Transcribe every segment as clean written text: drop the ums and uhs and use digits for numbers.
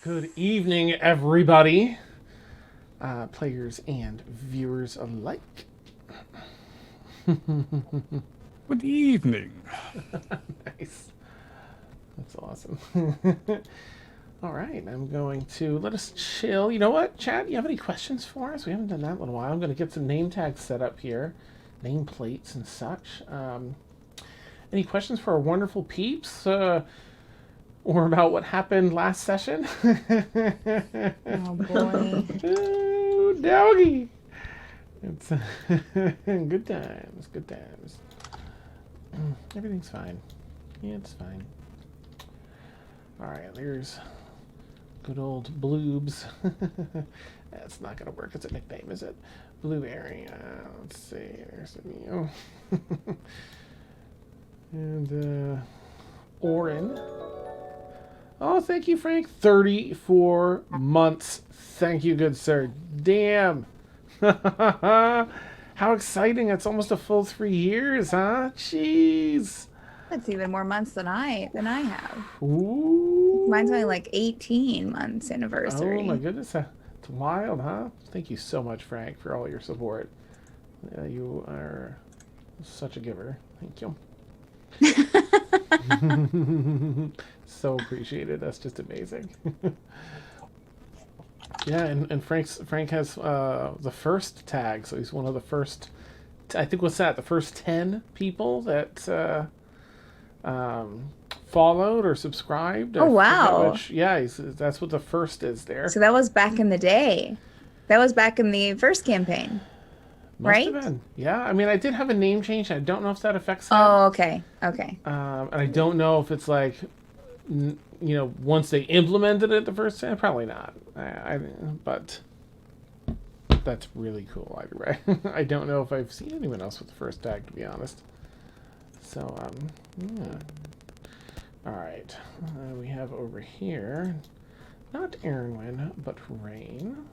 Good evening, everybody, players and viewers alike. Good evening. Nice. That's awesome. All right, I'm going to let us chill. You know what, chat? You have any questions for us? We haven't done that in a while. I'm going to get some name tags set up here, name plates and such. Any questions for our wonderful peeps? Or about what happened last session? Oh boy. Oh, doggy. It's good times, good times. Everything's fine. Yeah, it's fine. Alright, there's good old Bloobs. That's not gonna work as a nickname, is it? Blueberry. Let's see, there's Emil. And Aurynn. Oh, thank you, Frank. 34 months. Thank you, good sir. Damn. How exciting. It's almost a full 3 years, huh? Jeez. That's even more months than I have. Ooh. Mine's only like 18 months anniversary. Oh, my goodness. It's wild, huh? Thank you so much, Frank, for all your support. You are such a giver. Thank you. So appreciated. That's just amazing. Yeah, and Frank has the first tag, so he's one of the first. I think what's that? The first 10 people that followed or subscribed. Oh wow! That's what the first is there. So that was back in the day. That was back in the first campaign. Must have been. Yeah, I mean, I did have a name change. I don't know if that affects that. Oh, okay. Okay. And I don't know if it's like, once they implemented it the first time, probably not. But that's really cool either way. I don't know if I've seen anyone else with the first tag, to be honest. So, yeah. All right. We have over here, not Aeronwenn, but Rain.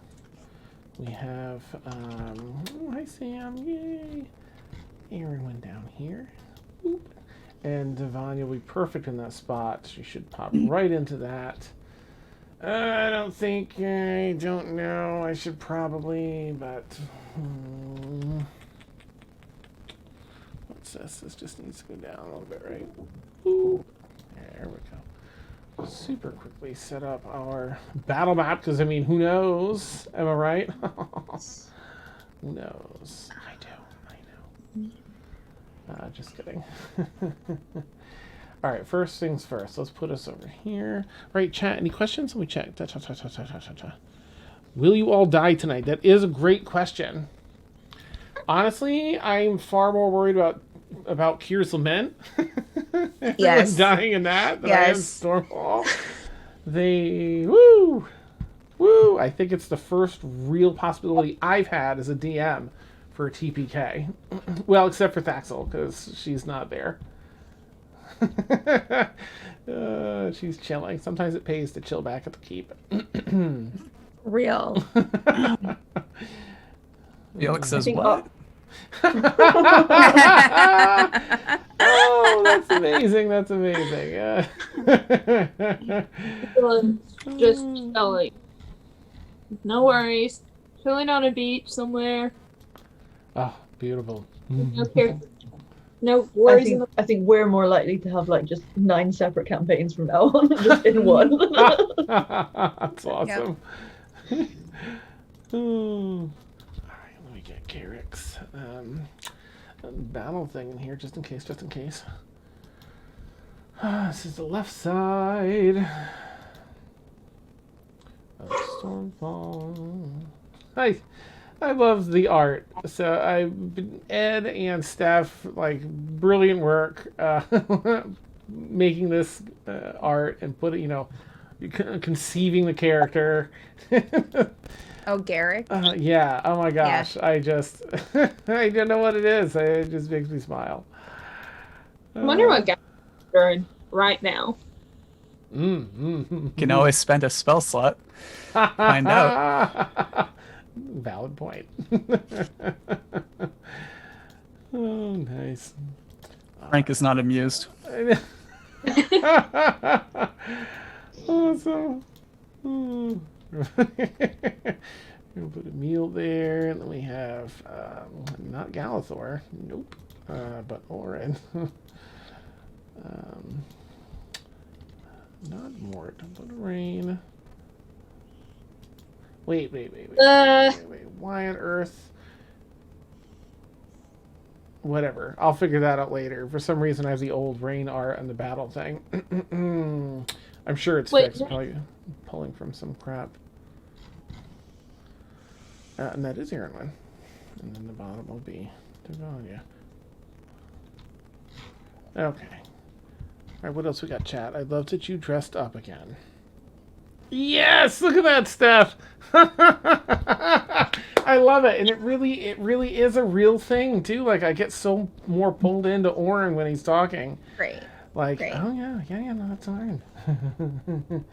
We have, hi Sam, yay. Aeronwenn down here. Boop. And Davania will be perfect in that spot. She should pop right into that. I don't know. I should probably, but... what's this? This just needs to go down a little bit, right? Ooh. There we go. Super quickly set up our battle map, because, I mean, who knows? Am I right? Who knows? I know. Just kidding. All right, first things first. Let's put us over here. Right, chat, any questions? Let me check. Will you all die tonight? That is a great question. Honestly, I'm far more worried about Kyr's Lament. Yes. Dying in that than yes. I am Stormfall. Woo! I think it's the first real possibility I've had as a DM for a TPK. Well, except for Thaxel, because she's not there. She's chilling. Sometimes it pays to chill back at the keep. Real. Felix says what? Oh, that's amazing. Just chilling. No worries. Chilling on a beach somewhere. Oh, beautiful. No care. No worries. I think we're more likely to have like just 9 separate campaigns from now on, just in one. That's awesome. Yep. All right, let me get Garrick's battle thing in here, just in case. This is the left side of Stormfall. I love the art. So Ed and Steph, like, brilliant work making this art and conceiving the character. Oh, Garrick? Yeah. Oh my gosh. Yeah. I just, I don't know what it is. It just makes me smile. I wonder what Garrick's doing right now. Can always spend a spell slot. Find out. Valid point. Oh, nice. Frank is not amused. Awesome. We'll put Emil there, and then we have not Galithor, nope, but Aurynn. Not Mort, but Rain. Wait. Why on earth? Whatever. I'll figure that out later. For some reason, I have the old Rain art and the battle thing. I'm sure it's fixed. Probably pulling from some crap. And that is Aeronwenn. And then the bottom will be Davania. Okay. Alright, what else we got, chat? I'd love that you dressed up again. Yes! Look at that, Steph! I love it. And it really is a real thing, too. Like, I get so more pulled into Aurynn when he's talking. Great. Like, Great. oh, yeah, no, that's Aurynn. Alright,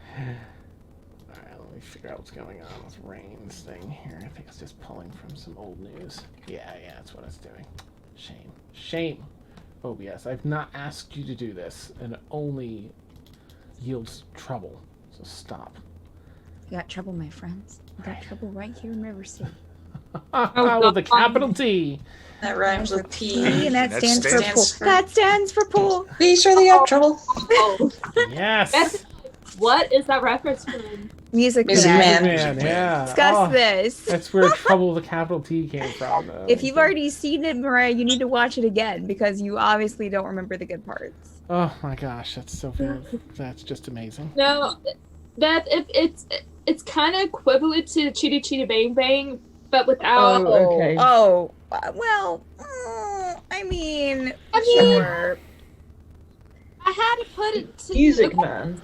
let me figure out what's going on with Rain's thing here. I think it's just pulling from some old news. Yeah, that's what it's doing. Shame. OBS, I've not asked you to do this, and it only yields trouble. So stop. You got trouble, my friends. You got trouble right here in River City. With a capital T. That rhymes with P. And that That stands for stands pool. for- That stands for pool. We surely have trouble. Oh, Yes. what is that reference from? Music Music Man. Man. Yeah. Discuss Oh, this. that's where trouble with a capital T came from. If you've already seen it, Mariah, you need to watch it again because you obviously don't remember the good parts. Oh my gosh, that's so good. That's just amazing. No, it's kind of equivalent to Chitty Chitty Bang Bang, but without. Oh, okay. Oh, well, I mean, sure. I had to put it to Music Man.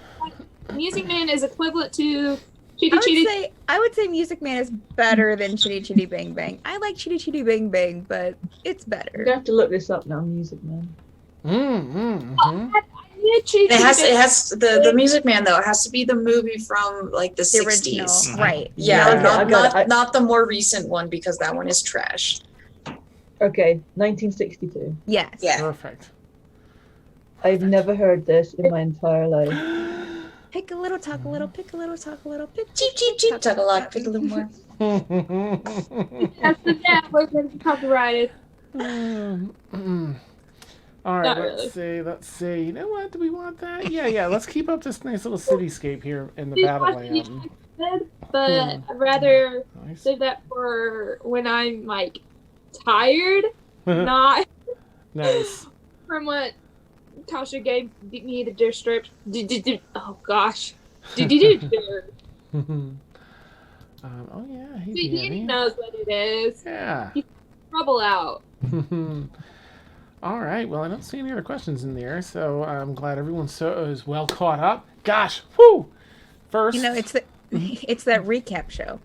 Music Man is equivalent to I Chitty Chitty. would say Music Man is better than Chitty Chitty Bang Bang. I like Chitty Chitty Bang Bang, but it's We're better. gonna have to look this up now. Music Man. Chitty It has Chitty the Music Man though. It has to be the movie from like the The original, 60s. right? Yeah, Okay, I got it. not the more recent one because that one is trash. Okay, 1962. Yes. Yeah. Perfect. I've never heard this in my entire life. Pick a little, talk a little, pick a little, talk a little, pick. Cheep, cheep, cheep. Talk a lot. Pick a little more. That's the that we're going to be copyrighted. All right, Not let's really. see. You know what? Do we want that? Yeah. Let's keep up this nice little cityscape here in the Please battle watch land. it, but I'd rather Nice. save that for when I'm like tired, not Nice. from what Tasha gave me the district. Oh gosh. Oh yeah, he's He handy. knows what it is. Yeah. Trouble out. All right. Well, I don't see any other questions in there, so I'm glad everyone is well caught up. Gosh, whoo! First, You know, it's that recap show.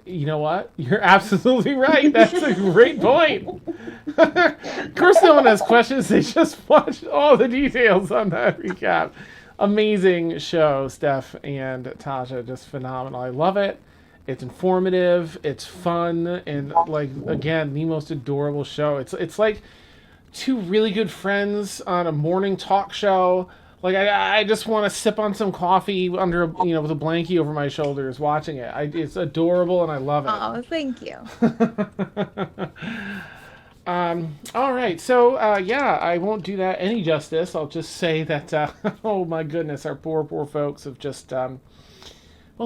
you know what? You're absolutely right. That's a great point. Of course, no one has questions. They just watched all the details on that recap. Amazing show, Steph and Tasha. Just phenomenal. I love it. It's informative. It's fun, and like again, the most adorable show. It's like two really good friends on a morning talk show. Like I just want to sip on some coffee under with a blankie over my shoulders watching it. It's adorable and I love it. Oh, thank you. All right, so I won't do that any justice. I'll just say that oh my goodness, our poor folks have just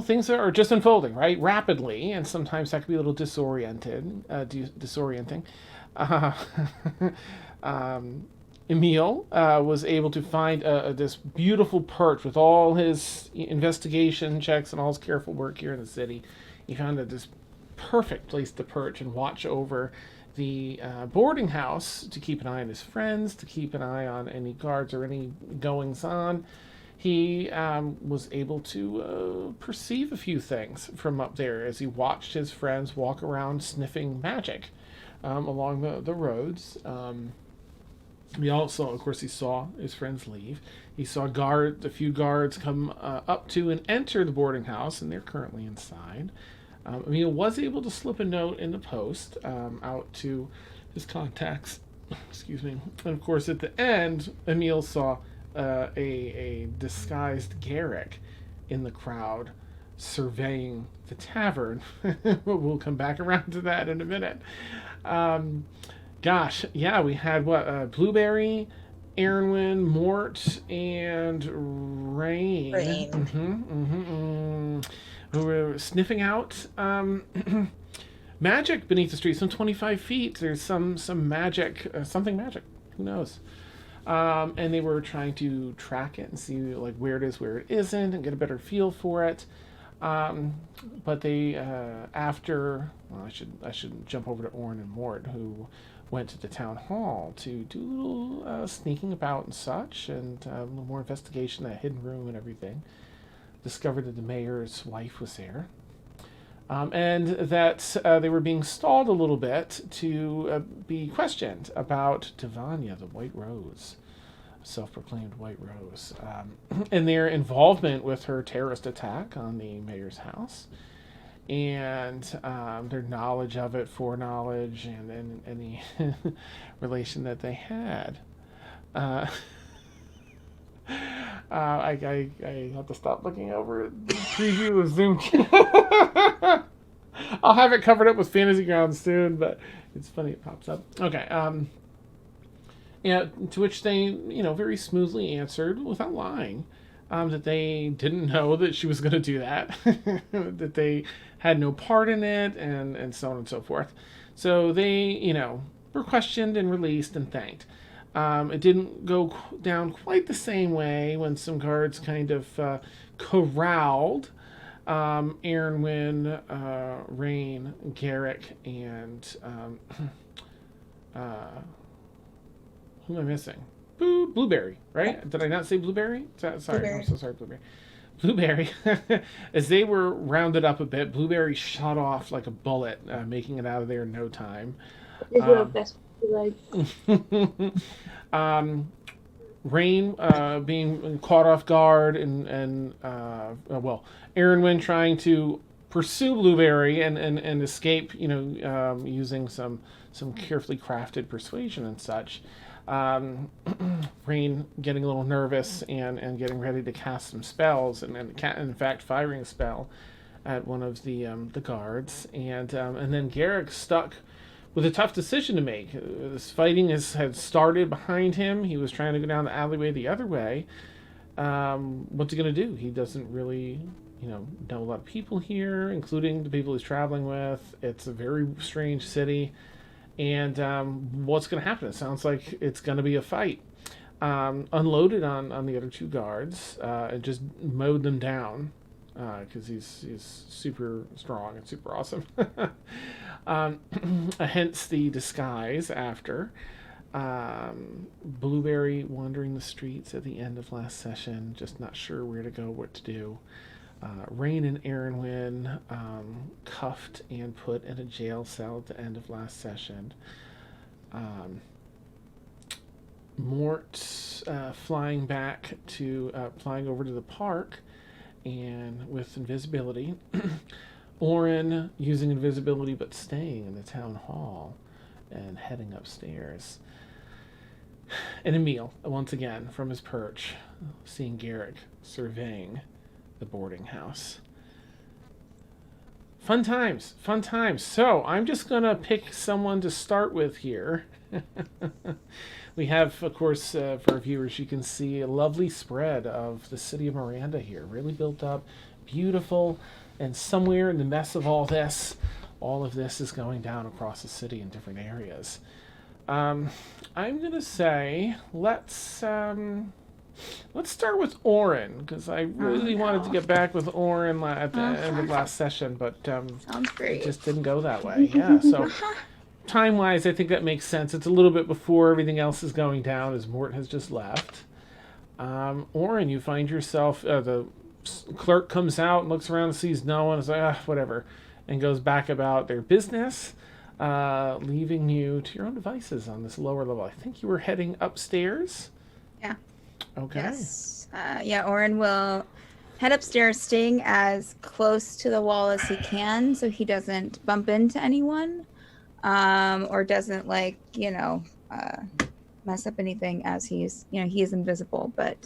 things are just unfolding right rapidly, and sometimes that can be a little disorienting. Emil was able to find this beautiful perch with all his investigation checks and all his careful work here in the city. He found this perfect place to perch and watch over the boarding house, to keep an eye on his friends, to keep an eye on any guards or any goings on. He was able to perceive a few things from up there as he watched his friends walk around sniffing magic along the roads. He also, of course, he saw his friends leave. He saw a few guards come up to and enter the boarding house, and they're currently inside. Emil was able to slip a note in the post out to his contacts. Excuse me. And of course, at the end, Emil saw a disguised Garrick in the crowd, surveying the tavern. We'll come back around to that in a minute. Gosh, yeah, we had Blueberry, Aeronwenn, Mort, and Rain. Who were sniffing out magic beneath the street. Some 25 feet. There's some magic, something magic. Who knows? And they were trying to track it and see like where it is, where it isn't, and get a better feel for it. But they after I should jump over to Aurynn and Mort, who went to the town hall to do a little sneaking about and such, and a little more investigation, that hidden room and everything. Discovered that the mayor's wife was there, and that they were being stalled a little bit to be questioned about Davania, the White Rose, self-proclaimed White Rose, and their involvement with her terrorist attack on the mayor's house, and their knowledge of it, foreknowledge, and any relation that they had. I have to stop looking over the preview of Zoom. I'll have it covered up with Fantasy Grounds soon, but it's funny it pops up. Okay. Yeah. To which they, very smoothly answered without lying, that they didn't know that she was going to do that, that they had no part in it, and so on and so forth. So they, were questioned and released and thanked. It didn't go down quite the same way when some guards kind of corralled Aeronwenn, Rain, Garrick, and who am I missing? Blueberry, right? Did I not say Blueberry? Sorry, Blueberry. I'm so sorry, Blueberry. Blueberry, as they were rounded up a bit, Blueberry shot off like a bullet, making it out of there in no time. Is it a best like? Rain being caught off guard, and Aeronwenn trying to pursue Blueberry and escape, using some carefully crafted persuasion and such. Rain getting a little nervous and getting ready to cast some spells, and in fact firing a spell at one of the guards, and then Garrick stuck with a tough decision to make. This fighting had started behind him. He was trying to go down the alleyway the other way. What's he going to do? He doesn't really, know a lot of people here, including the people he's traveling with. It's a very strange city. And what's going to happen? It sounds like it's going to be a fight. Unloaded on the other two guards and just mowed them down because he's super strong and super awesome. Hence the disguise after. Blueberry wandering the streets at the end of last session, just not sure where to go, what to do. Rain and Aeronwenn cuffed and put in a jail cell at the end of last session. Mort flying over to the park and with invisibility. Aurynn using invisibility but staying in the town hall and heading upstairs. And Emil, once again, from his perch, seeing Garrick surveying the boarding house. Fun times. So I'm just going to pick someone to start with here. We have, of course, for our viewers, you can see a lovely spread of the city of Miranda here. Really built up, beautiful, and somewhere in the mess of all of this is going down across the city in different areas. I'm going to say, let's start with Aurynn, because I really wanted to get back with Aurynn at the end of last session, but Sounds great. it just didn't go that way. Yeah, so time-wise, I think that makes sense. It's a little bit before everything else is going down, as Mort has just left. Aurynn, you find yourself, the clerk comes out and looks around and sees no one, is like, whatever, and goes back about their business, leaving you to your own devices on this lower level. I think you were heading upstairs? Yeah. Okay. Yes. Aurynn will head upstairs, staying as close to the wall as he can so he doesn't bump into anyone, or doesn't mess up anything, as he is invisible, but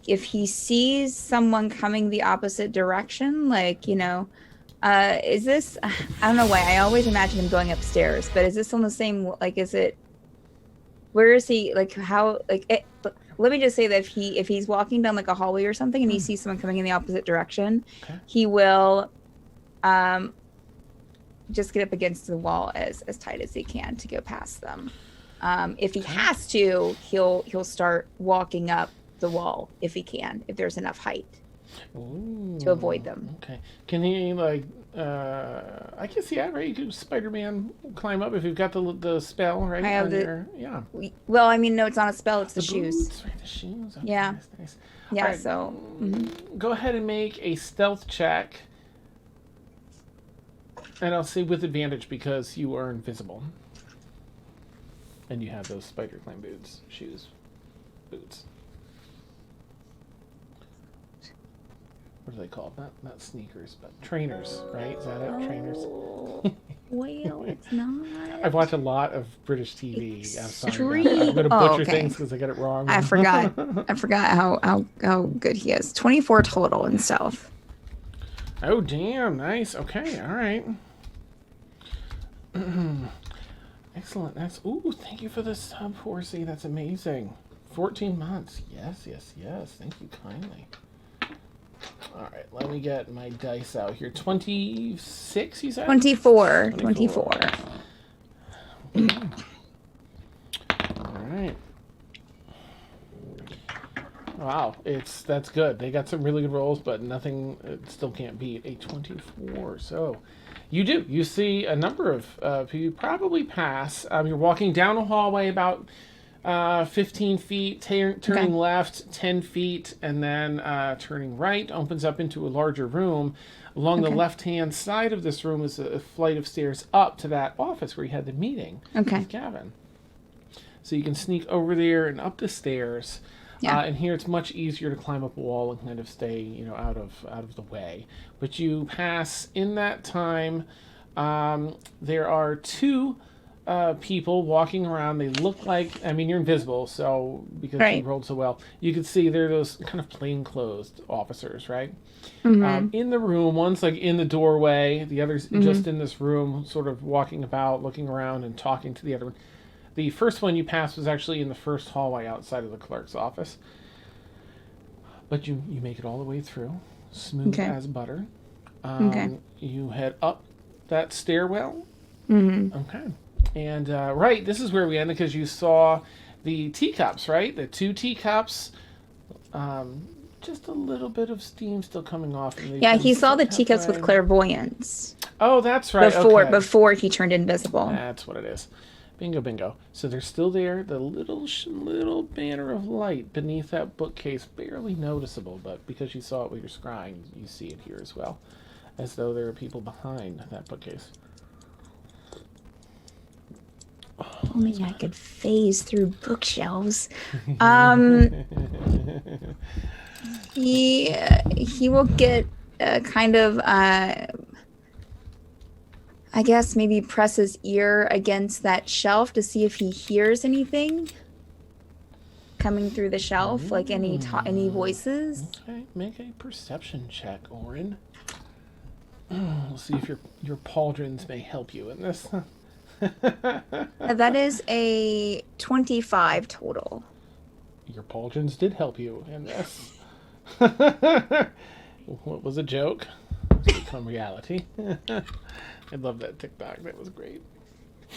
if he sees someone coming the opposite direction, like, is this, I don't know why I always imagine him going upstairs, but is this on the same, like, is it, where is he, like, how, like, let me just say that if he's walking down like a hallway or something and he sees someone coming in the opposite direction, he will just get up against the wall as tight as he can to go past them. If he has to, he'll start walking up the wall if he can, if there's enough height to avoid them. Okay. Can he, like, I guess, yeah, right? You could Spider-Man climb up if you've got the spell, right? I have yeah. Well, I mean, no, it's not a spell, it's the shoes. Boots, right, the shoes. Okay, Yeah. Nice. Yeah, All right. so. Go ahead and make a stealth check. And I'll say with advantage because you are invisible. And you have those spider climb boots. Boots. What do they call it? Not sneakers, but trainers, right? Is that it? Trainers? Well, it's not. I've watched a lot of British TV. I'm sorry. Extreme. I'm going to butcher okay. things because I get it wrong. I forgot how good he is. 24 total in stealth. Oh, damn. Nice. Okay. All right. Excellent. That's. Ooh, thank you for the sub, Horsey. That's amazing. 14 months. Yes. Thank you kindly. All right. Let me get my dice out here. 26, you said? 24. All right. Wow, that's good. They got some really good rolls, but nothing it still can't beat a 24. So you see a number of you probably pass. You're walking down a hallway about 15 feet, turning left 10 feet, and then turning right opens up into a larger room. Along the left-hand side of this room is a flight of stairs up to that office where you had the meeting with Gavin. So you can sneak over there and up the stairs. Yeah. And here it's much easier to climb up a wall and kind of stay, out of the way. But you pass in that time. There are two people walking around. They look like, you're invisible, so because you rolled so well, you can see they're those kind of plainclothes officers, right? Mm-hmm. In the room, one's like in the doorway, the other's just in this room, sort of walking about, looking around, and talking to the other one. The first one you passed was actually in the first hallway outside of the clerk's office. But you make it all the way through, smooth as butter. You head up that stairwell. Okay. And, this is where we ended because you saw the teacups, right? The two teacups. Just a little bit of steam still coming off. Yeah, he saw the teacups with clairvoyance. Oh, that's right. Before he turned invisible. That's what it is. Bingo. So they're still there. The little banner of light beneath that bookcase, barely noticeable, but because you saw it with your scrying, you see it here as well, as though there are people behind that bookcase. Only I could phase through bookshelves. He will get kind of. I guess maybe press his ear against that shelf to see if he hears anything coming through the shelf, like any voices. Okay, make a perception check, Aurynn. We'll see if your pauldrons may help you in this. That is a 25 total. Your pauldrons did help you in this. What was a joke? It's become reality. I love that TikTok. That was great.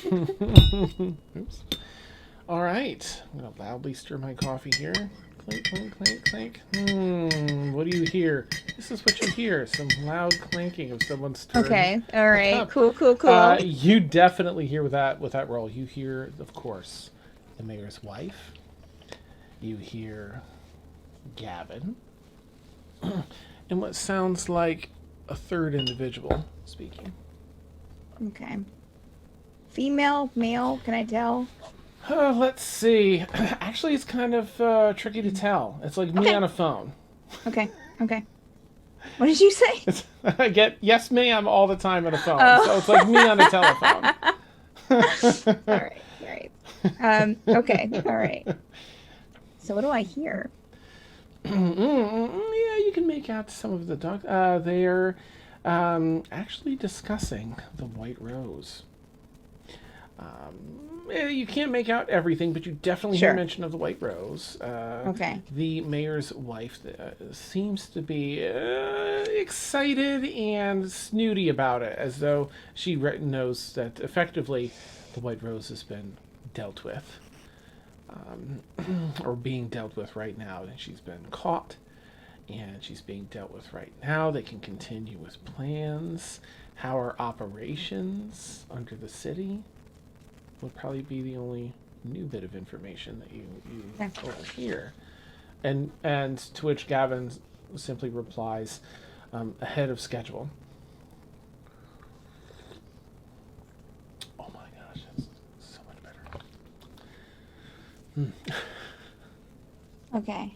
Oops. All right. I'm going to loudly stir my coffee here. Clink, clink, clink, clink. What do you hear? This is what you hear. Some loud clanking of someone stirring. Okay. All right. Cool. You definitely hear with that roll. You hear, of course, the mayor's wife. You hear Gavin. And what sounds like a third individual speaking. Okay. Female, male, can I tell? Let's see. Actually, it's kind of tricky to tell. It's like me on a phone. Okay. What did you say? I get yes, ma'am, all the time on a phone. So it's like me on a telephone. All right. Okay. All right. So what do I hear? Yeah, you can make out some of the dogs. They're actually discussing the White Rose. You can't make out everything, but you definitely hear Sure. mention of the White Rose. Okay. The mayor's wife seems to be excited and snooty about it, as though she knows that effectively the White Rose has been dealt with, or being dealt with right now. And she's been caught, and she's being dealt with right now. They can continue with plans. How are operations under the city? Would probably be the only new bit of information that you will hear. And to which Gavin simply replies, ahead of schedule. Oh my gosh, that's so much better. Okay.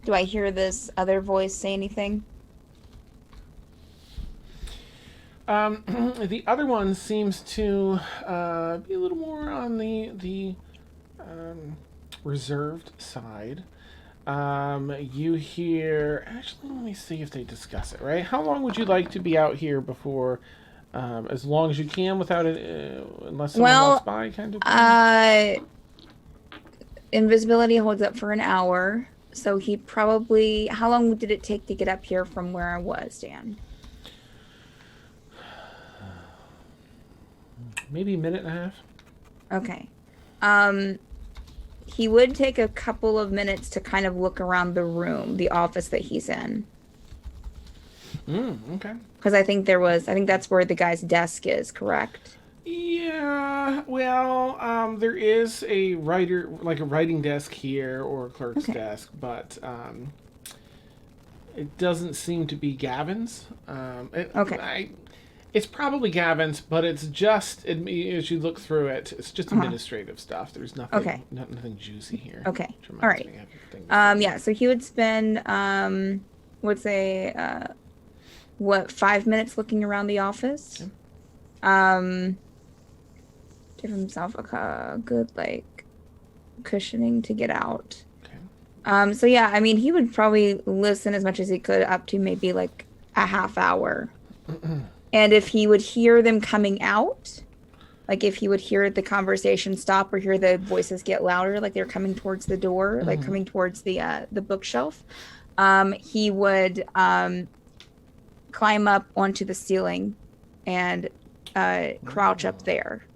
Do I hear this other voice say anything? The other one seems to be a little more on the reserved side. You hear... Actually, let me see if they discuss it, right? How long would you like to be out here before... as long as you can without it... unless someone walks by, kind of thing? Invisibility holds up for an hour. So he probably... How long did it take to get up here from where I was, Dan? Maybe a minute and a half. Okay. He would take a couple of minutes to kind of look around the room, the office that he's in. Okay. Because I think that's where the guy's desk is, correct? Yeah, well, there is a writing desk here, or a clerk's desk, but it doesn't seem to be Gavin's. It's probably Gavin's, but it's just, as you look through it, it's just administrative stuff. There's nothing, nothing juicy here. Okay. All right. Yeah. So he would spend, 5 minutes looking around the office. Okay. Give himself a good cushioning to get out. Okay. So yeah, I mean, he would probably listen as much as he could, up to maybe a half hour. And if he would hear them coming out, if he would hear the conversation stop or hear the voices get louder, they're coming towards the door, coming towards the bookshelf, he would climb up onto the ceiling and crouch up there.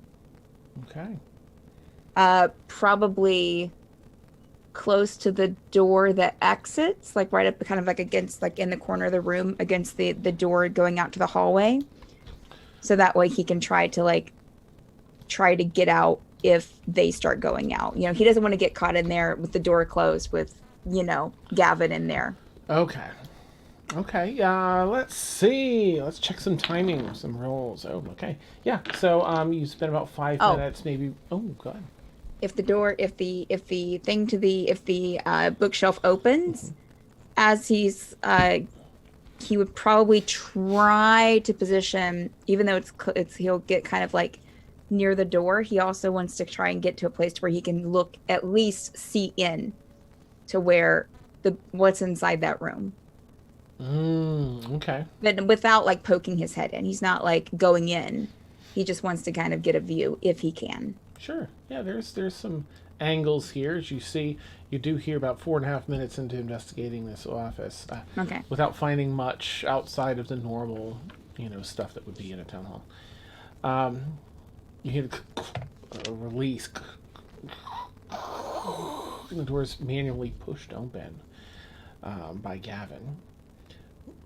Okay. Probably close to the door that exits, right up kind of against, in the corner of the room against the door going out to the hallway. So that way he can try to get out if they start going out. He doesn't want to get caught in there with the door closed with, Gavin in there. Okay. Let's see. Let's check some timing, some rolls. Oh, okay. Yeah. So you spent about 5 minutes, maybe. Oh, go ahead. If the bookshelf opens, as he would probably try to position, even though he'll get kind of near the door. He also wants to try and get to a place where he can at least see in to what's inside that room. Okay. But without poking his head in. He's not going in. He just wants to kind of get a view if he can. Sure. Yeah, there's some angles here. As you see, you do hear about 4.5 minutes into investigating this office. Okay. Without finding much outside of the normal, stuff that would be in a town hall. You hear a release. The door's manually pushed open by Gavin,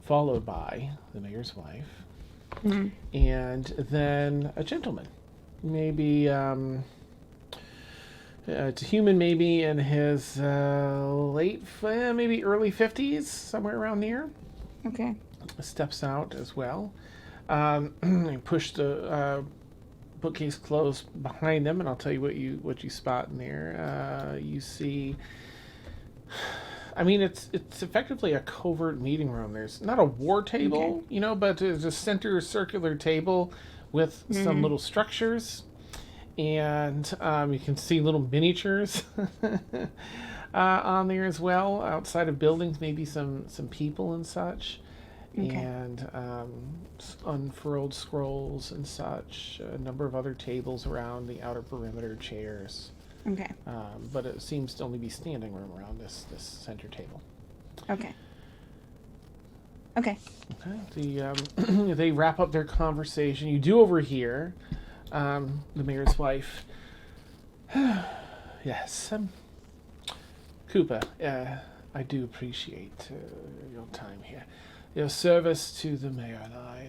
followed by the mayor's wife, and then a gentleman. Maybe it's a human, maybe in his maybe early 50s, somewhere around there. Okay. Steps out as well. He pushed the bookcase closed behind them, and I'll tell you what you spot in there. You see, I mean, it's effectively a covert meeting room. There's not a war table, but there's a center circular table with some little structures. And you can see little miniatures on there as well, outside of buildings, maybe some people and such. Okay. And unfurled scrolls and such, a number of other tables around the outer perimeter, chairs. Okay. But it seems to only be standing room around this center table. Okay. Okay. Okay. They wrap up their conversation. You do overhear the mayor's wife. Yes, Cooper, I do appreciate your time here. Your service to the mayor and I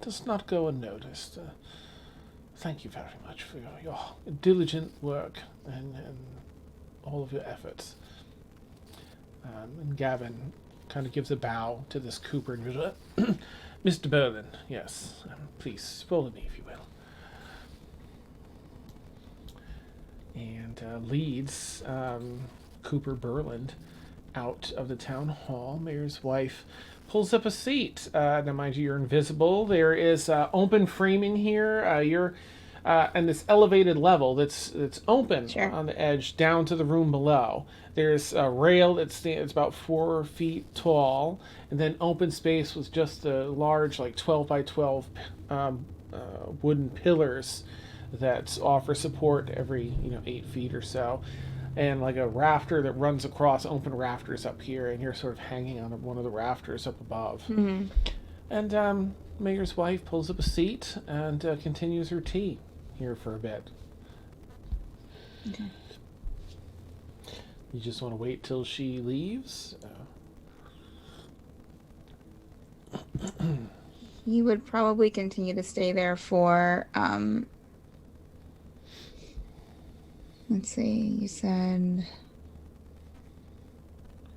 does not go unnoticed. Thank you very much for your diligent work and all of your efforts. And Gavin kind of gives a bow to this Cooper and Mr. Berlin, yes, please follow me if you will. And leads Cooper Berland out of the town hall. Mayor's wife pulls up a seat. Now, mind you, you're invisible. There is open framing here. You're and this elevated level that's open Sure. on the edge down to the room below. There's a rail that's about 4 feet tall, and then open space with just a large, like 12 by 12 wooden pillars that offer support every 8 feet or so, and like a rafter that runs across, open rafters up here, and you're sort of hanging on one of the rafters up above. Mm-hmm. And Mayor's wife pulls up a seat and continues her tea here for a bit. Okay. You just want to wait till she leaves? He would probably continue to stay there for, let's see, you said,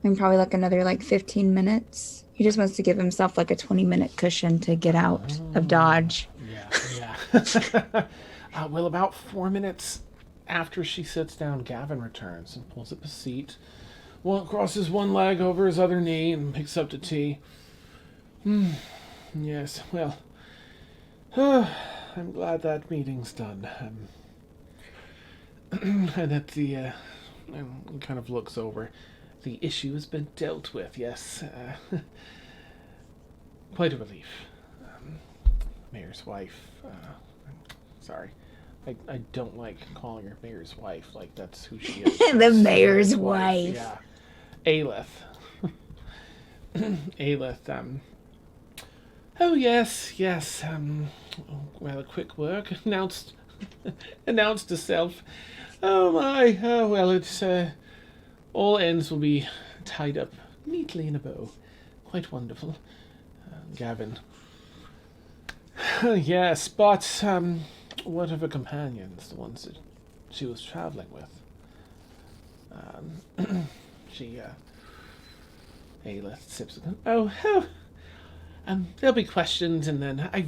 probably like another 15 minutes. He just wants to give himself like a 20-minute cushion to get out of Dodge. Yeah. Well, about 4 minutes after she sits down, Gavin returns and pulls up a seat. Crosses one leg over his other knee and picks up the tea. Yes, well, I'm glad that meeting's done. And that the, and kind of looks over. The issue has been dealt with, yes. Quite a relief. Mayor's wife, sorry. I don't like calling her mayor's wife, like that's who she is. The mayor's wife. Yeah. Ayleth. Ayleth, oh yes, well, a quick work, announced herself. Oh my, well, it's, all ends will be tied up neatly in a bow. Quite wonderful. Gavin. Yes, but, what of her companions, the ones that she was traveling with? Ayleth sips of them. Oh, there'll be questions, and then I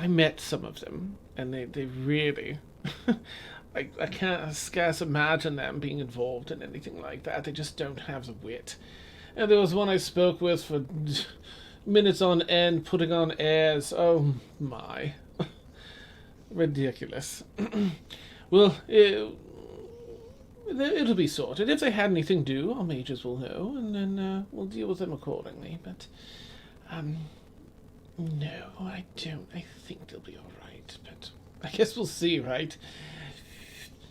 met some of them, and they really, I can't scarce imagine them being involved in anything like that. They just don't have the wit. And there was one I spoke with for minutes on end, putting on airs. Oh my. Ridiculous. Well, it'll be sorted. If they had anything due, our mages will know, and then we'll deal with them accordingly. But, no, I don't. I think they'll be alright, but I guess we'll see, right?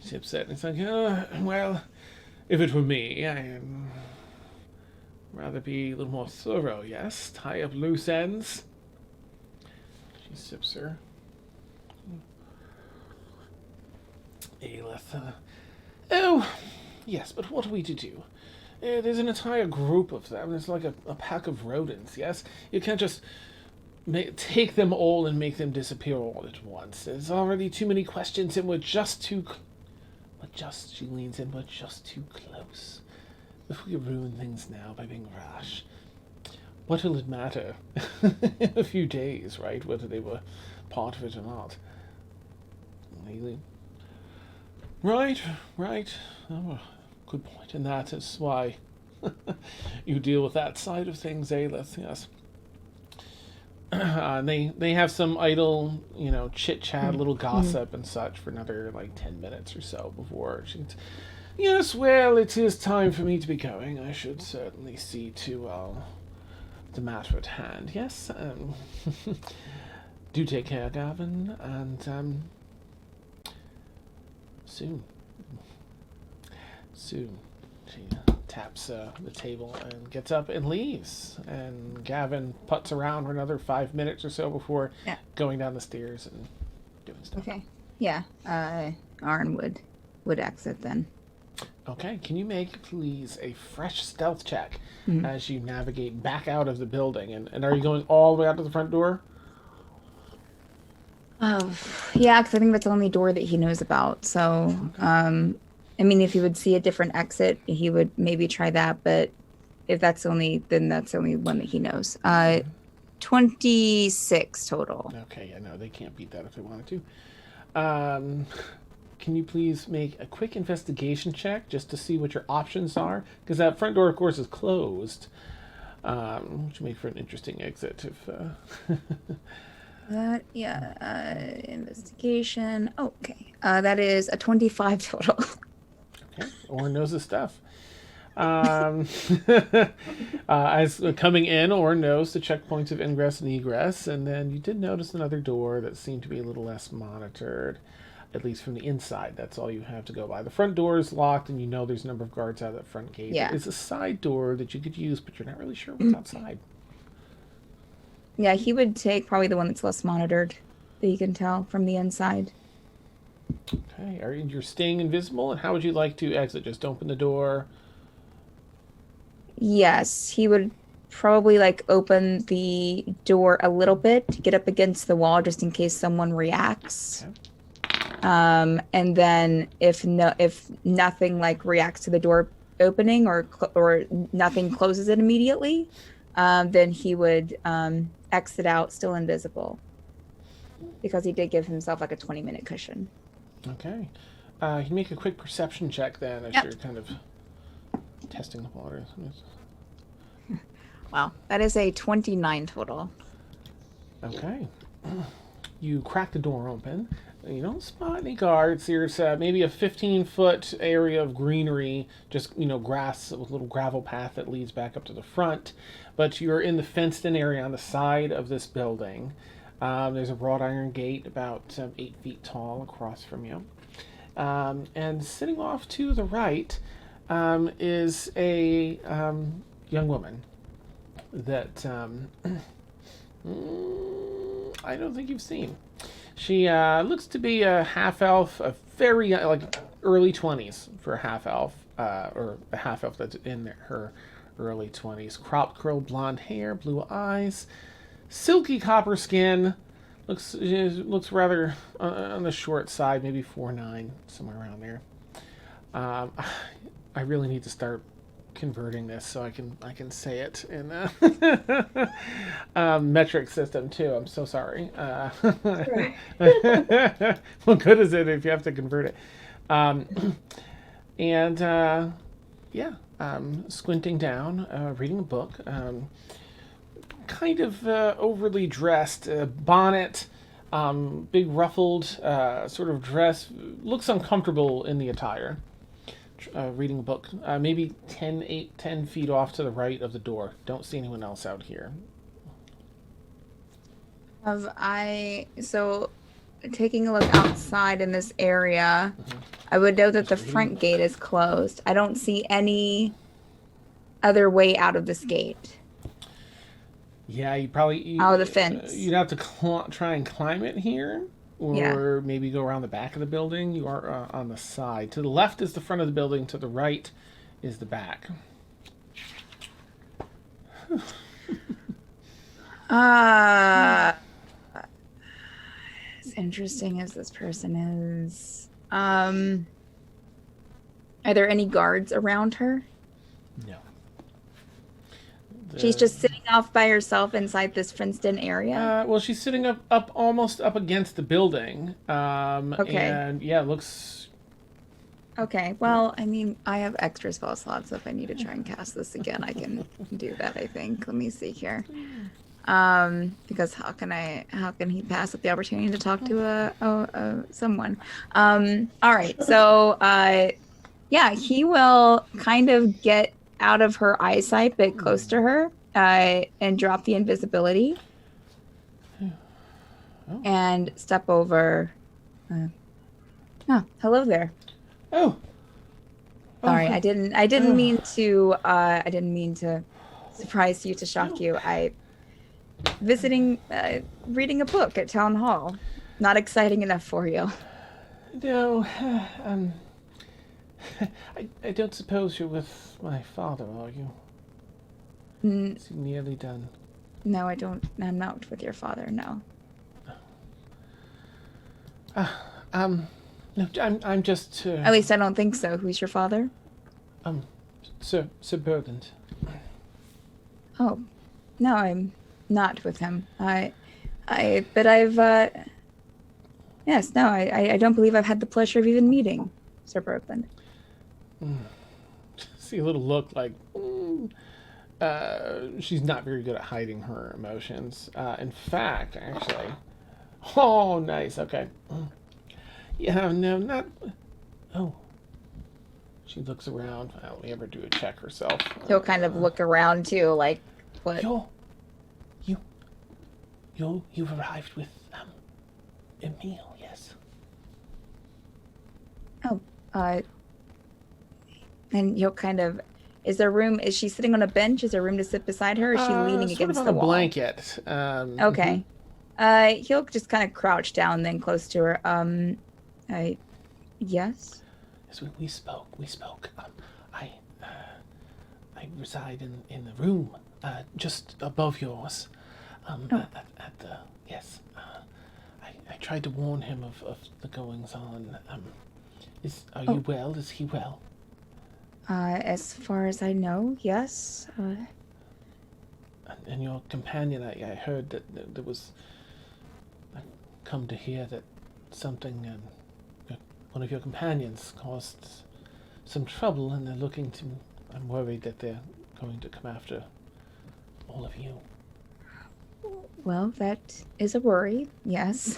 She upset, and it's like, well, if it were me, I'd rather be a little more thorough, yes? Tie up loose ends. She sips her. Ayleth, oh, yes, but what are we to do? There's an entire group of them. There's like a pack of rodents, yes? You can't just take them all and make them disappear all at once. There's already too many questions, and we're just too... she leans in, we're just too close. If we ruin things now by being rash, what will it matter in a few days, right? Whether they were part of it or not. Right. Oh, good point. And that is why you deal with that side of things, Ayleth, yes. They have some idle, chit chat, little gossip and such for another 10 minutes or so before she. Yes, well, it is time for me to be going. I should certainly see to the matter at hand. Yes. Do take care, Gavin, and soon. Soon. She taps the table and gets up and leaves. And Gavin puts around for another 5 minutes or so before going down the stairs and doing stuff. Okay. Yeah. Aurynn would exit then. Okay, can you make, please, a fresh stealth check as you navigate back out of the building? And are you going all the way out to the front door? Yeah, because I think that's the only door that he knows about. So, I mean, if he would see a different exit, he would maybe try that. But if that's then that's the only one that he knows. 26 total. Okay, yeah, no, they can't beat that if they wanted to. Can you please make a quick investigation check just to see what your options are? Because that front door, of course, is closed. Which would make for an interesting exit if... Investigation. Okay. That is a 25 total. Okay, Orin knows his stuff. As coming in, Orin knows the checkpoints of ingress and egress, and then you did notice another door that seemed to be a little less monitored, at least from the inside. That's all you have to go by. The front door is locked, and you know there's a number of guards out of that front gate. Yeah. It's a side door that you could use, but you're not really sure what's outside. Yeah, he would take probably the one that's less monitored, that you can tell from the inside. Okay, you're staying invisible, and how would you like to exit? Just open the door? Yes, he would probably open the door a little bit to get up against the wall just in case someone reacts. Okay. And then if nothing reacts to the door opening or nothing closes it immediately, then he would exit out still invisible, because he did give himself a 20-minute cushion. Okay. You can make a quick perception check then as you're kind of testing the waters. Wow, that is a 29 total. Okay. You crack the door open. You don't spot any guards. There's maybe a 15-foot area of greenery, just, grass with a little gravel path that leads back up to the front. But you're in the fenced-in area on the side of this building. There's a wrought iron gate about 8 feet tall across from you. And sitting off to the right is a young woman that I don't think you've seen. She looks to be a half-elf, a very, early 20s for a half-elf, or a half-elf that's in her early 20s. Cropped, curled blonde hair, blue eyes, silky copper skin. Looks rather on the short side, maybe 4'9", somewhere around there. I really need to start converting this so I can say it in metric system too. I'm so sorry. What good is it if you have to convert it? Squinting down, reading a book. Kind of overly dressed, bonnet, big ruffled sort of dress. Looks uncomfortable in the attire. Reading a book, maybe 10 feet off to the right of the door. Don't see anyone else out here. So taking a look outside in this area, I would know that the front gate is closed. I don't see any other way out of this gate. Yeah, you probably... out of the fence. You'd have to try and climb it here. Or maybe go around the back of the building. You are on the side. To the left is the front of the building. To the right is the back. As interesting as this person is, are there any guards around her? No. She's just sitting off by herself inside this fenced-in area? Well, she's sitting up almost up against the building. Okay. And yeah, it looks... Okay, well, I mean, I have extra spell slots, so if I need to try and cast this again, I can do that, I think. Let me see here. Because how can he pass up the opportunity to talk to someone? All right, so yeah, he will kind of get out of her eyesight, but close to her, and drop the invisibility, and step over. Oh, hello there. Oh. Sorry, I didn't mean to surprise you, to shock you. Reading a book at town hall. Not exciting enough for you. No, I don't suppose you're with my father, are you? Is he nearly done? No, I don't. I'm not with your father. No. No, I'm just. At least I don't think so. Who's your father? Sir Berland. Oh, no, I'm not with him. But I've. Yes, no, I don't believe I've had the pleasure of even meeting Sir Berland. See a little look like. She's not very good at hiding her emotions. In fact, actually. Oh, nice. Okay. Yeah, no, not. Oh. She looks around. Let me have her do a check herself. He'll kind of look around too, like, what? You've arrived with Emil, yes. Oh, and you'll kind of. Is there room? Is she sitting on a bench? Is there room to sit beside her? Or is she leaning sort against of on the a wall? blanket. Okay. He'll just kind of crouch down, then close to her. Yes. Yes, we spoke. I reside in the room just above yours. At the yes. I tried to warn him of the goings on. Are you well? Is he well? As far as I know, yes. And your companion, I heard that there was. I come to hear that something. One of your companions caused some trouble, and they're looking to. I'm worried that they're going to come after all of you. Well, that is a worry, yes.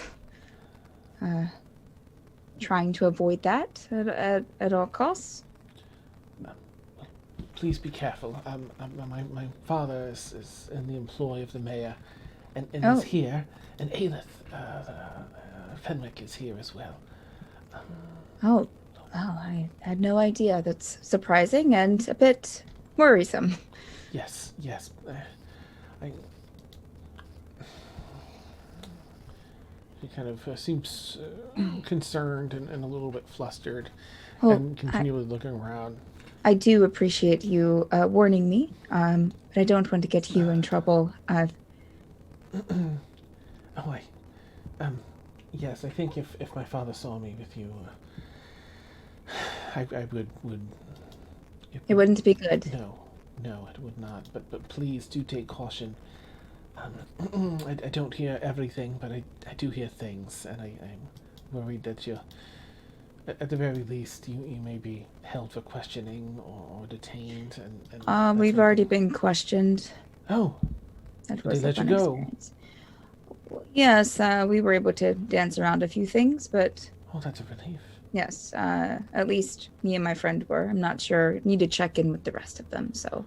Trying to avoid that at all costs. Please be careful. My father is in the employ of the mayor, and is here, and Ayleth, Fenwick is here as well. I had no idea. That's surprising and a bit worrisome. Yes. He kind of seems concerned and a little bit flustered, and continually looking around. I do appreciate you warning me, but I don't want to get you in trouble. Yes, I think if my father saw me with you, I would. It wouldn't be good. No, it would not. But please do take caution. I don't hear everything, but I do hear things, and I'm worried that you, at the very least, you may be held for questioning or detained. And we've already been questioned. Oh, that was they a let you fun go? experience. Yes, we were able to dance around a few things, but Oh, that's a relief. yes, at least me and my friend were. I'm not sure. Need to check in with the rest of them. So,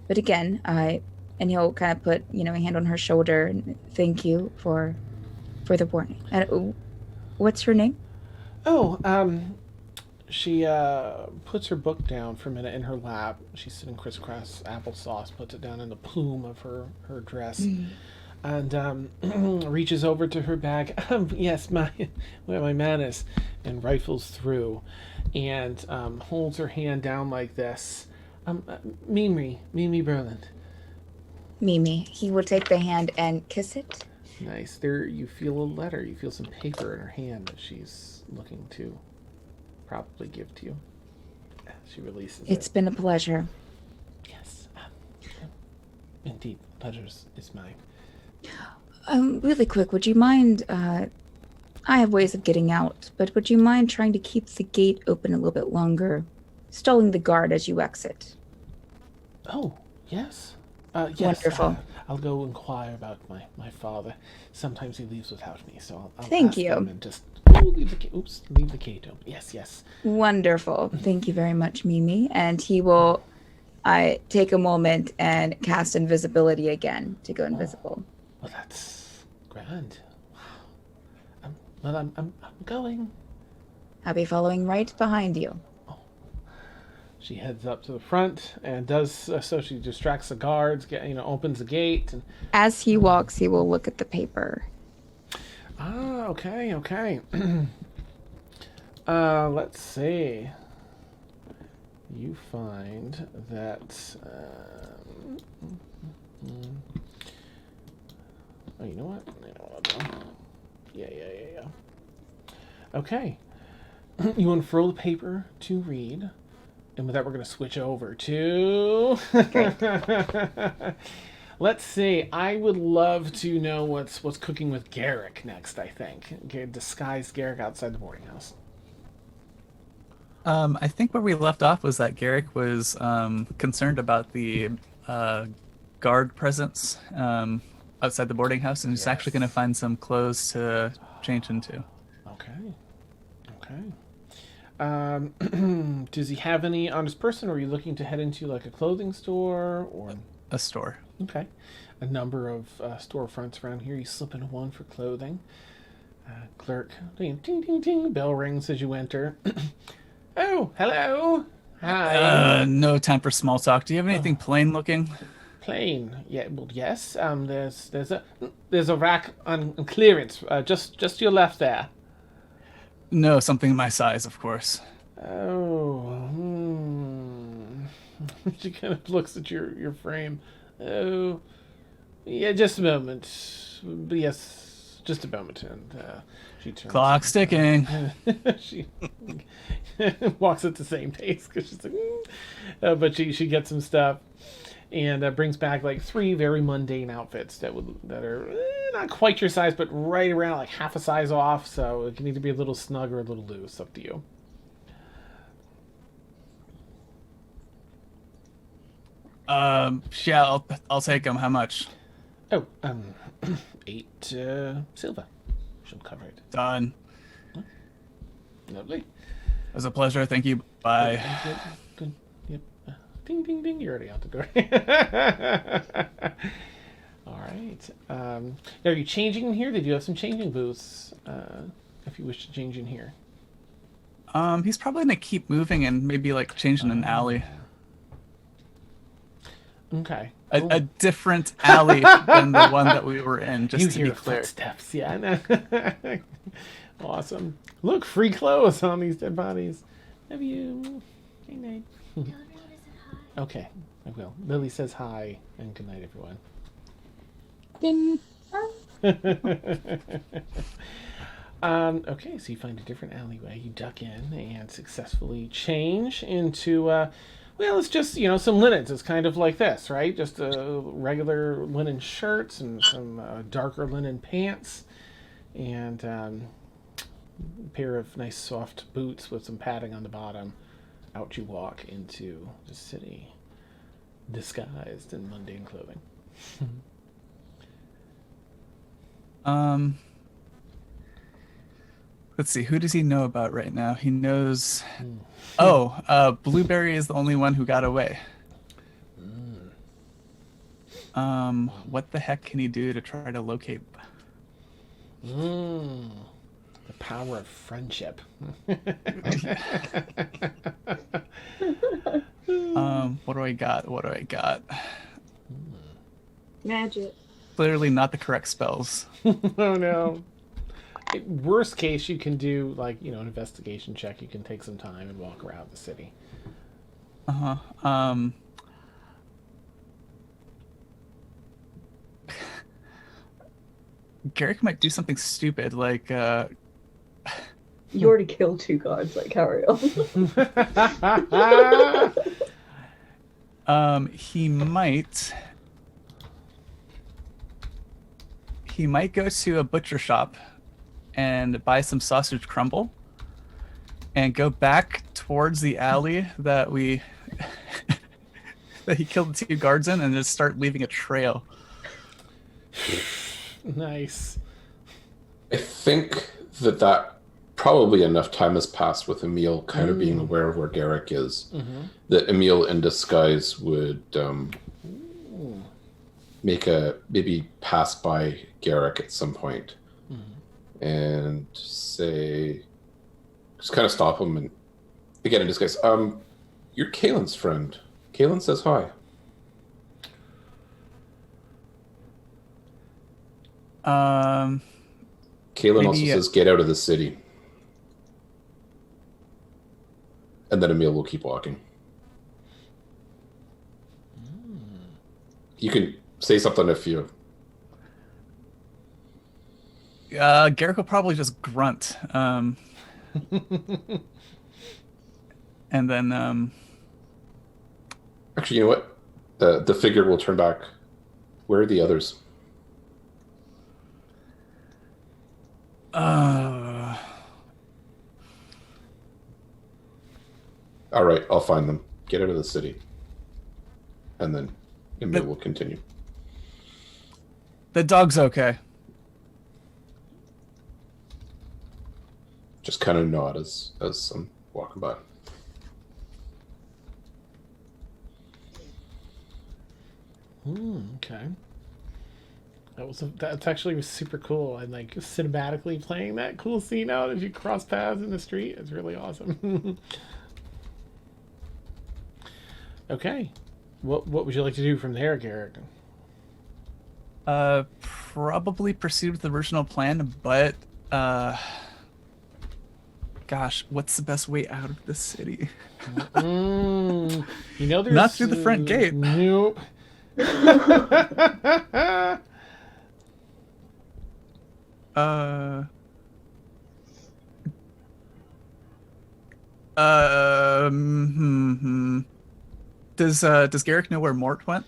but again, and he'll kind of put a hand on her shoulder and thank you for the warning. And what's her name? She puts her book down for a minute in her lap. She's sitting crisscross applesauce, puts it down in the plume of her dress, and reaches over to her bag. Yes, where my man is, and rifles through, and holds her hand down like this. Mimi Berland. Mimi. He will take the hand and kiss it. Nice. There, you feel a letter. You feel some paper in her hand that she's looking to probably give to you. She releases it. It's been a pleasure. Yes. Indeed, pleasure is mine. Really quick, would you mind, I have ways of getting out, but would you mind trying to keep the gate open a little bit longer, stalling the guard as you exit? Oh, yes. Yes. Wonderful. I'll go inquire about my father. Sometimes he leaves without me, so I'll Thank ask you. them and just leave the gate open. Yes, yes. Wonderful. Thank you very much, Mimi. And he will take a moment and cast invisibility again to go invisible. Well, that's grand. Wow. I'm going. I'll be following right behind you. She heads up to the front and does so. She distracts the guards. Opens the gate. And As he walks, he will look at the paper. Okay. Let's see. You find that. Oh, you know what? Yeah. Okay. You unfurl the paper to read. And with that, we're going to switch over to... Let's see. I would love to know what's cooking with Garrick next, I think. Okay, disguise Garrick outside the boarding house. I think where we left off was that Garrick was concerned about the guard presence outside the boarding house, and he's actually going to find some clothes to change into. Okay. Does he have any on his person, or are you looking to head into like a clothing store or A store. Okay, a number of storefronts around here. You slip into one for clothing. Clerk, ding ding ding ding. Bell rings as you enter. Oh, hello. Hi. No time for small talk. Do you have anything plain looking? Plain. Yeah. Well, yes. There's a rack on clearance. Just to your left there. No, something my size, of course. Oh. She kind of looks at your frame. Oh. Yeah, just a moment. Yes, just a moment. And she turns. Clock ticking. She walks at the same pace because she's like, but she gets some stuff and brings back like 3 very mundane outfits that are not quite your size, but right around like half a size off. So it can either be a little snug or a little loose, up to you. Yeah, I'll take them. How much? Oh, 8 silver. She'll cover it. Done. Lovely. It was a pleasure. Thank you. Bye. Good. Yep. Ding, ding, ding. You're already out the door. All right. Are you changing in here? They do have some changing booths if you wish to change in here. He's probably gonna keep moving and maybe like change in an alley. Okay. A different alley than the one that we were in, just You to hear be clear. footsteps. Yeah. I know. Awesome. Look, free clothes on these dead bodies. Love you. Good night. Okay, I will. Lily says hi and good night, everyone. Okay, so you find a different alleyway. You duck in and successfully change into, well, it's just, some linens. It's kind of like this, right? Just regular linen shirts and some darker linen pants and a pair of nice soft boots with some padding on the bottom. Out you walk into the city, disguised in mundane clothing. Let's see, who does he know about right now? He knows... Blueberry is the only one who got away. What the heck can he do to try to locate... The power of friendship. What do I got? Magic. Clearly not the correct spells. Oh no. Worst case, you can do an investigation check. You can take some time and walk around the city. Garrick might do something stupid, like You already killed 2 guards, like, carry on. he might go to a butcher shop and buy some sausage crumble and go back towards the alley that we that he killed the 2 guards in and just start leaving a trail. Nice. I think that probably enough time has passed with Emil kind of being aware of where Garrick is, that Emil in disguise would maybe pass by Garrick at some point and say, just kind of stop him and again in disguise, you're Kaylin's friend. Kaylin says hi. Kaylin also says, get out of the city. And then Emil will keep walking. You can say something if you... Garrick will probably just grunt. And then... Actually, you know what? The figure will turn back. Where are the others? All right, I'll find them. Get out of the city. And then Emil will continue. The dog's okay. Just kind of nod as I'm walking by. Okay. That's actually super cool. And like cinematically playing that cool scene out as you cross paths in the street. It's really awesome. Okay. What would you like to do from there, Garrick? Probably proceed with the original plan, but gosh, what's the best way out of the city? You know, there's not through the front gate. Nope. Does Garrick know where Mort went?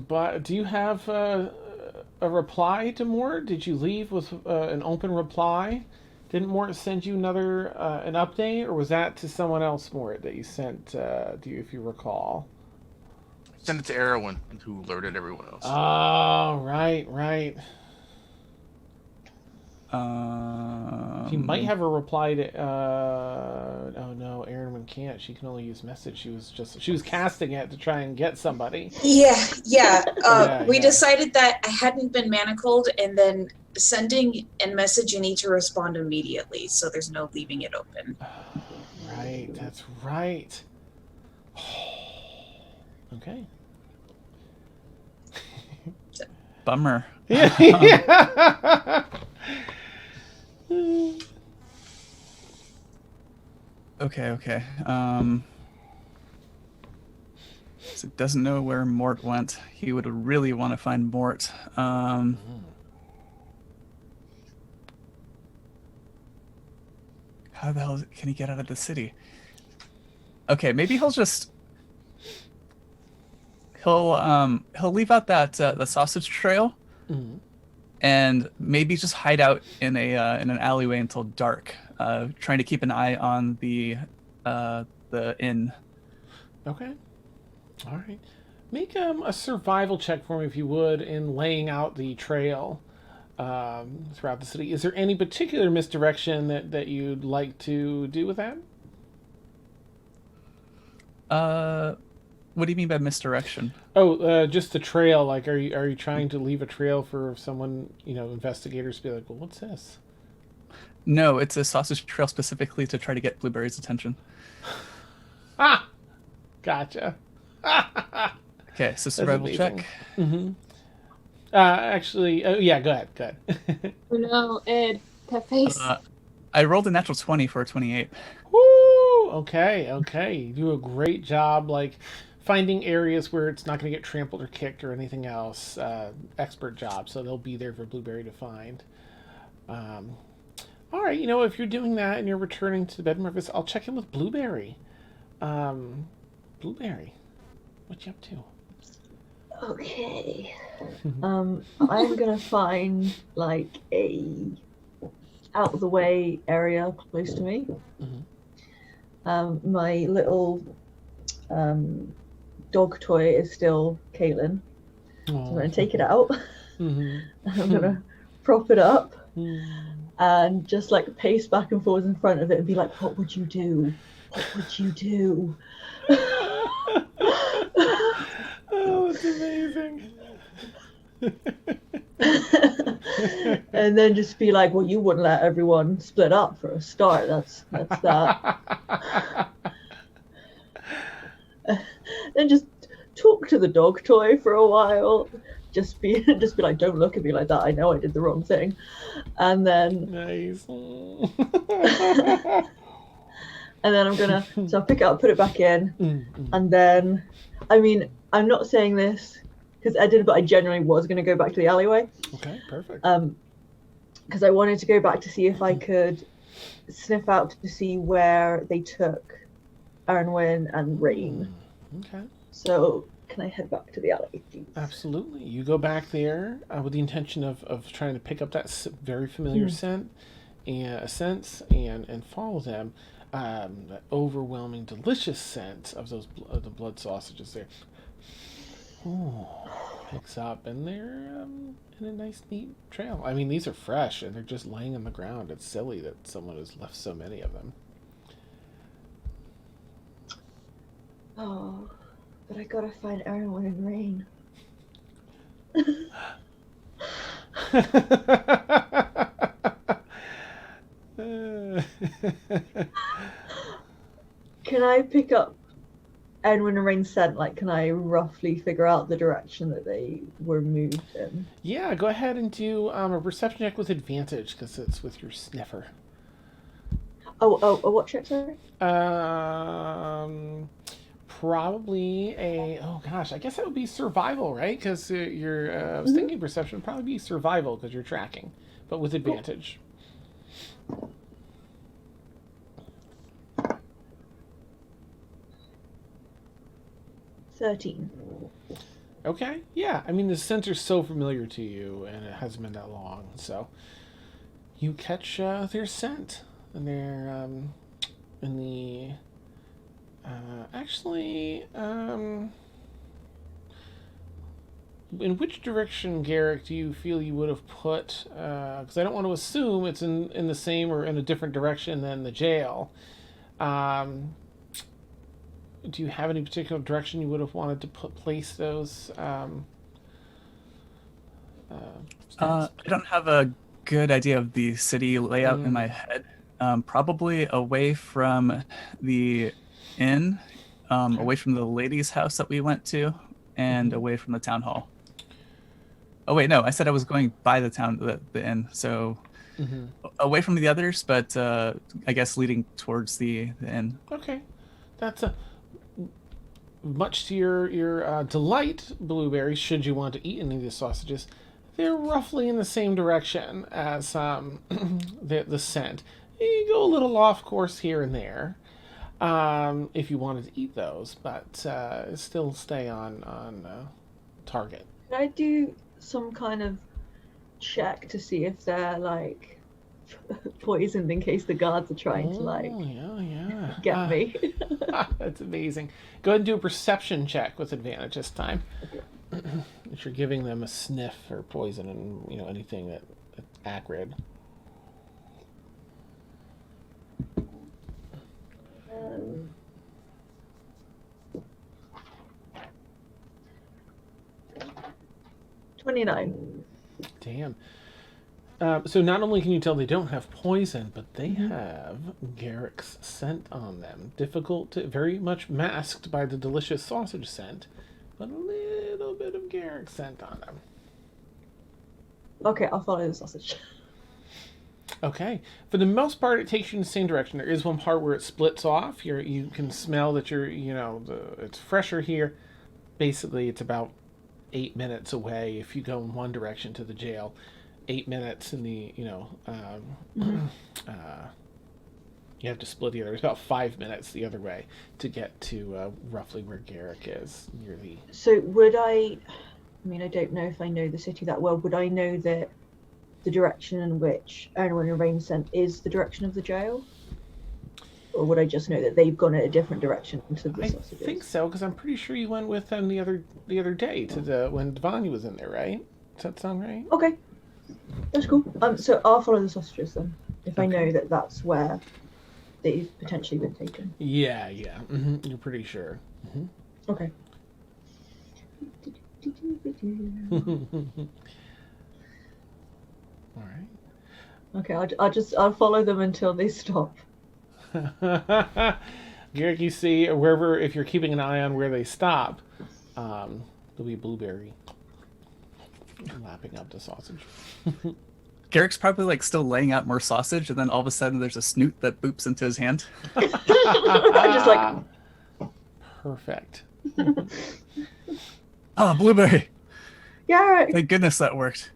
But do you have a reply to Mort? Did you leave with an open reply? Didn't Mort send you another an update, or was that to someone else, Mort, that you sent? Do you, if you recall? I sent it to Aeronwenn, who alerted everyone else. Oh, right. He might have a reply to. Oh no, Aeronwenn can't. She can only use message. She was casting it to try and get somebody. Yeah. We Yeah. decided that I hadn't been manacled, and then sending a message, you need to respond immediately, so there's no leaving it open. Right, that's right. Okay. Bummer. Yeah. Okay. So doesn't know where Mort went. He would really want to find Mort. How the hell can he get out of the city? Okay, maybe he'll leave out that the sausage trail, and maybe just hide out in an alleyway until dark, trying to keep an eye on the inn. Okay. All right. Make a survival check for me, if you would, in laying out the trail throughout the city. Is there any particular misdirection that you'd like to do with that? What do you mean by misdirection? Oh, just the trail. Like, are you trying to leave a trail for someone, investigators to be like, well, what's this? No, it's a sausage trail specifically to try to get Blueberry's attention. Ah, gotcha. Okay, so survival check. Mm-hmm. Actually, yeah, go ahead. Oh no, Ed, that face. I rolled a natural 20 for a 28. Woo! Okay. You do a great job, like, finding areas where it's not going to get trampled or kicked or anything else. Expert job, so they'll be there for Blueberry to find. All right, if you're doing that and you're returning to the bedroom office, I'll check in with Blueberry. Blueberry, what you up to? Okay. I'm gonna find like a out of the way area close to me. My little dog toy is still Caitlin. So I'm going to take it out. Mhm. I'm going to prop it up Mm. and just like pace back and forth in front of it and be like, what would you do? What would you do? Oh, it's amazing. And then just be like, well, you wouldn't let everyone split up for a start. That's that. Then just talk to the dog toy for a while. Just be like, don't look at me like that. I know I did the wrong thing. And then Nice. and then I'm gonna so I'll pick it up, put it back in, Mm-mm. and then I mean I'm not saying this because I did, but I genuinely was gonna go back to the alleyway. Okay, perfect. Because I wanted to go back to see if I could sniff out to see where they took Aeronwenn and Rain. Okay. So can I head back to the alley, please? Absolutely. You go back there with the intention of trying to pick up that very familiar scent and follow them. That overwhelming, delicious scent of those the blood sausages there. Oh, picks up, and they're in a nice, neat trail. I mean, these are fresh, and they're just laying on the ground. It's silly that someone has left so many of them. Oh, but I gotta find Aeronwenn and Rain. Can I pick up Aeronwenn and Rain's scent? Like, can I roughly figure out the direction that they were moved in? Yeah, go ahead and do a perception check with advantage, because it's with your sniffer. Oh, what check, sorry? Probably oh gosh, I guess that would be survival, right? Because your I was thinking perception would probably be survival because you're tracking, but with advantage. Cool. 13. Okay, yeah. I mean, the scent's so familiar to you, and it hasn't been that long, so you catch their scent, and they're in the in which direction, Garrick, do you feel you would have put? Because I don't want to assume it's in the same or in a different direction than the jail. Do you have any particular direction you would have wanted to place those? I don't have a good idea of the city layout in my head. Probably away from the inn, away from the lady's house that we went to, and away from the town hall. Oh wait, no, I said I was going by the inn, so away from the others, but I guess leading towards the inn. Okay, that's much to your delight, Blueberry. Should you want to eat any of the sausages, they're roughly in the same direction as the scent. You go a little off course here and there, if you wanted to eat those, but still stay on target. Can I do some kind of check to see if they're like poisoned in case the guards are trying to like get me? That's amazing. Go ahead and do a perception check with advantage this time. If you're giving them a sniff or poison and anything that's acrid. Um, 29. Damn. So not only can you tell they don't have poison, but they have Garrick's scent on them. Difficult to, very much masked by the delicious sausage scent, but a little bit of Garrick's scent on them. Okay, I'll follow the sausage. Okay. For the most part, it takes you in the same direction. There is one part where it splits off. You can smell that it's fresher here. Basically, it's about 8 minutes away if you go in one direction to the jail. 8 minutes in the, you have to split the other. It's about 5 minutes the other way to get to roughly where Garrick is, near the... So would I mean, I don't know if I know the city that well, would I know that the direction in which Aeronwenn and Rain sent is the direction of the jail? or would I just know that they've gone in a different direction to the I sausages? think so, because I'm pretty sure you went with them the other day to when Davania was in there, right? Does that sound right? Okay, that's cool. So I'll follow the sausages then, if I Okay. know that that's where they've potentially been taken. Yeah. You're pretty sure. Okay. All right. Okay, I'll follow them until they stop. Garrick, you see wherever, if you're keeping an eye on where they stop, there'll be Blueberry lapping up the sausage. Garrick's probably like still laying out more sausage, and then all of a sudden there's a snoot that boops into his hand. I'm just like, Perfect. Oh, Blueberry! Garrick, Thank goodness that worked.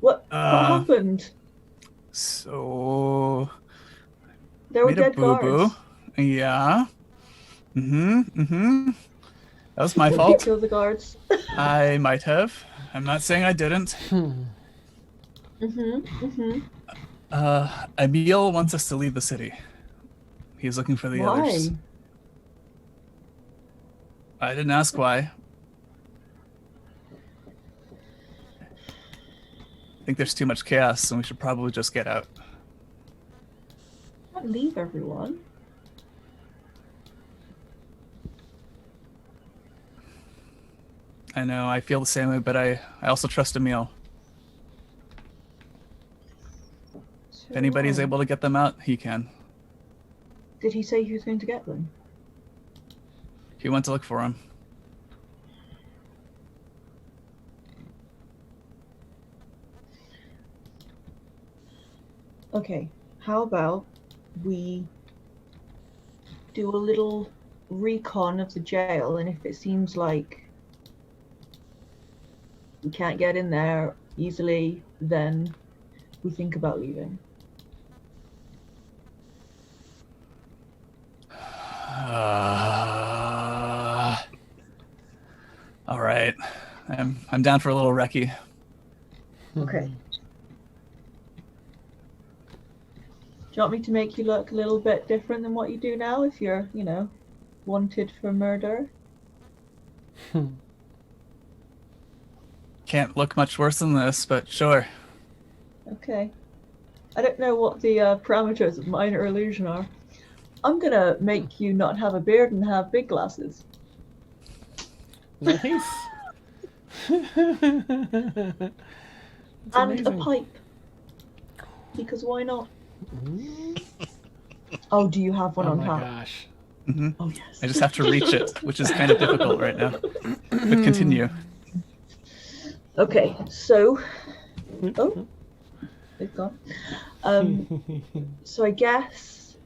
what happened? So There were made a dead boo-boo. guards. Yeah. That was my Did you fault. kill the guards? I might have. I'm not saying I didn't. Emil wants us to leave the city. He's looking for the Why? others. I didn't ask why. I think there's too much chaos, and we should probably just get out. Can't leave everyone. I know, I feel the same way, but I also trust Emil. If anybody's able to get them out, he can. Did he say he was going to get them? He went to look for him. Okay, how about we do a little recon of the jail, and if it seems like we can't get in there easily, then we think about leaving. All right, I'm down for a little recce. Okay. Do you want me to make you look a little bit different than what you do now if you're, wanted for murder? Can't look much worse than this, but sure. Okay. I don't know what the parameters of minor illusion are. I'm gonna make you not have a beard and have big glasses. Nice. And amazing. a pipe. Because why not? Oh, do you have one Oh on my top? gosh. Oh, yes. I just have to reach it, which is kind of difficult right now. But continue. Okay, so... Oh, it's gone. So I guess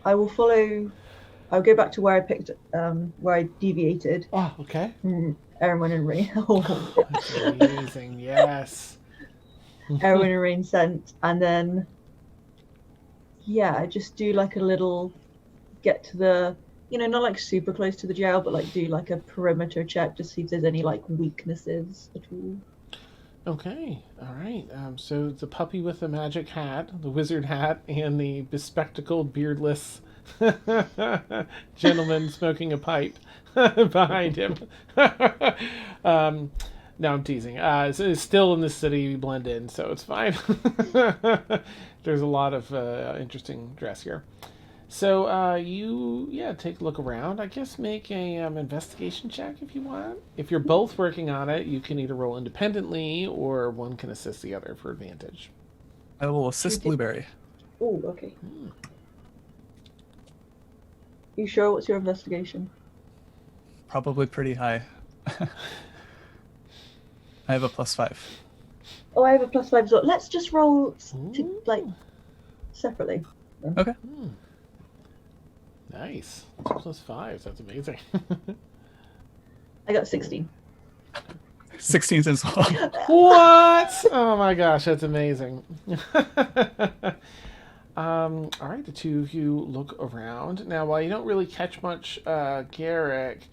I will follow... I'll go back to where I picked, where I deviated. Oh, okay. Aeronwenn and Rain. That's amazing. Yes. Aeronwenn and Rain sent, and then... Yeah, I just do like a little... Get to the... not like super close to the jail, but like do like a perimeter check to see if there's any like weaknesses at all. Okay, all right. So the puppy with the magic hat, the wizard hat, and the bespectacled, beardless gentleman smoking a pipe behind him. No, I'm teasing. So it's still in the city, we blend in, so it's fine. There's a lot of interesting dress here. So you take a look around. I guess make a investigation check if you want. If you're both working on it, you can either roll independently or one can assist the other for advantage. I will assist Blueberry. Oh, okay. You sure? What's your investigation? Probably pretty high. I have a +5. Oh, I have a +5 as well. Let's just roll separately. Okay. Nice. 2 + 5. That's amazing. I got 16. 16 as well. What? Oh my gosh, that's amazing. All right, the two of you look around. Now, while you don't really catch much Garrick,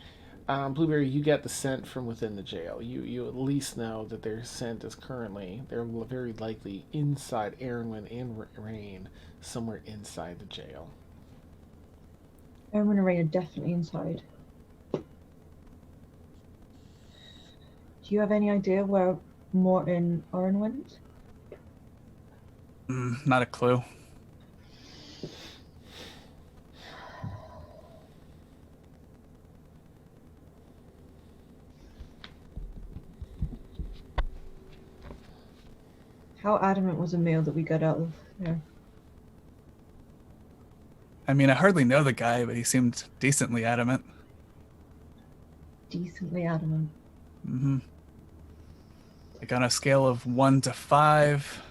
Blueberry, you get the scent from within the jail. You at least know that their scent is currently, they're very likely inside Aeronwenn and Rain, somewhere inside the jail. Aeronwenn and Rain are definitely inside. Do you have any idea where Morton Aurynn went? Not a clue. How adamant was Emil that we got out of there? I mean, I hardly know the guy, but he seemed decently adamant. Decently adamant. Mm-hmm. Like on a scale of 1 to 5,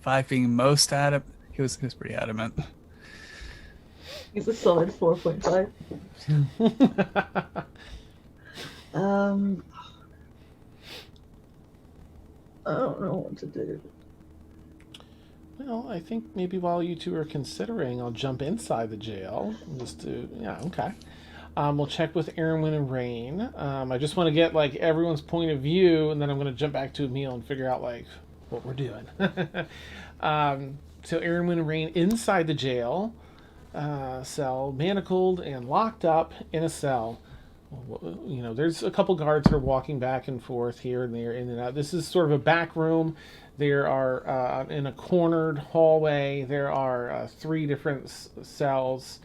5 being most adamant, he was pretty adamant. He's a solid 4.5. I don't know what to do. Well, I think maybe while you two are considering, I'll jump inside the jail. Just to, yeah, okay. We'll check with Aeronwenn and Rain. I just want to get like everyone's point of view, and then I'm going to jump back to Emil and figure out like what we're doing. So Aeronwenn and Rain inside the jail cell, manacled and locked up in a cell. You know, there's a couple guards that are walking back and forth here and there, in and out. This is sort of a back room. There are, in a cornered hallway, there are 3 different cells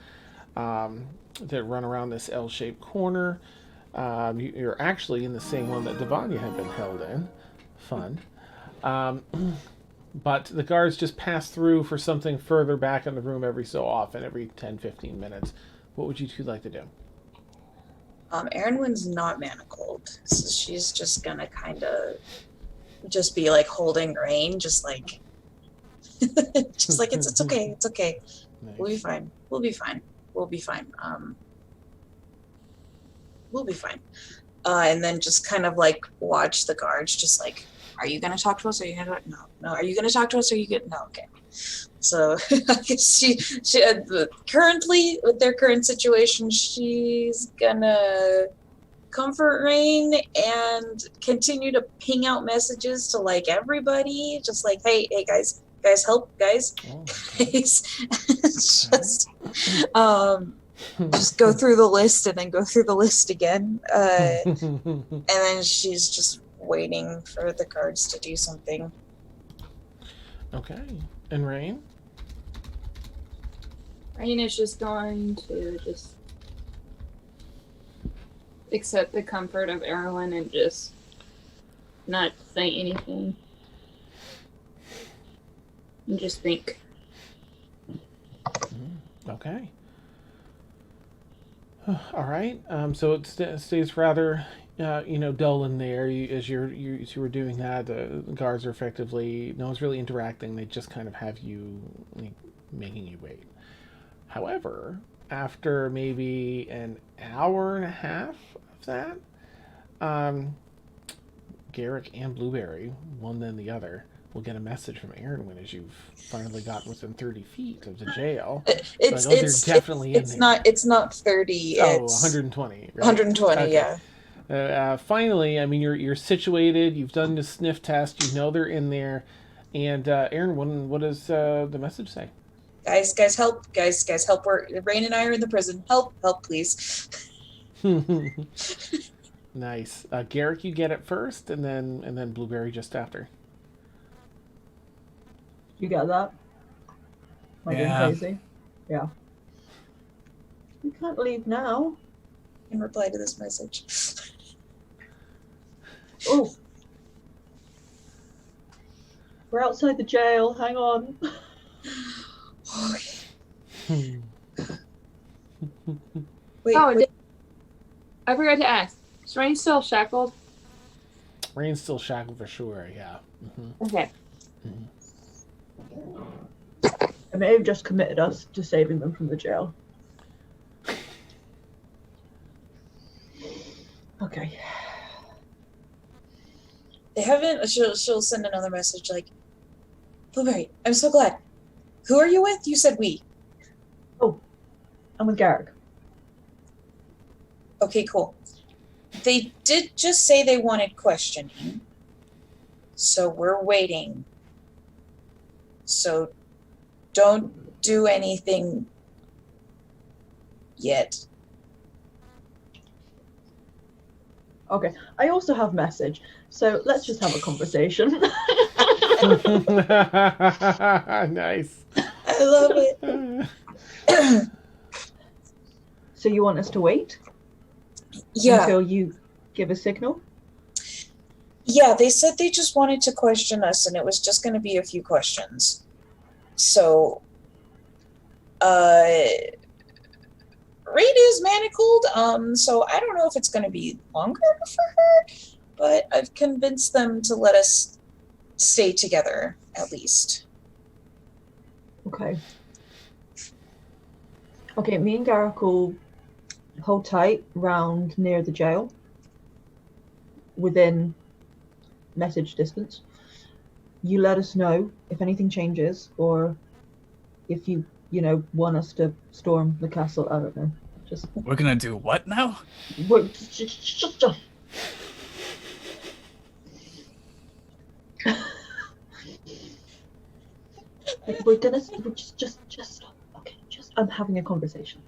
that run around this L-shaped corner. You're actually in the same one that Davania had been held in. Fun. But the guards just pass through for something further back in the room every so often, every 10-15 minutes. What would you two like to do? Aeronwenn's not manacled, so she's just gonna kind of just be like holding Rain, just like just like it's okay, Nice. we'll be fine, we'll be fine. And then just kind of like watch the guards, just like, are you gonna talk to us? Are you gonna no? Are you gonna talk to us? Or are you gonna no? Okay. So I guess she currently with their current situation, she's gonna comfort Rain and continue to ping out messages to like everybody, just like, hey guys, help, guys, guys. Just go through the list and then go through the list again, and then she's just waiting for the guards to do something. Okay. And Rain? Rain is just going to just accept the comfort of Aeronwenn and just not say anything. And just think. Okay. All right. So it stays rather, dull in there. As you were doing that, the guards are effectively, no one's really interacting. They just kind of have you, making you wait. However, after maybe an hour and a half of that, Garrick and Blueberry, one then the other, will get a message from Aeronwenn as you've finally gotten within 30 feet of the jail. It's not 30. Oh, it's 120. Right? 120, okay. Yeah. Finally, I mean, you're situated. You've done the sniff test. You know they're in there. And Aeronwenn, what does the message say? Guys, help! Guys, help! Rain and I are in the prison. Help, please. Nice. Garrick, you get it first, and then Blueberry just after. You get that? Am I going crazy? Yeah. You can't leave now. In reply to this message. Oh. We're outside the jail. Hang on. Wait. I forgot to ask. Is Rain still shackled? Rain's still shackled for sure, yeah. Mm-hmm. Okay. Mm-hmm. I may have just committed us to saving them from the jail. Okay. They haven't. She'll send another message like, Blueberry, I'm so glad. Who are you with? You said we. Oh, I'm with Garrick. Okay, cool. They did just say they wanted questioning, so we're waiting. So don't do anything yet. Okay. I also have message, so let's just have a conversation. Nice. I love it. So you want us to wait Yeah. until you give a signal? Yeah, they said they just wanted to question us, and it was just going to be a few questions. So, Reed is manacled, so I don't know if it's going to be longer for her, but I've convinced them to let us stay together, at least. Okay. Okay, me and Garrick will hold tight round near the jail, within message distance. You let us know if anything changes, or if you want us to storm the castle. I don't know. Just We're gonna do what now? we're just okay. Just I'm having a conversation.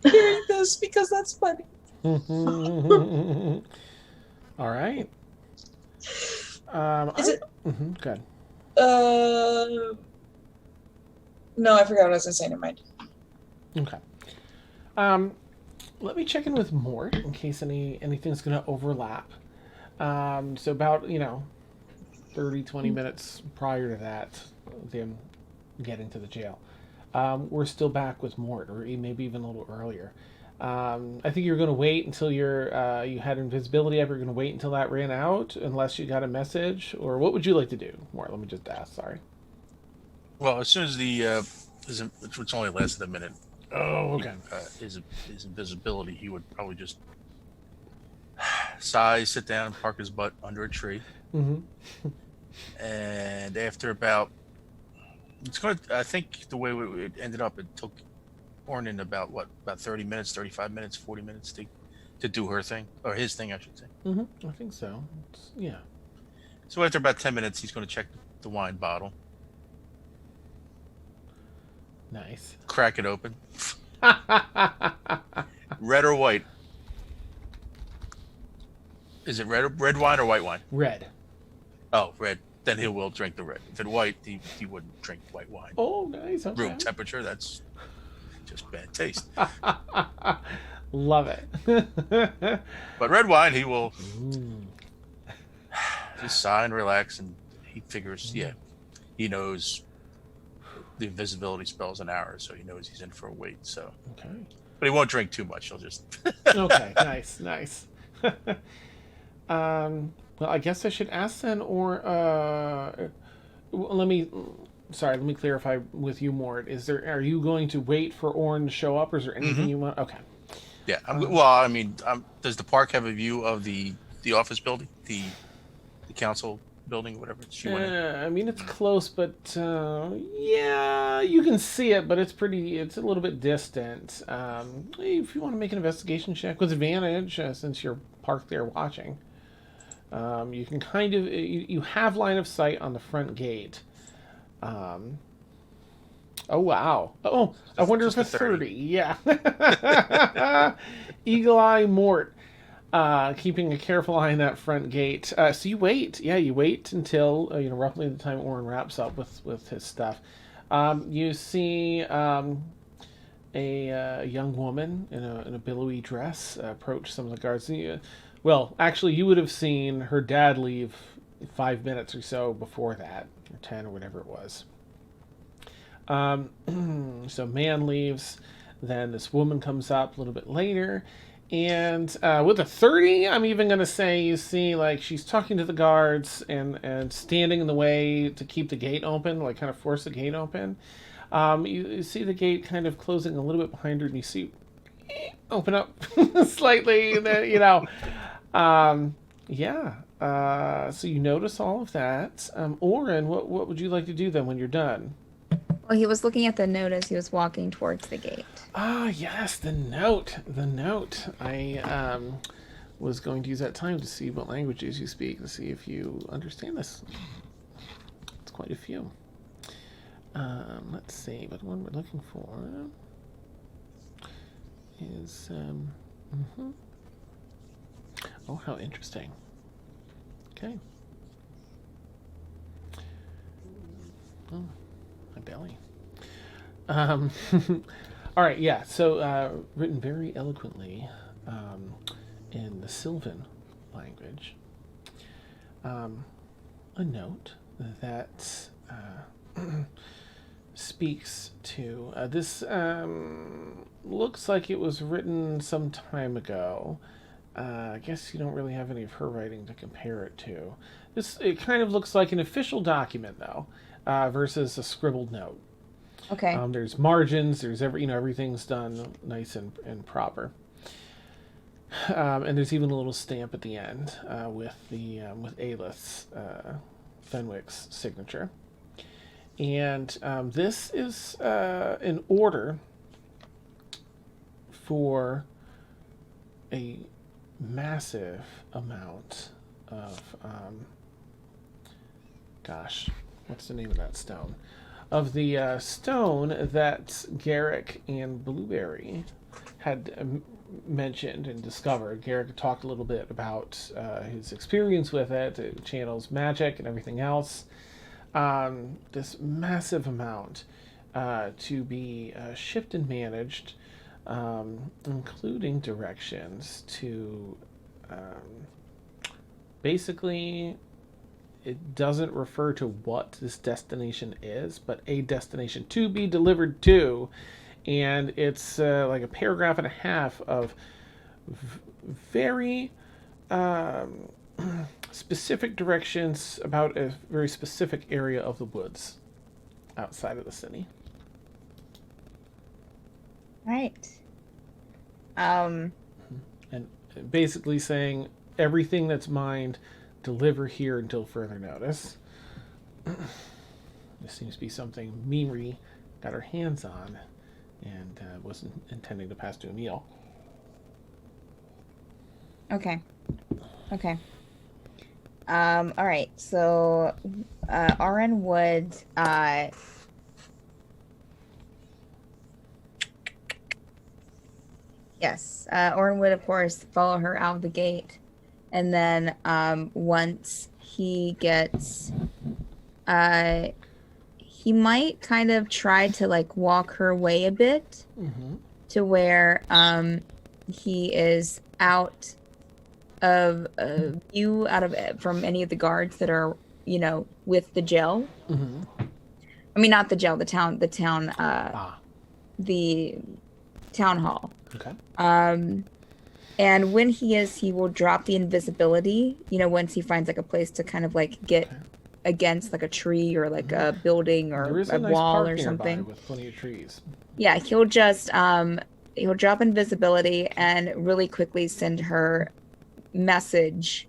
Hearing this because that's funny. All right. Is it? Good. No, I forgot what I was going to say. Never mind. Okay. Let me check in with Mort in case anything's going to overlap. So about 30-20 minutes prior to that, them getting to the jail, we're still back with Mort, or maybe even a little earlier. I think you're going to wait until you had invisibility up. You're going to wait until that ran out, unless you got a message, or what would you like to do? Mort, let me just ask. Sorry. Well, as soon as which only lasted a minute. Oh, okay. His invisibility, he would probably just sigh, sit down, and park his butt under a tree. Mm-hmm. And after about, I think the way it ended up, it took Aurynn about 30 minutes, 35 minutes, 40 minutes to do her thing, or his thing, I should say. Mm-hmm. I think so. Yeah. So after about 10 minutes, he's going to check the wine bottle. Nice. Crack it open. Red or white? Is it red wine or white wine? Red. Oh, red. Then he will drink the red. If it's white, he wouldn't drink white wine. Oh, nice. Okay. Room temperature, that's just bad taste. Love it. But red wine, he will just sigh and relax, and he figures, he knows the invisibility spell's an hour, so he knows he's in for a wait. So, Okay. But he won't drink too much. He'll just. Okay. Nice. Well, I guess I should ask then, or let me clarify with you, Mort. Are you going to wait for Aurynn to show up, or is there anything you want? Okay. Yeah. Well, does the park have a view of the office building, the council building, whatever she went in? It's close, but you can see it, but it's a little bit distant. If you want to make an investigation check with advantage, since you're parked there watching, you can kind of you have line of sight on the front gate. Oh wow! Oh, I wonder if it's 30. Yeah. Eagle Eye Mort. Keeping a careful eye on that front gate. So you wait. Yeah, you wait until roughly the time Aurynn wraps up with his stuff. You see a young woman in a billowy dress approach some of the guards. Well, actually, you would have seen her dad leave 5 minutes or so before that, or 10 or whatever it was. So man leaves, then this woman comes up a little bit later. And with a 30, I'm even going to say you see, she's talking to the guards and standing in the way to keep the gate open, kind of force the gate open. You see the gate kind of closing a little bit behind her, and you see open up slightly. And then, so you notice all of that. Aurynn, what would you like to do then when you're done? Well, he was looking at the note as he was walking towards the gate. Ah, yes, the note. I was going to use that time to see what languages you speak, to see if you understand this. It's quite a few. Let's see, what one we're looking for. is. Oh, how interesting. Okay. Oh, my belly. All right, yeah. So, written very eloquently in the Sylvan language. A note that speaks to this. Looks like it was written some time ago. I guess you don't really have any of her writing to compare it to. It kind of looks like an official document though, versus a scribbled note. Okay. There's margins. There's everything's done nice and proper. And there's even a little stamp at the end with Ayleth's Fenwick's signature. And this is an order for a massive amount of what's the name of that stone? Of the stone that Garrick and Blueberry had mentioned and discovered. Garrick talked a little bit about his experience with it. It channels magic and everything else. This massive amount to be shipped and managed, including directions to basically, it doesn't refer to what this destination is, but a destination to be delivered to. And it's like a paragraph and a half of very specific directions about a very specific area of the woods outside of the city. Right. And basically saying everything that's mined, deliver here until further notice. This seems to be something Mimri got her hands on and wasn't intending to pass to Emil. Okay. All right. So, Aurynn would yes, Aurynn would of course follow her out of the gate, and then once he gets, he might kind of try to like walk her way a bit to where he is out of view, from any of the guards that are with the jail. I mean, not the jail, the town, the town hall. Okay. And when he will drop the invisibility, once he finds like a place to kind of like get against like a tree or like a building or There is a nice wall park or nearby something. with plenty of trees. Yeah, he'll just he'll drop invisibility and really quickly send her message.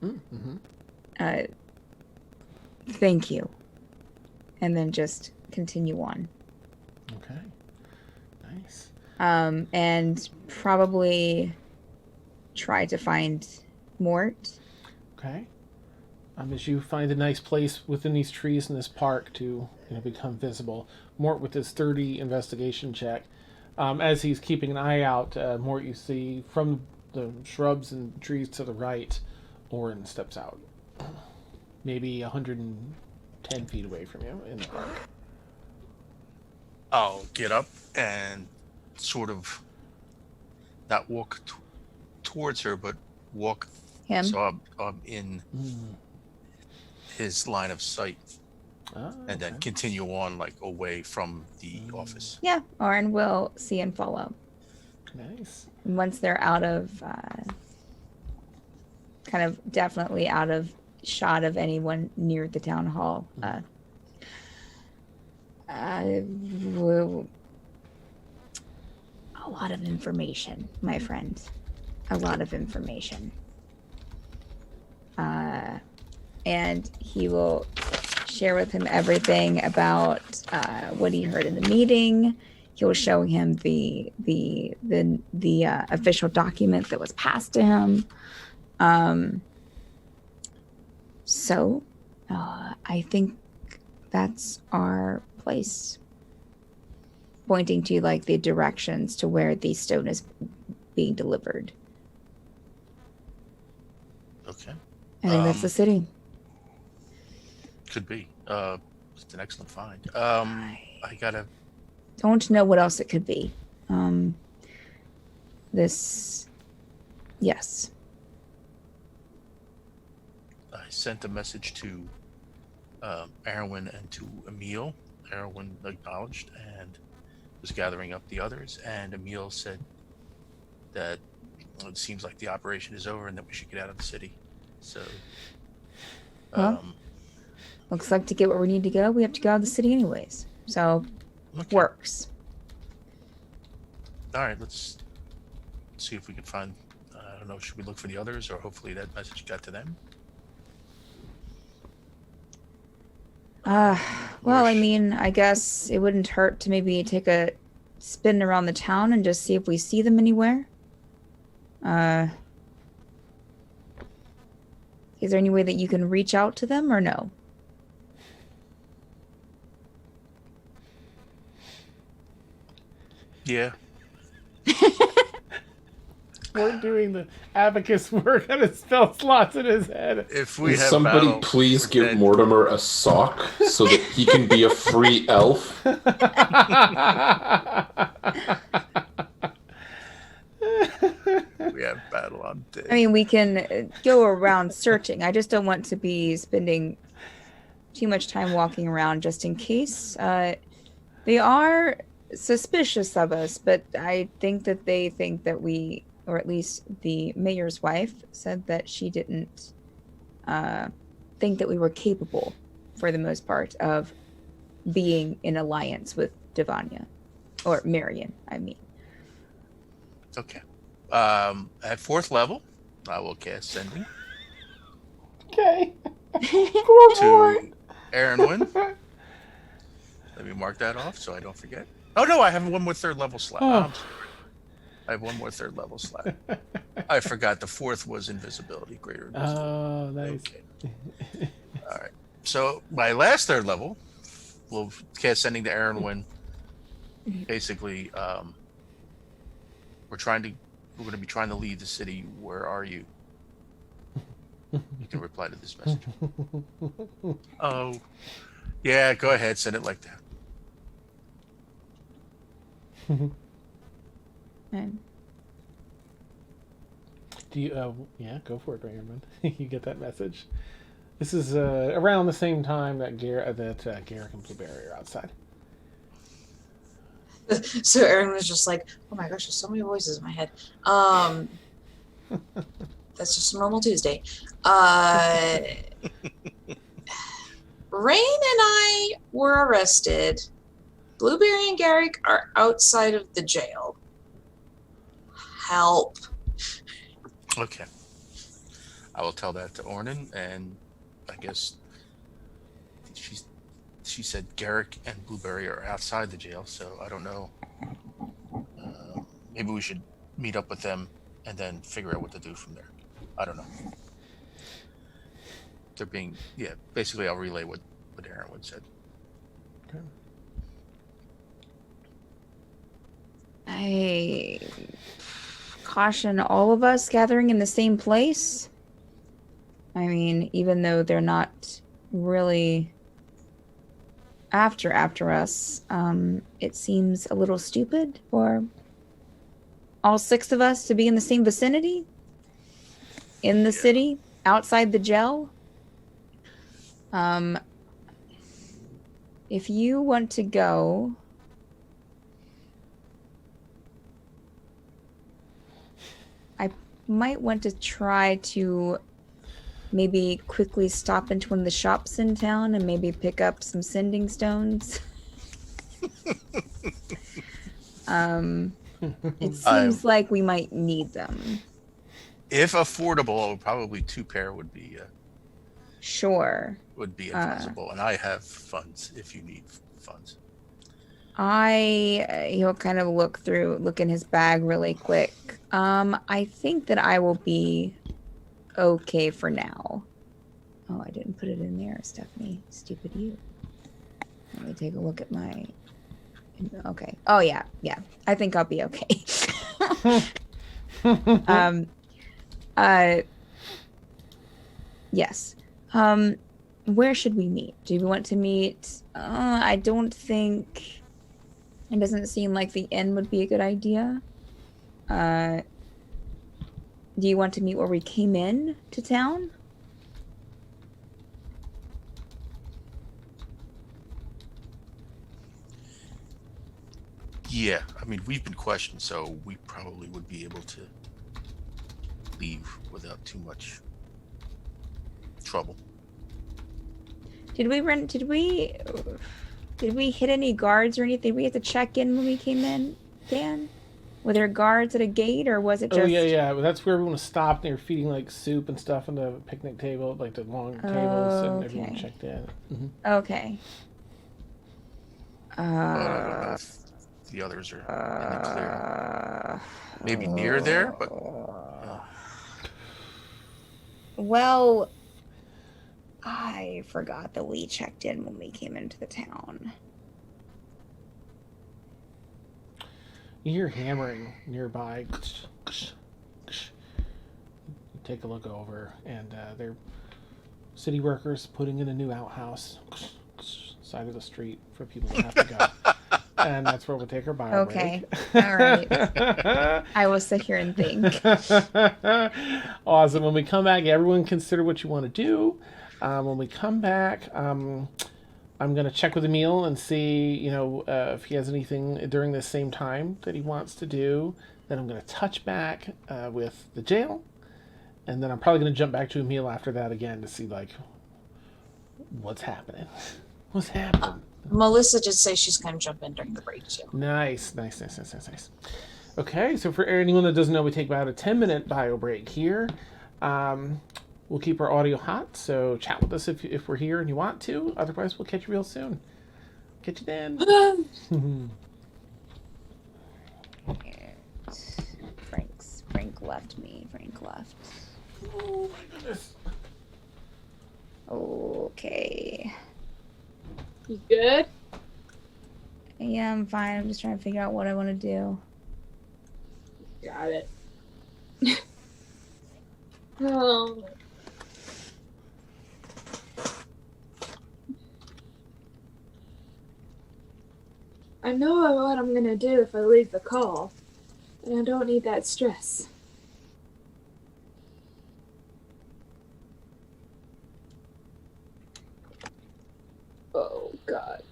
Thank you. And then just continue on. Okay. Nice. And probably try to find Mort. Okay. As you find a nice place within these trees in this park to become visible, Mort with his 30 investigation check, as he's keeping an eye out, Mort, you see from the shrubs and trees to the right, Aurynn steps out, maybe 110 feet away from you in the park. I'll get up and sort of not walk towards her, but walk Him? so I'm in his line of sight, and then Okay. continue on like away from the office. Yeah, Aurynn will see and follow. Nice. Once they're out of, kind of definitely out of shot of anyone near the town hall. A lot of information, my friend. A lot of information. And he will share with him everything about what he heard in the meeting. He will show him the official document that was passed to him. So, I think that's our place. Pointing to like the directions to where the stone is being delivered. Okay. I think that's the city. Could be. It's an excellent find. I gotta. Don't know what else it could be. Yes. I sent a message to Aeronwenn and to Emil. Aeronwenn acknowledged and was gathering up the others, and Emil said that it seems like the operation is over and that we should get out of the city. So, Looks like to get where we need to go, we have to go out of the city anyways. So, okay. works. All right, let's see if we can find. I don't know. Should we look for the others, or hopefully that message got to them? Well, I mean, I guess it wouldn't hurt to maybe take a spin around the town and just see if we see them anywhere. Is there any way that you can reach out to them or no? Yeah. We're doing the abacus work on his spell slots in his head. If we Can have somebody battle, please we're give dead. Mortimer a sock so that he can be a free elf? We have battle on dead. I mean, we can go around searching. I just don't want to be spending too much time walking around just in case. They are suspicious of us, but I think that they think that we, or at least the mayor's wife, said that she didn't think that we were capable, for the most part, of being in alliance with Davania. Or Marion, I mean. Okay. At 4th level, I will cast Sending Okay. to Aeronwenn. Let me mark that off so I don't forget. Oh no, I have one more 3rd level slot. Oh. I'm sorry. I have one more 3rd level slot. I forgot the 4th was invisibility, greater invisibility. Oh, nice. Okay. All right. So my last 3rd level, we'll cast Sending to Aeronwenn. Basically, we're going to be trying to leave the city. Where are you? You can reply to this message. Oh, yeah. Go ahead. Send it like that. Do you? Yeah, go for it, Raymond. You get that message. This is around the same time that Garrick and Blueberry are outside. So Aurynn was just like, oh my gosh, there's so many voices in my head. That's just a normal Tuesday. Rain and I were arrested. Blueberry and Garrick are outside of the jail. Help. Okay. I will tell that to Aurynn, and I guess she said Garrick and Blueberry are outside the jail, so I don't know. Maybe we should meet up with them and then figure out what to do from there. I don't know. They're being, basically I'll relay what Aeronwenn said. Okay. I caution all of us gathering in the same place. I mean, even though they're not really after us, it seems a little stupid for all 6 of us to be in the same vicinity, in the city, outside the jail. If you want to go, I might want to try to maybe quickly stop into one of the shops in town and maybe pick up some sending stones. It seems like we might need them. If affordable, probably 2 pair would be Sure. would be advisable, and I have funds if you need funds. He'll kind of look in his bag really quick. I think that I will be okay for now. Oh, I didn't put it in there, Stephanie. Stupid you. Let me take a look at my... Okay. Oh, yeah. I think I'll be okay. Yes. Where should we meet? Do we want to meet? I don't think. It doesn't seem like the inn would be a good idea. Do you want to meet where we came in to town? Yeah, I mean, we've been questioned, so we probably would be able to leave without too much trouble. Did we hit any guards or anything? We had to check in when we came in, Dan? Were there guards at a gate, or was it just? Oh yeah. Well, that's where everyone stopped. They were feeding like soup and stuff on the picnic table, like the long tables, and everyone Okay. checked in. Okay. But I don't know if the others are in the clear. Maybe near there, but Well, I forgot that we checked in when we came into the town. You hear hammering nearby. You take a look over, and they're city workers putting in a new outhouse. Side of the street for people that have to go. And that's where we'll take our bio Okay. break. All right. I will sit here and think. Awesome. When we come back, everyone consider what you want to do. When we come back, I'm going to check with Emil and see, if he has anything during this same time that he wants to do. Then I'm going to touch back with the jail. And then I'm probably going to jump back to Emil after that again to see, what's happening. What's happening? Melissa did say she's going to jump in during the break too. Nice. Okay, so for anyone that doesn't know, we take about a 10-minute bio break here. We'll keep our audio hot, so chat with us if we're here and you want to. Otherwise, we'll catch you real soon. Catch you then. Frank left me. Frank left. Oh my goodness. Okay. You good? Yeah, I'm fine. I'm just trying to figure out what I want to do. Got it. Oh. I know what I'm gonna do if I leave the call, and I don't need that stress. Oh, God.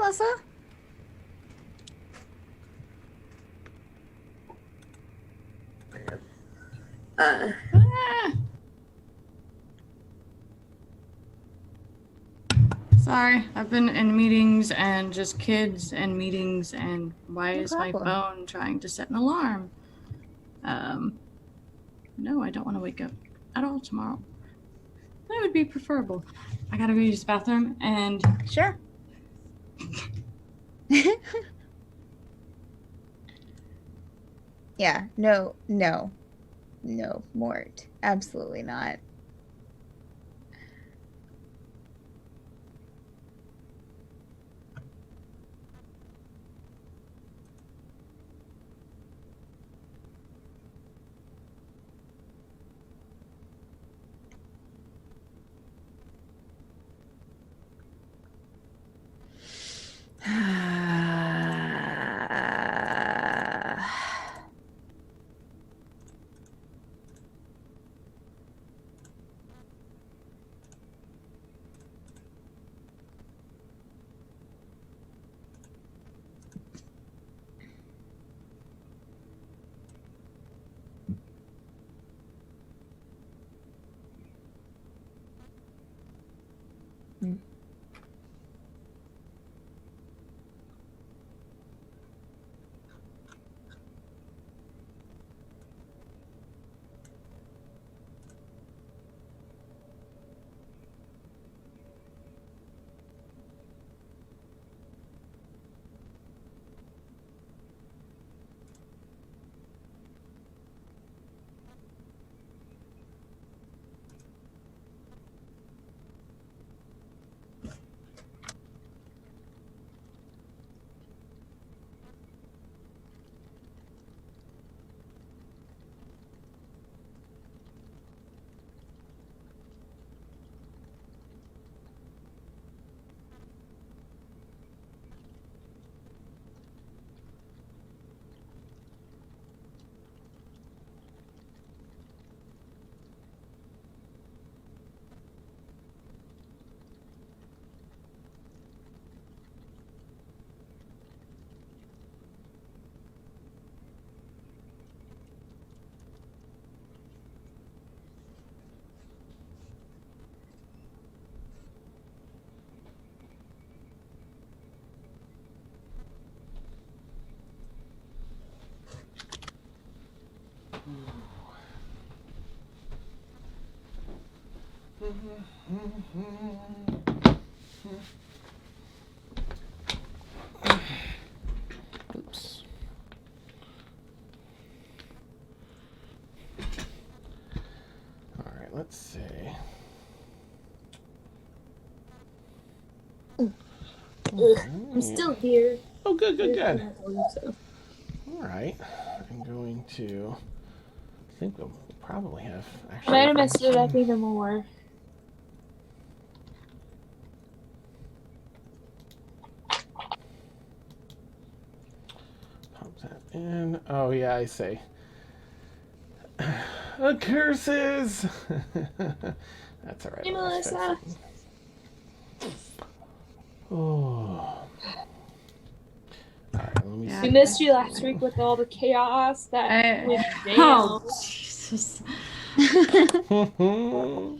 Melissa. Sorry, I've been in meetings and just kids and meetings, and why No is my problem. phone trying to set an alarm? No, I don't want to wake up at all tomorrow. That would be preferable. I gotta go use the bathroom, and Sure. Yeah, no, Mort. Absolutely not. Oops. All right, let's see. I'm still here. Oh, good. So. All right. I'm going to. I think we'll probably have. I Actually, might have messed it up even more. Pop that in. Oh yeah, I see. Curses. That's all right. Hey, Melissa. Oh. All right. Let me Yeah. see. We missed you last week with all the chaos that went down. Oh, Jesus.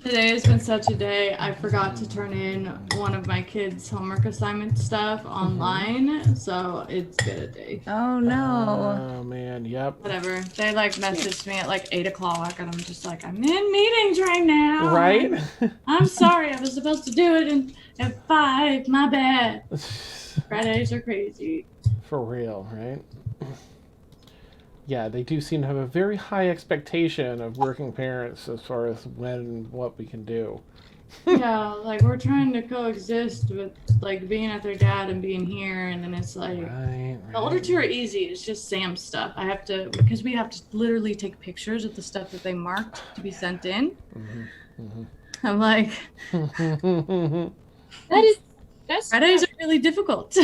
Today has been such a day. I forgot to turn in one of my kids' homework assignment stuff online, so it's been a day. Oh no. Oh man. Yep. Whatever. They like messaged me at like 8 o'clock, and I'm just like, I'm in meetings right now. Right. I'm sorry. I was supposed to do it at 5. My bad. Fridays are crazy. For real, right? Yeah, they do seem to have a very high expectation of working parents as far as when and what we can do. Yeah, like we're trying to coexist with like being at their dad and being here, and then it's like Right. the older two are easy. It's just Sam's stuff. I have to, because we have to literally take pictures of the stuff that they marked to be sent in. I'm like, That's Fridays are really difficult.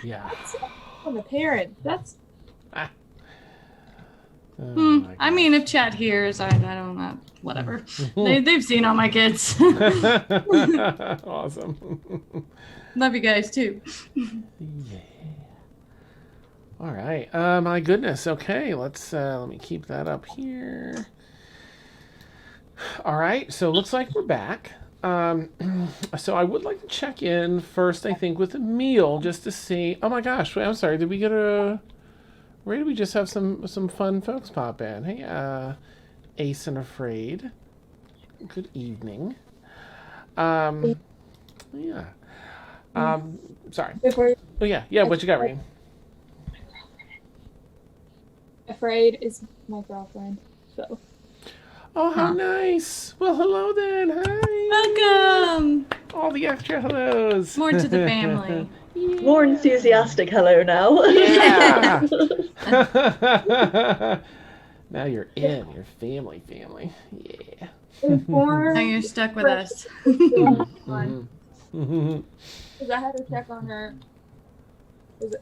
Yeah. on the parent. That's Oh, my I gosh. mean, if chat hears, I don't know. Whatever. They've seen all my kids. Awesome. Love you guys too. Yeah. All right. My goodness. Okay. Let me keep that up here. All right. So it looks like we're back. So I would like to check in first, I think, with Emil just to see. Oh my gosh. Wait, I'm sorry. Did we get where did we just have some fun folks pop in? Hey, Ace and Afraid. Good evening. Yeah. Sorry. Before Oh yeah. What you got, Rain? Afraid is my girlfriend. So Oh, how nice. Well, hello then. Hi. Welcome. All the extra hellos. More to the family. More enthusiastic hello now. Yeah. Now you're in. You're family. Yeah. inform Now you're stuck with us. because Mhm. I had to check on her. 'Cause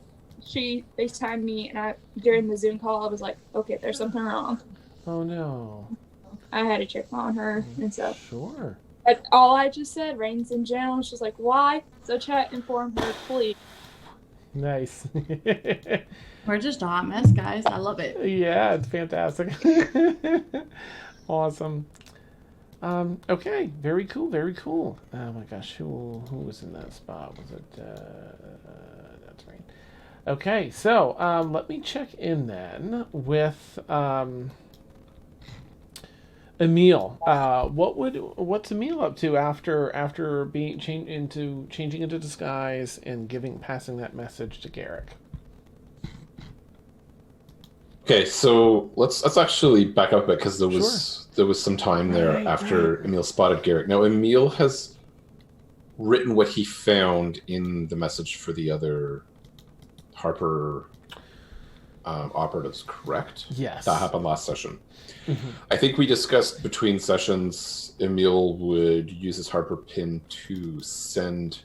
she FaceTimed me, and during the Zoom call, I was like, "Okay, there's something wrong." Oh no. I had to check on her and stuff. Sure. But all I just said, Rain's in jail, and she's like, "Why?" So chat, inform her, please. Nice. We're just a hot mess, guys. I love it. Yeah, it's fantastic. Awesome. Okay, very cool. Oh my gosh, who was in that spot? Was it that's right. Okay, so let me check in then with Emil. What's Emil up to after being changing into disguise and passing that message to Garrick? Okay, so let's actually back up a bit because there was some time there Right, after Emil spotted Garrick. Now Emil has written what he found in the message for the other Harper operatives, correct? Yes. That happened last session. Mm-hmm. I think we discussed between sessions Emil would use his Harper pin to send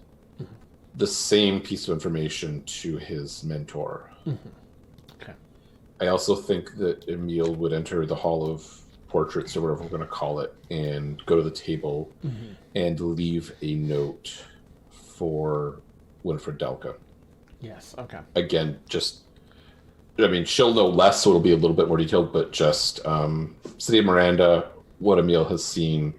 the same piece of information to his mentor. Mm-hmm. Okay. I also think that Emil would enter the Hall of Portraits, or whatever we're going to call it, and go to the table and leave a note for Winfred Delka. Yes, okay. Again, she'll know less, so it'll be a little bit more detailed, but just City of Miranda, what Emil has seen,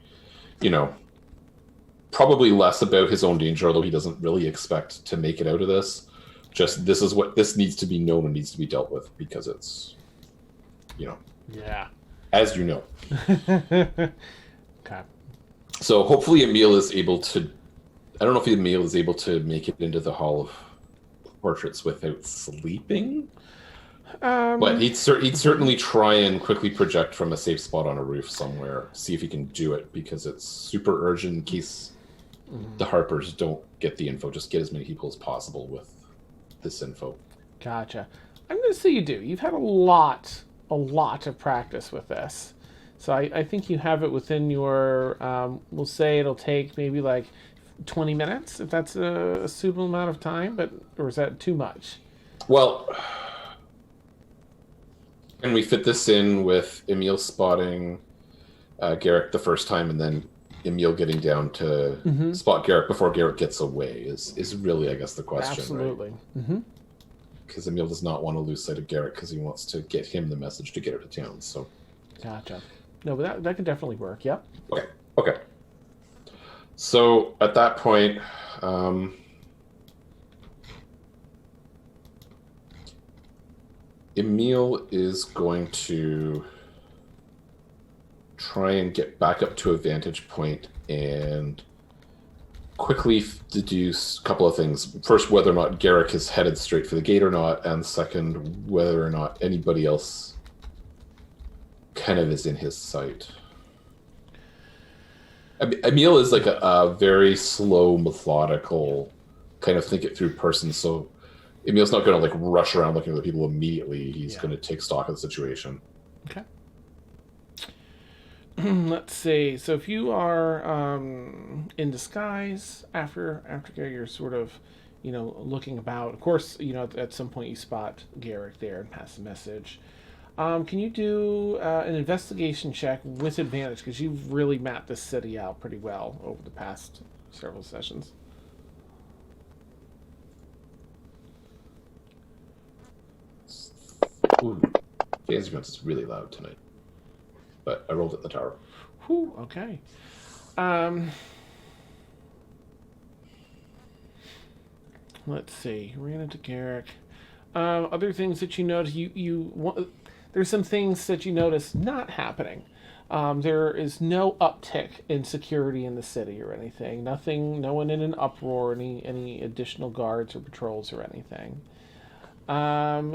probably less about his own danger, although he doesn't really expect to make it out of this. Just this needs to be known and needs to be dealt with because it's, Yeah. as you know. Okay. So hopefully Emil is able to, I don't know if Emil is able to make it into the Hall of Portraits without sleeping. But he'd certainly try and quickly project from a safe spot on a roof somewhere, see if he can do it, because it's super urgent in case the Harpers don't get the info. Just get as many people as possible with this info. Gotcha. I'm going to say you do. You've had a lot of practice with this. So I think you have it within your, we'll say it'll take maybe like 20 minutes, if that's a suitable amount of time, or is that too much? Well, can we fit this in with Emil spotting Garrick the first time, and then Emil getting down to spot Garrick before Garrick gets away is really, I guess, the question. Absolutely. Right? Because Emil does not want to lose sight of Garrick because he wants to get him the message to get out of town. So, Gotcha. No, but that can definitely work. Yep. Okay. So at that point, Emil is going to try and get back up to a vantage point and quickly deduce a couple of things. First, whether or not Garrick is headed straight for the gate or not, and second, whether or not anybody else kind of is in his sight. Emil is like a very slow, methodical, kind of think it through person, so Emil's not going to like rush around looking at the people immediately. He's going to take stock of the situation. Okay. Let's see. So if you are in disguise after you're sort of, looking about. Of course, at some point you spot Garrick there and pass the message. Can you do an investigation check with advantage? Because you've really mapped this city out pretty well over the past several sessions. Ooh, Fancy Pants is really loud tonight. But I rolled at the tower. Whew, okay. Let's see. Ran into Garrick. Other things that you notice, there's some things that you notice not happening. There is no uptick in security in the city or anything. Nothing. No one in an uproar. Any additional guards or patrols or anything. I'm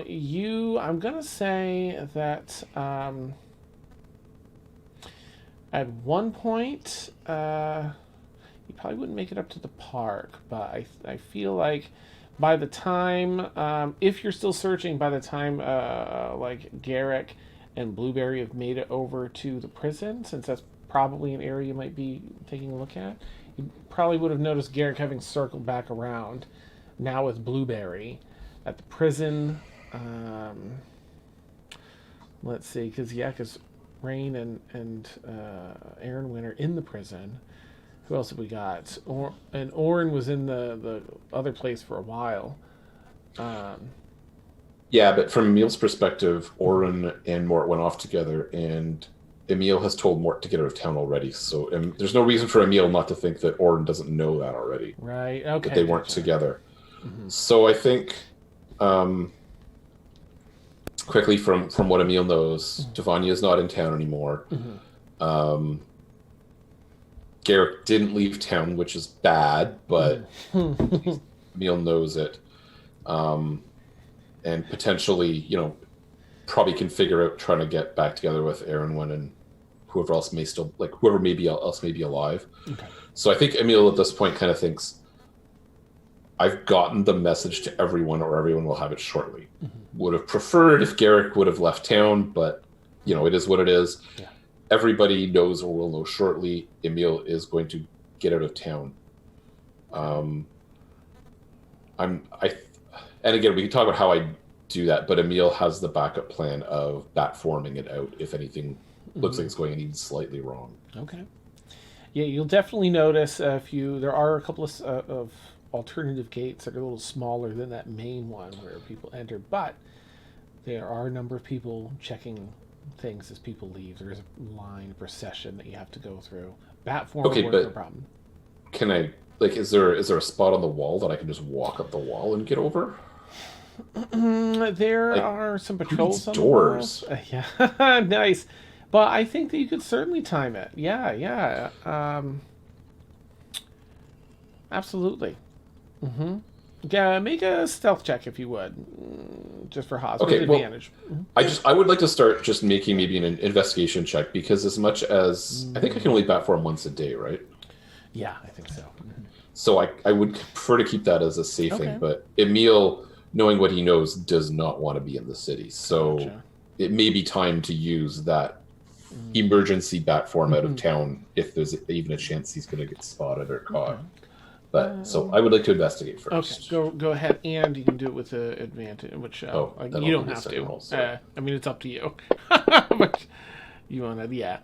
gonna say that at one point, you probably wouldn't make it up to the park, but I feel like by the time, if you're still searching, by the time like Garrick and Blueberry have made it over to the prison, since that's probably an area you might be taking a look at, you probably would have noticed Garrick having circled back around, now with Blueberry at the prison. Let's see, because Rain and Aeronwenn are in the prison. Who else have we got? And Aurynn was in the other place for a while. Yeah, but from Emil's perspective, Aurynn and Mort went off together, and Emil has told Mort to get out of town already. So there's no reason for Emil not to think that Aurynn doesn't know that already. Right. Okay. That they weren't together. Mm-hmm. So I think, quickly from what Emil knows, Davania is not in town anymore. Mm-hmm. Garrick didn't leave town, which is bad, but Emil knows it. And potentially, probably can figure out trying to get back together with Aeronwenn and whoever else may still, whoever else may be alive. Okay. So I think Emil at this point kind of thinks, I've gotten the message to everyone, or everyone will have it shortly. Mm-hmm. Would have preferred if Garrick would have left town, but it is what it is. Yeah. Everybody knows or will know shortly. Emil is going to get out of town. And again, we can talk about how I do that, but Emil has the backup plan of bat forming it out if anything looks like it's going even slightly wrong. Okay. Yeah, you'll definitely notice there are a couple of alternative gates that are a little smaller than that main one where people enter, but there are a number of people checking things as people leave. There is a line procession that you have to go through. Bat form okay, work, but no problem. Can I is there a spot on the wall that I can just walk up the wall and get over? There are some patrols on doors. The walls. Yeah, nice. But I think that you could certainly time it. Yeah. Absolutely. Mm-hmm. Yeah, make a stealth check if you would, just for Haas. Okay, with advantage. Well, I would like to start just making maybe an investigation check, because as much as I think I can only bat form once a day, right? Yeah, I think so. Mm-hmm. So I would prefer to keep that as a safe thing, but Emil, knowing what he knows, does not want to be in the city. So it may be time to use that emergency bat form out of town if there's even a chance he's going to get spotted or caught. Okay. But so I would like to investigate first. Okay, go ahead, and you can do it with the advantage, which you don't have to. Roll, it's up to you. But you want to, yeah.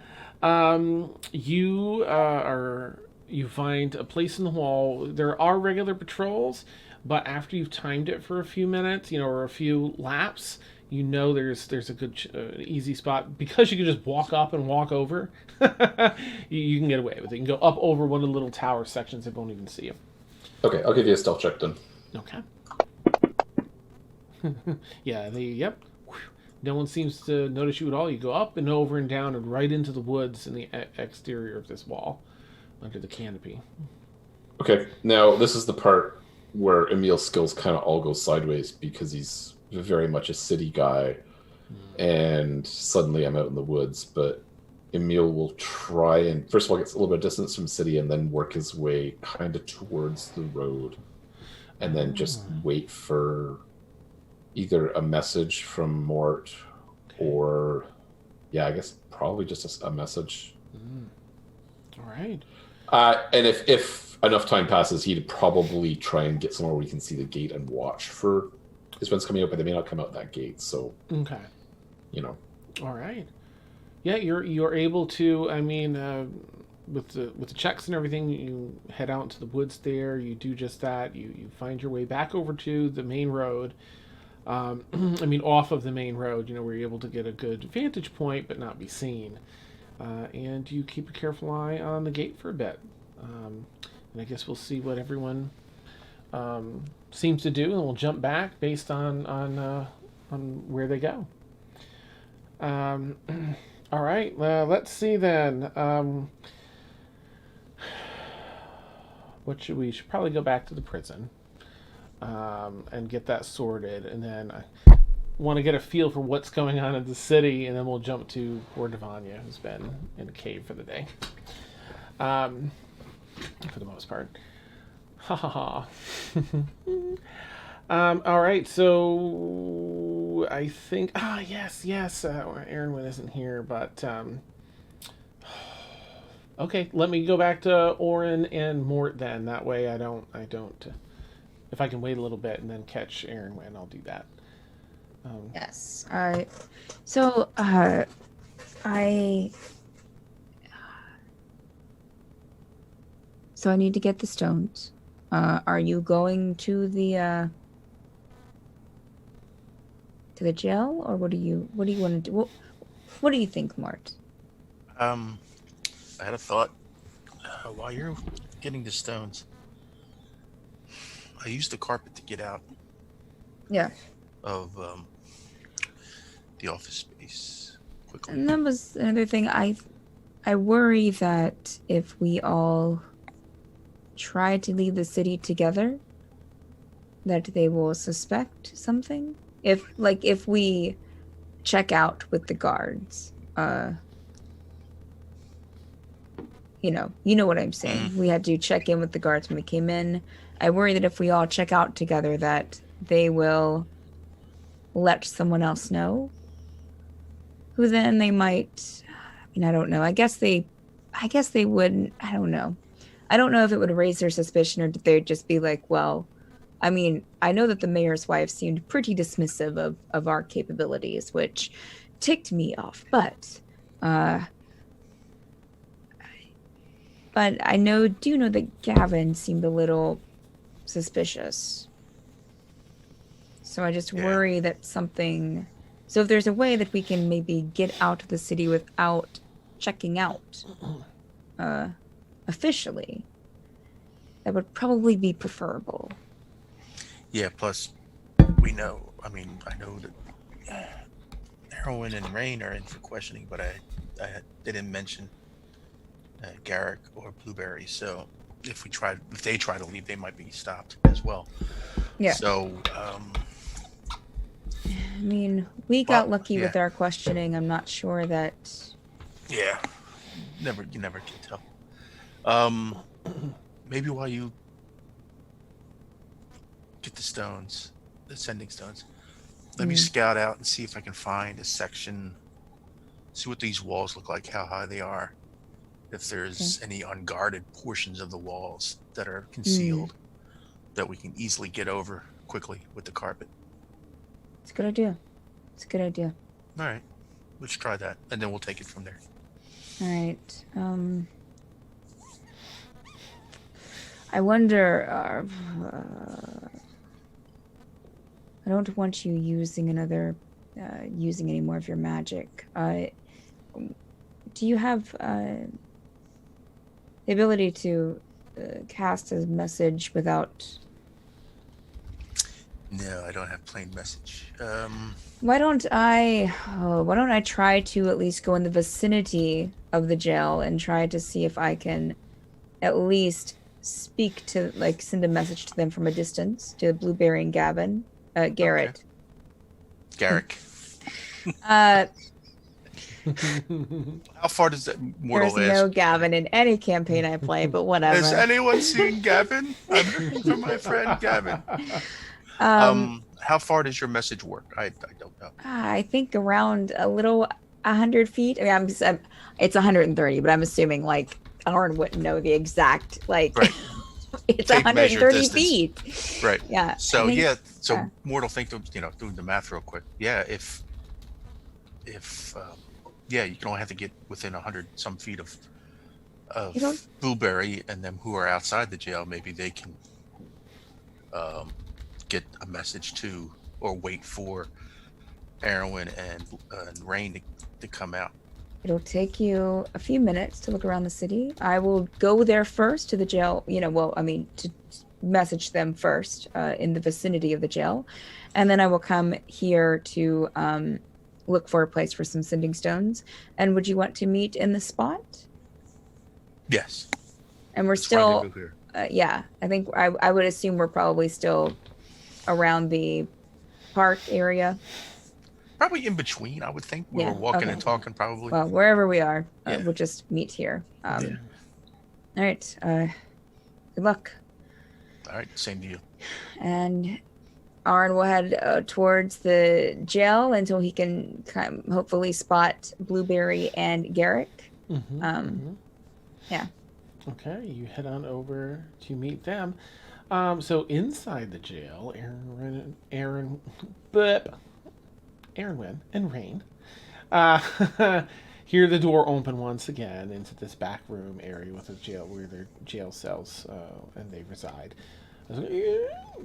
You find a place in the wall. There are regular patrols, but after you've timed it for a few minutes, or a few laps, there's a good easy spot, because you can just walk up and walk over. you can get away with it. You can go up over one of the little tower sections. They won't even see you. Okay, I'll give you a stealth check then. Okay. Yeah, no one seems to notice you at all. You go up and over and down and right into the woods in the exterior of this wall, under the canopy. Okay, now this is the part where Emil's skills kind of all go sideways, because he's very much a city guy, and suddenly I'm out in the woods. But Emil will try and first of all gets a little bit of distance from the city, and then work his way kind of towards the road, and then just wait for either a message from Mort or I guess probably just a message. All right. And if enough time passes, he'd probably try and get somewhere where we can see the gate and watch for his friends coming out, but they may not come out that gate. So okay. you know. All right. Yeah, you're able to. I mean, with the checks and everything, you head out into the woods. There, you do just that. You find your way back over to the main road. I mean, off of the main road. Where you're able to get a good vantage point, but not be seen. And you keep a careful eye on the gate for a bit. And I guess we'll see what everyone seems to do, and we'll jump back based on where they go. All right, let's see then. What should we should probably go back to the prison and get that sorted, and then I want to get a feel for what's going on in the city, and then we'll jump to poor Davania, who's been in a cave for the day, for the most part. Ha ha ha. All right, so I think yes, Aeronwenn isn't here, but okay, let me go back to Aurynn and Mort then. That way I don't if I can wait a little bit and then catch Aeronwenn, I'll do that. Yes. So I need to get the stones. Are you going to the jail, or what do you want to do? What do you think, Mort? I had a thought. While you're getting the stones, I used the carpet to get out. Yeah. Of the office space quickly. And that was another thing. I worry that if we all try to leave the city together, that they will suspect something. If we check out with the guards, you know what I'm saying. We had to check in with the guards when we came in. I worry that if we all check out together, that they will let someone else know, who then they might. I mean, I don't know. I guess they wouldn't. I don't know. I don't know if it would raise their suspicion, or did they just be like, well, I mean, I know that the mayor's wife seemed pretty dismissive of our capabilities, which ticked me off. But I do know that Gavin seemed a little suspicious. So I just worry that something. So if there's a way that we can maybe get out of the city without checking out officially, that would probably be preferable. Yeah, plus we know, I know that Aeronwenn and Rain are in for questioning, but they didn't mention Garrick or Blueberry, so if they try to leave, they might be stopped as well. Yeah. So, I mean, we got lucky with our questioning. I'm not sure that. Yeah, you never can tell. Maybe while you get the stones, the sending stones, let me scout out and see if I can find a section, see what these walls look like, how high they are, if there's any unguarded portions of the walls that are concealed that we can easily get over quickly with the carpet. It's a good idea. All right, let's try that, and then we'll take it from there. All right. I wonder. I don't want you using any more of your magic. Do you have the ability to cast a message without? No, I don't have plain message. Why don't I try to at least go in the vicinity of the jail and try to see if I can at least speak to, send a message to them from a distance, to Blueberry and Garrett. Okay. Garrick. How far does that mortal There's no Gavin in any campaign I play, but whatever. Has anyone seen Gavin? I'm looking for my friend Gavin. How far does your message work? I don't know. I think around 100 feet. I mean, it's 130, but I'm assuming Aurynn wouldn't know the exact Right. It's Take 130 feet. Right. Yeah. So mortal think of doing the math real quick. Yeah, if if yeah, you can only have to get within 100 some feet of You don't- Blueberry and them who are outside the jail. Maybe they can get a message to, or wait for Aeronwenn and Rain to come out. It'll take you a few minutes to look around the city. I will go there first to the jail, to message them first in the vicinity of the jail. And then I will come here to look for a place for some sending stones. And would you want to meet in the spot? Yes. And we're It's still, rendezvous here. yeah, I think I would assume we're probably still around the park area. Probably in between, I would think. We Yeah, were walking okay. and talking, probably. Well, wherever we are, Yeah. we'll just meet here. Yeah. All right. Good luck. All right, same to you. And Aurynn will head towards the jail until he can hopefully spot Blueberry and Garrick. Yeah. Okay, you head on over to meet them. So inside the jail, Aeronwenn and Rain hear the door open once again into this back room area with the jail where their jail cells and they reside.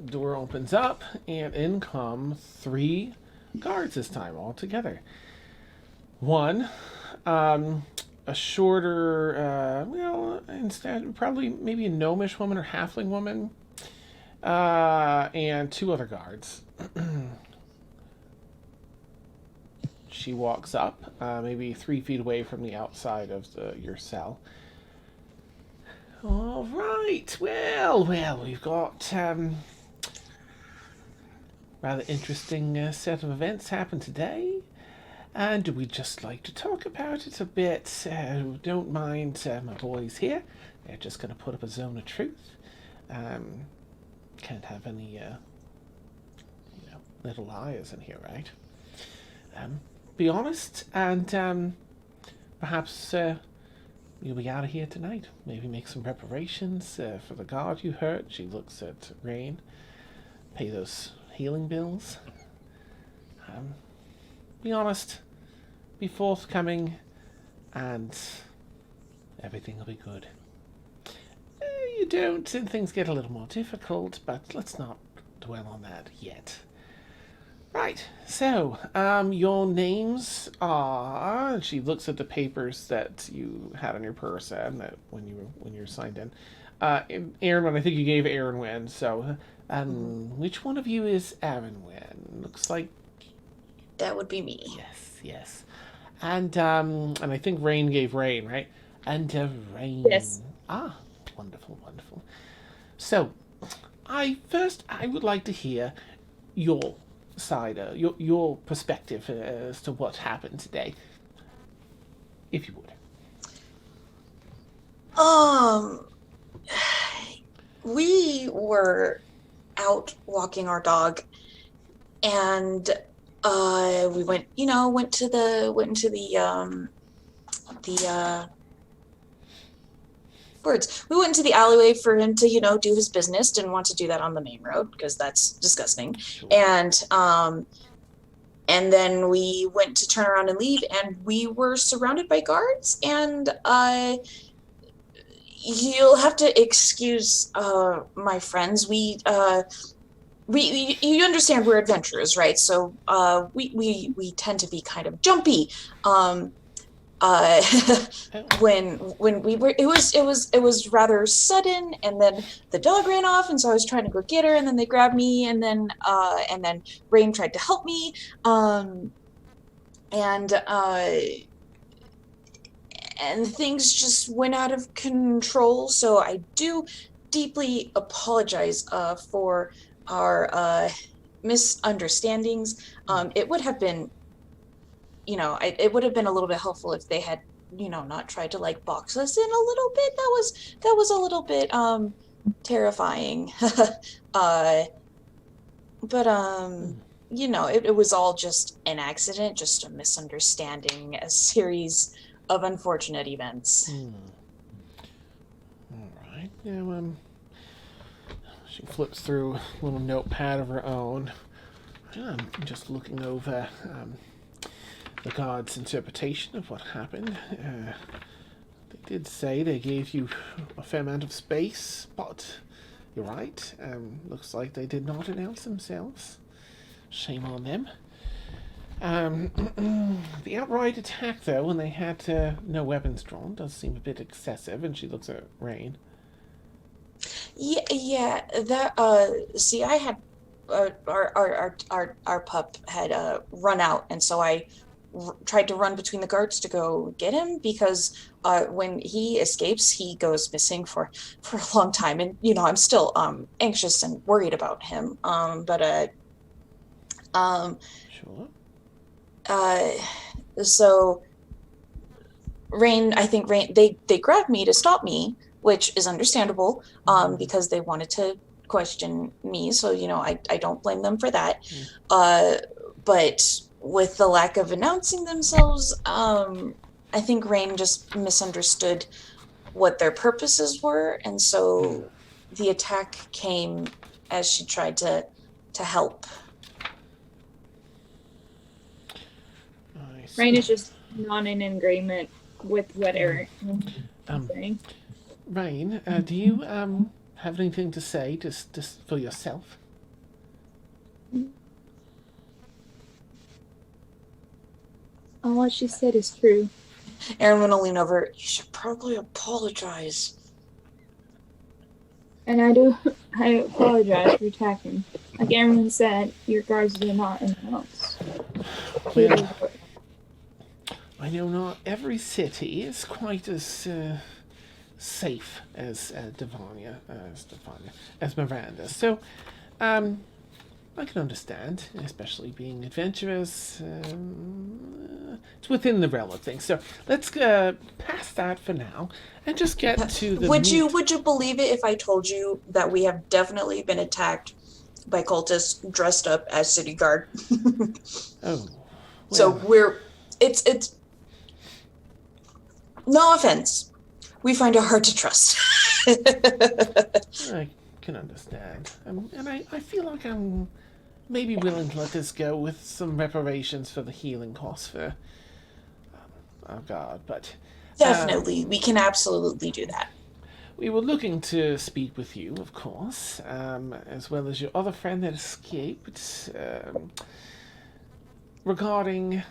Door opens up and in come 3 guards this time all together. One, a shorter, instead probably maybe a gnomish woman or halfling woman, and 2 other guards. She walks up, maybe 3 feet away from the outside of your cell. All right. Well, we've got rather interesting set of events happen today, and we'd just like to talk about it a bit. Don't mind my boys here. They're just going to put up a zone of truth. Can't have any, little liars in here, right? Be honest, and perhaps you'll be out of here tonight. Maybe make some preparations for the guard you hurt. She looks at Rain. Pay those healing bills. Be honest. Be forthcoming, and everything will be good. You don't, and things get a little more difficult, but let's not dwell on that yet. Right, so, your names are... She looks at the papers that you had on your person that when you were signed in. Aeronwenn, I think you gave Aeronwenn, so, which one of you is Aeronwenn? Looks like... That would be me. Yes. And I think Rain gave Rain, right? And, Rain... Yes. Ah, wonderful. So, I would like to hear your side, your perspective as to what happened today, if you would. We were out walking our dog, and we went into the we went into the alleyway for him to, do his business. Didn't want to do that on the main road because that's disgusting. Sure. And then we went to turn around and leave, and we were surrounded by guards. And you'll have to excuse my friends. We you understand we're adventurers, right? So we tend to be kind of jumpy. When we were, it was rather sudden, and then the dog ran off, and so I was trying to go get her, and then they grabbed me, and then Rain tried to help me, and things just went out of control. So I do deeply apologize for our misunderstandings. It would have been, it would have been a little bit helpful if they had, not tried to box us in a little bit. That was a little bit terrifying. But it was all just an accident, just a misunderstanding, a series of unfortunate events. All right. Yeah, she flips through a little notepad of her own. I'm just looking over the guards' interpretation of what happened. They did say they gave you a fair amount of space, but you're right. Looks like they did not announce themselves. Shame on them. The outright attack, though, when they had no weapons drawn, does seem a bit excessive. And she looks at Rain. Yeah. That see, I had our pup had run out, and so I tried to run between the guards to go get him, because when he escapes, he goes missing for a long time, and I'm still anxious and worried about him. Sure. So I think Rain, they grabbed me to stop me, which is understandable, because they wanted to question me. So, I don't blame them for that. But with the lack of announcing themselves, I think Rain just misunderstood what their purposes were. And so the attack came as she tried to help. Rain is just nodding in agreement with what Eric is saying. Rain, do you have anything to say just for yourself? All what she said is true. Aeronwenn will lean over. You should probably apologize. And I apologize for attacking. Like Aeronwenn said, your guards did not announce. Well, I know not every city is quite as safe as Davania, as Miranda. So, I can understand, especially being adventurous. It's within the realm of things. So let's pass that for now and just get to the. Would you believe it if I told you that we have definitely been attacked by cultists dressed up as city guard? Oh. Well. So it's no offense. We find it hard to trust. I can understand. And I feel like I'm maybe willing to let this go with some reparations for the healing costs for our guard, but... Definitely, we can absolutely do that. We were looking to speak with you, of course, as well as your other friend that escaped, regarding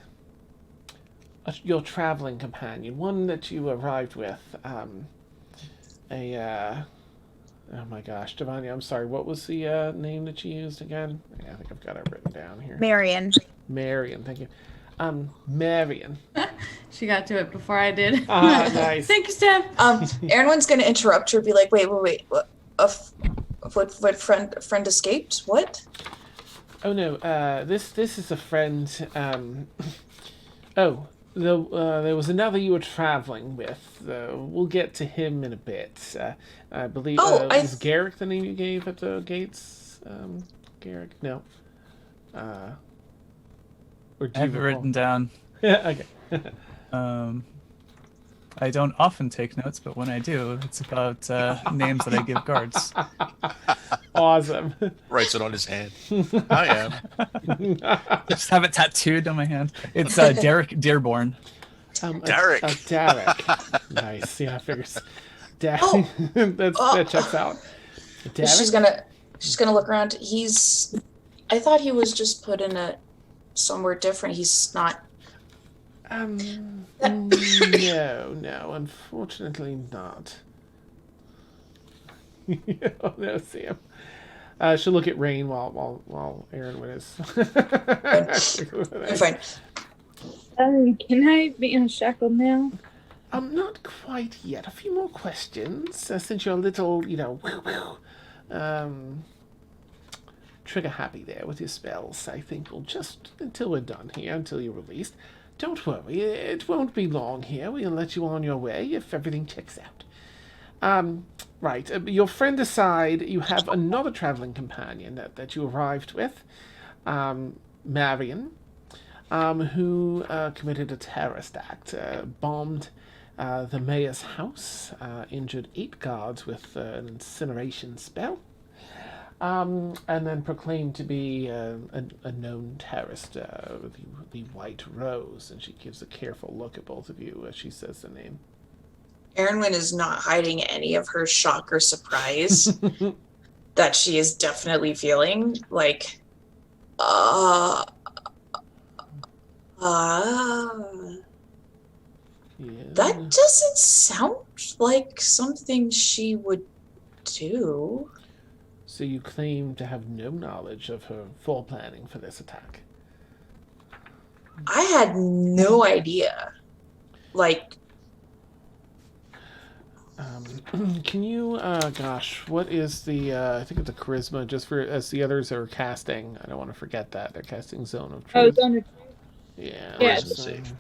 your traveling companion, one that you arrived with, oh my gosh, Davania, I'm sorry, what was the name that you used again? Yeah, I think I've got it written down here. Marion, thank you. Marion. She got to it before I did. Nice. Thank you, Steph. Aeronwenn's going to interrupt her, be like, wait, what friend escaped? What? Oh no, this is a friend, there was another you were traveling with. We'll get to him in a bit. I believe. Is Garrick the name you gave at the gates? Garrick? No. Or do I have it written down. Yeah. Okay. I don't often take notes, but when I do, it's about names that I give guards. Awesome. Writes it on his hand. I am. Just have it tattooed on my hand. It's Derek Dearborn. Derek. Derek. Nice. Yeah, I figures. Derek. That checks out. Derek? She's gonna look around. I thought he was just put in somewhere different. He's not. No, unfortunately not. Oh no, Sam. She'll look at Rain while Aeronwenn is. Fine. Can I be unshackled now? Not quite yet. A few more questions, since you're a little, trigger happy there with your spells. I think we'll just, until we're done here, until you're released. Don't worry, it won't be long here. We'll let you on your way if everything checks out. Right, your friend aside, you have another traveling companion that you arrived with, Marion, who committed a terrorist act, bombed the mayor's house, injured 8 guards with an incineration spell. And then proclaimed to be a known terrorist, the White Rose. And she gives a careful look at both of you as she says the name. Aeronwenn is not hiding any of her shock or surprise that she is definitely feeling. Like, Yeah. that doesn't sound like something she would do. So you claim to have no knowledge of her full planning for this attack. I had no idea. Like, Can you, gosh, what is the, I think it's a charisma, just for, as the others are casting, I don't want to forget that, they're casting Zone of Oh, Truth. Zone of Yeah. Yeah, let's, Charisma save.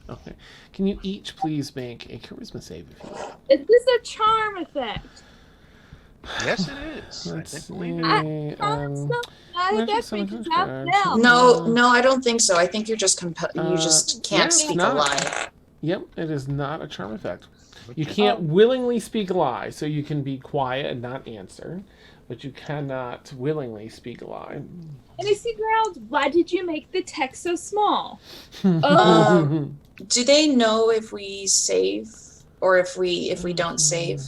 Okay. Can you each please make a charisma save if you will? Is this a charm effect? Yes, it is. Let's I see. believe it. Magic summons cards. no, I don't think so. I think you're just you just yeah, can't it's speak a not. lie. Yep, it is not a charm effect. You Okay. can't willingly speak a lie, so you can be quiet and not answer, but you cannot willingly speak a lie. NAC Grounds, why did you make the text so small? Do they know if we save or if we don't save?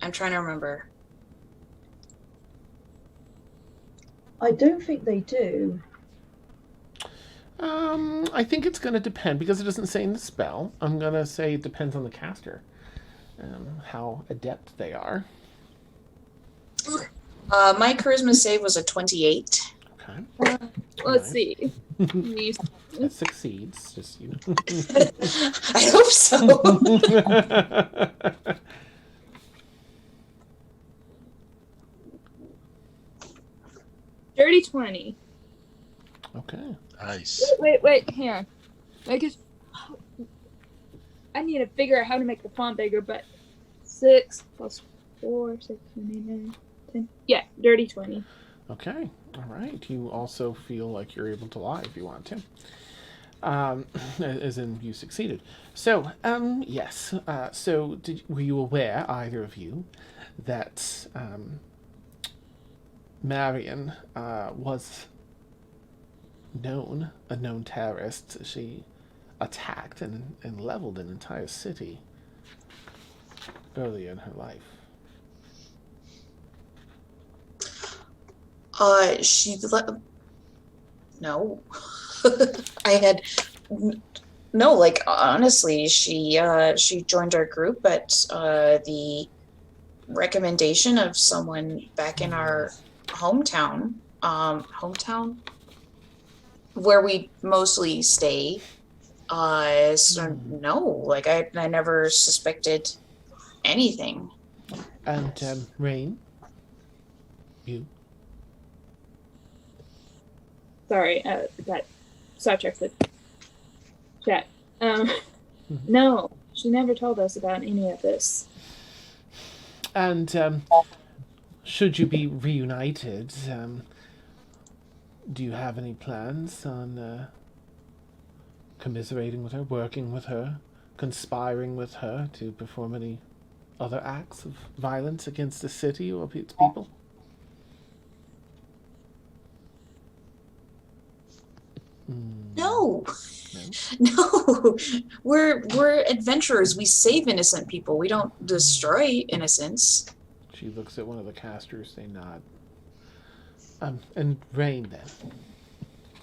I'm trying to remember. I don't think they do. I think it's going to depend, because it doesn't say in the spell. I'm going to say it depends on the caster, how adept they are. My charisma save was a 28. Okay. Let's see. You- It succeeds, just, you know. I hope so. Dirty 20. Okay. Nice. Wait, hang on. I need to figure out how to make the font bigger, but 6 plus 4, 6, 7, 8, 9, 10. Yeah, dirty 20. Okay. All right. You also feel like you're able to lie if you want to. As in, you succeeded. So, yes. So, were you aware, either of you, that Marion was a known terrorist? She attacked and leveled an entire city earlier in her life. No. I had no, like, honestly, she joined our group at the recommendation of someone back in our hometown where we mostly stay. So no, like, I never suspected anything. And Rain, you. Sorry, that sidetracks the chat. No, she never told us about any of this. And should you be reunited, do you have any plans on commiserating with her, working with her, conspiring with her to perform any other acts of violence against the city or its people? No. We're adventurers. We save innocent people. We don't destroy innocence. She looks at one of the casters. They nod. And Rain, then,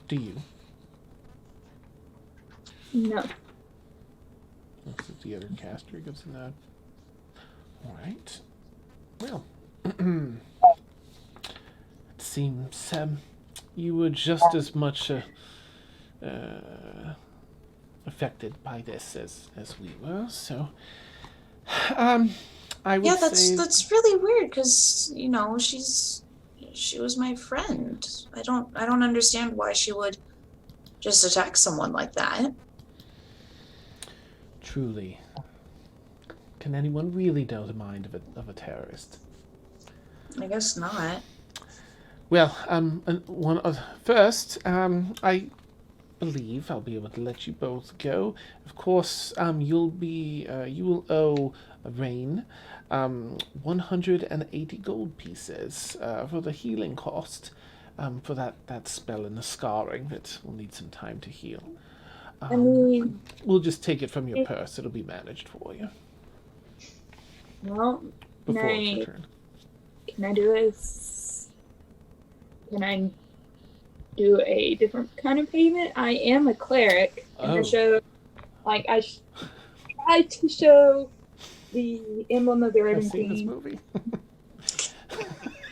do you? No. Looks at the other caster. Gives a nod. All right. Well, it seems you were just as much affected by this as we were. So, I would say that's really weird because she was my friend. I don't understand why she would just attack someone like that. truly. Can anyone really know the mind of a terrorist? I guess not. Well, first, believe I'll be able to let you both go. Of course, you will owe Aurynn 180 gold pieces for the healing cost for that spell and the scarring that will need some time to heal. I mean, We'll just take it from your purse. It'll be managed for you well, before its return. can I do a different kind of payment? I am a cleric, and I show, like, I try to show the emblem of the Raven I've seen this Queen. movie.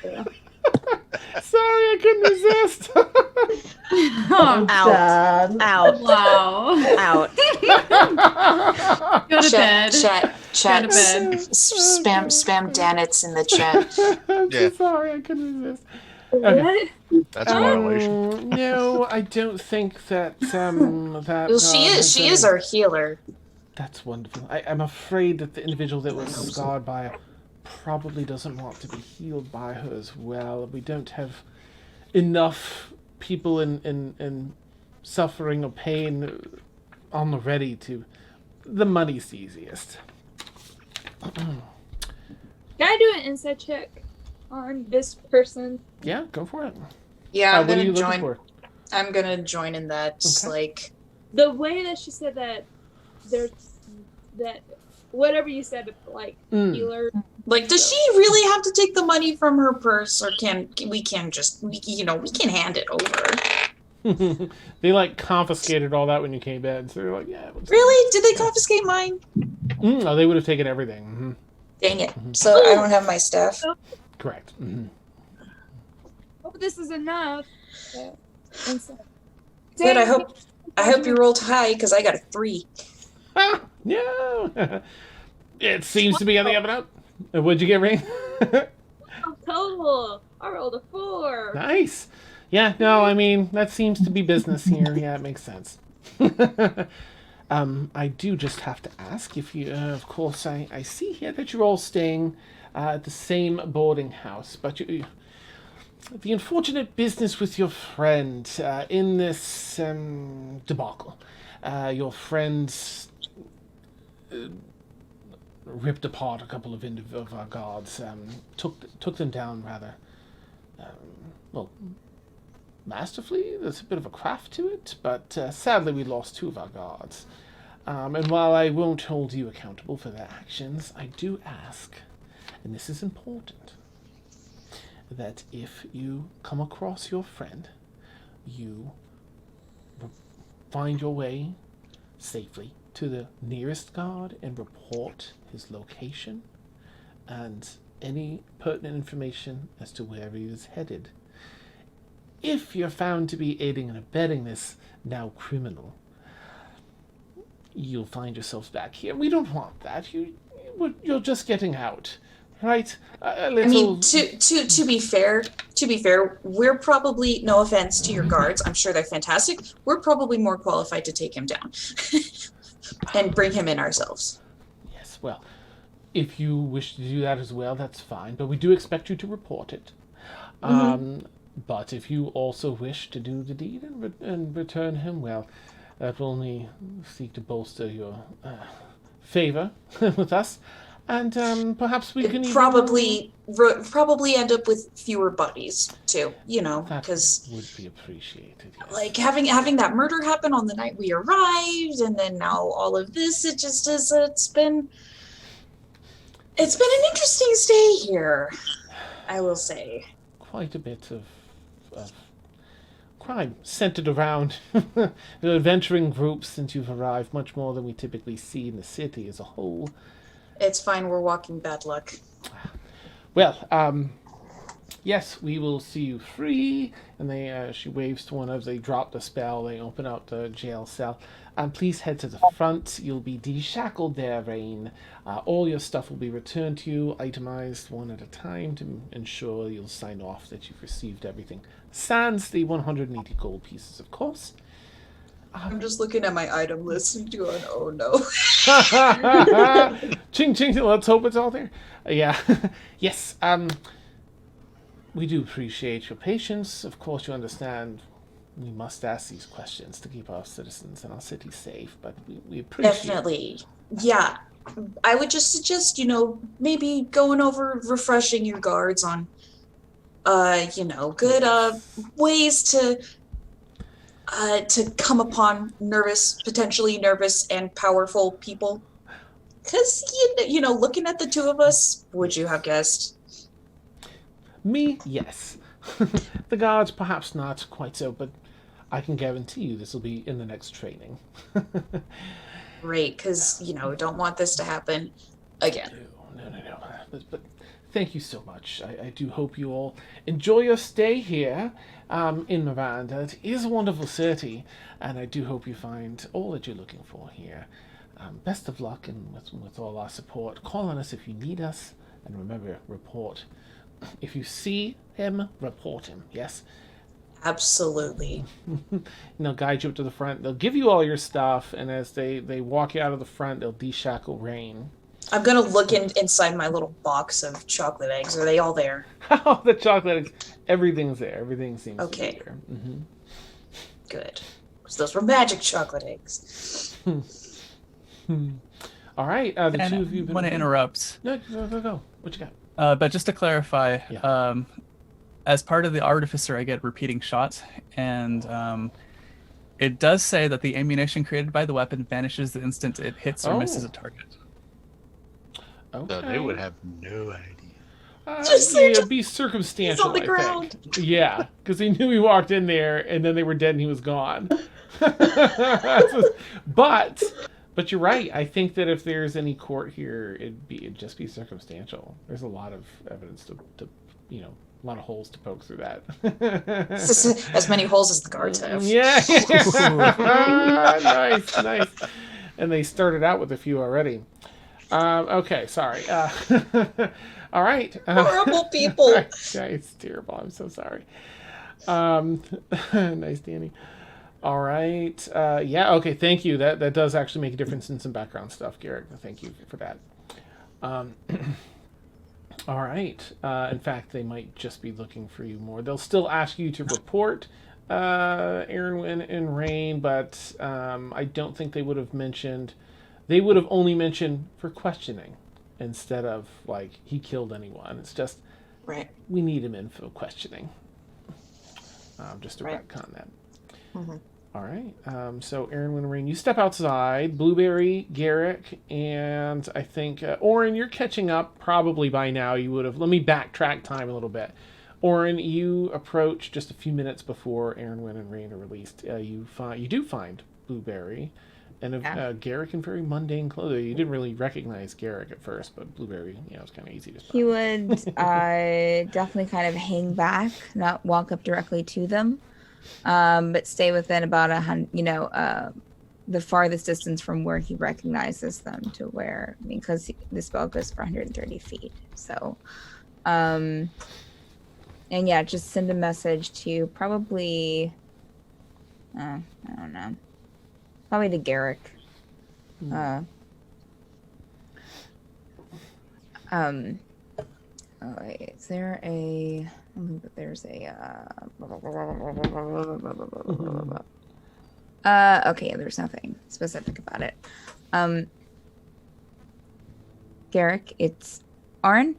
Yeah. Sorry, I couldn't resist. Oh, Dad. Out. wow. Out. Go to bed. Chat. Go to bed. Spam Danitz in the chat. I'm Yeah. so sorry, I couldn't resist. Okay. What? That's a violation. No, I don't think that that. Well, she is our healer. That's wonderful. I'm afraid that the individual that was scarred by her probably doesn't want to be healed by her as well. We don't have enough people in suffering or pain on the ready to. The money's the easiest. Can I do an insight check on this person? Yeah, go for it. Yeah, I'm what are you gonna looking join. for? I'm gonna join in that. Just Okay. like The way that she said that there's that whatever you said, like healer. does she really have to take the money from her purse, or can we can hand it over? They like confiscated all that when you came in, so they're like, yeah. Really? Did they confiscate mine? Oh, they would have taken everything. Dang it! So I don't have my stuff. Correct. Hope this is enough. Insight. Good. I hope you rolled high because I got a 3. Ah, no. It seems to be on the up and up. What'd you get, Rain? Total. I rolled a 4. Nice. Yeah, no, I mean, that seems to be business here. Yeah, it makes sense. I do just have to ask if you, of course, I see here that you're all staying at the same boarding house, but the unfortunate business with your friend in this debacle. Your friends ripped apart a couple of our guards, took them down rather, masterfully. There's a bit of a craft to it, but sadly we lost 2 of our guards. And while I won't hold you accountable for their actions, I do ask, and this is important, that if you come across your friend, you find your way safely to the nearest guard and report his location and any pertinent information as to where he is headed. If you're found to be aiding and abetting this now criminal, you'll find yourselves back here. We don't want that. You're just getting out, right? I mean, to be fair, we're probably, no offense to your guards, I'm sure they're fantastic. We're probably more qualified to take him down and bring him in ourselves. Yes, well, if you wish to do that as well, that's fine. But we do expect you to report it. But if you also wish to do the deed and return him, well, that will only seek to bolster your favor with us. And perhaps we can probably end up with fewer buddies too, because that would be appreciated. Yes. like having that murder happen on the night we arrived, and then now all of this, it just is. It's been an interesting stay here, I will say. Quite a bit of crime centered around the adventuring groups since you've arrived, much more than we typically see in the city as a whole. It's fine, we're walking bad luck. Well, yes, we will see you free. And she waves to one of them. They drop the spell. They open up the jail cell. Please head to the front. You'll be deshackled there, Rain. All your stuff will be returned to you, itemized one at a time, to ensure you'll sign off that you've received everything. Sans the 180 gold pieces, of course. I'm just looking at my item list and going, oh no. Ching ching, let's hope it's all there. Yeah. Yes, we do appreciate your patience. Of course, you understand we must ask these questions to keep our citizens and our city safe, but we appreciate Definitely. Yeah. I would just suggest, maybe going over refreshing your guards on, good ways to come upon potentially nervous and powerful people. Because, looking at the two of us, would you have guessed? Me, yes. The guards, perhaps not quite so, but I can guarantee you this will be in the next training. Great, because, don't want this to happen again. No. But thank you so much. I do hope you all enjoy your stay here in Miranda. It is a wonderful city, and I do hope you find all that you're looking for here. Best of luck, and with all our support. Call on us if you need us, and remember, report. If you see him, report him, yes? Absolutely. They'll guide you up to the front. They'll give you all your stuff, and as they walk you out of the front, they'll deshackle Rain. I'm going to look inside my little box of chocolate eggs. Are they all there? Oh, the chocolate eggs. Everything's there. Everything seems to be there. Mm-hmm. Good. Because those were magic chocolate eggs. All right. The two of you... I want to interrupt. No, go. What you got? But just to clarify, as part of the artificer, I get repeating shots, and it does say that the ammunition created by the weapon vanishes the instant it hits or misses a target. Okay. So they would have no idea. Be circumstantial. He's on the ground. Yeah, because he knew he walked in there, and then they were dead, and he was gone. But you're right. I think that if there's any court here, it'd just be circumstantial. There's a lot of evidence to a lot of holes to poke through that. As many holes as the guards have. Yeah. Nice. And they started out with a few already. Okay, sorry. All right. Horrible people. Yeah, it's terrible. I'm so sorry. Nice, Danny. All right. Okay, thank you. That does actually make a difference in some background stuff, Garrick. Thank you for that. All right. In fact, they might just be looking for you more. They'll still ask you to report Aeronwenn and Rain, but I don't think they would have mentioned... They would have only mentioned for questioning instead of, he killed anyone. It's just, right. We need him in for questioning. Just to retcon that. Mm-hmm. All right. So, Aeronwenn and Rain, you step outside. Blueberry, Garrick, and I think, Aurynn, you're catching up probably by now. You would have... Let me backtrack time a little bit. Aurynn, you approach just a few minutes before Aeronwenn and Rain are released. You do find Blueberry. And Garrick in very mundane clothing. You didn't really recognize Garrick at first, but Blueberry, it's kind of easy to spot. He would definitely kind of hang back, not walk up directly to them, but stay within about the farthest distance from where he recognizes them to where, because the spell goes for 130 feet. So, just send a message to probably, I don't know. Probably to Garrick. Wait, is there a... I think that there's a... okay, there's nothing specific about it. Garrick, it's Aurynn.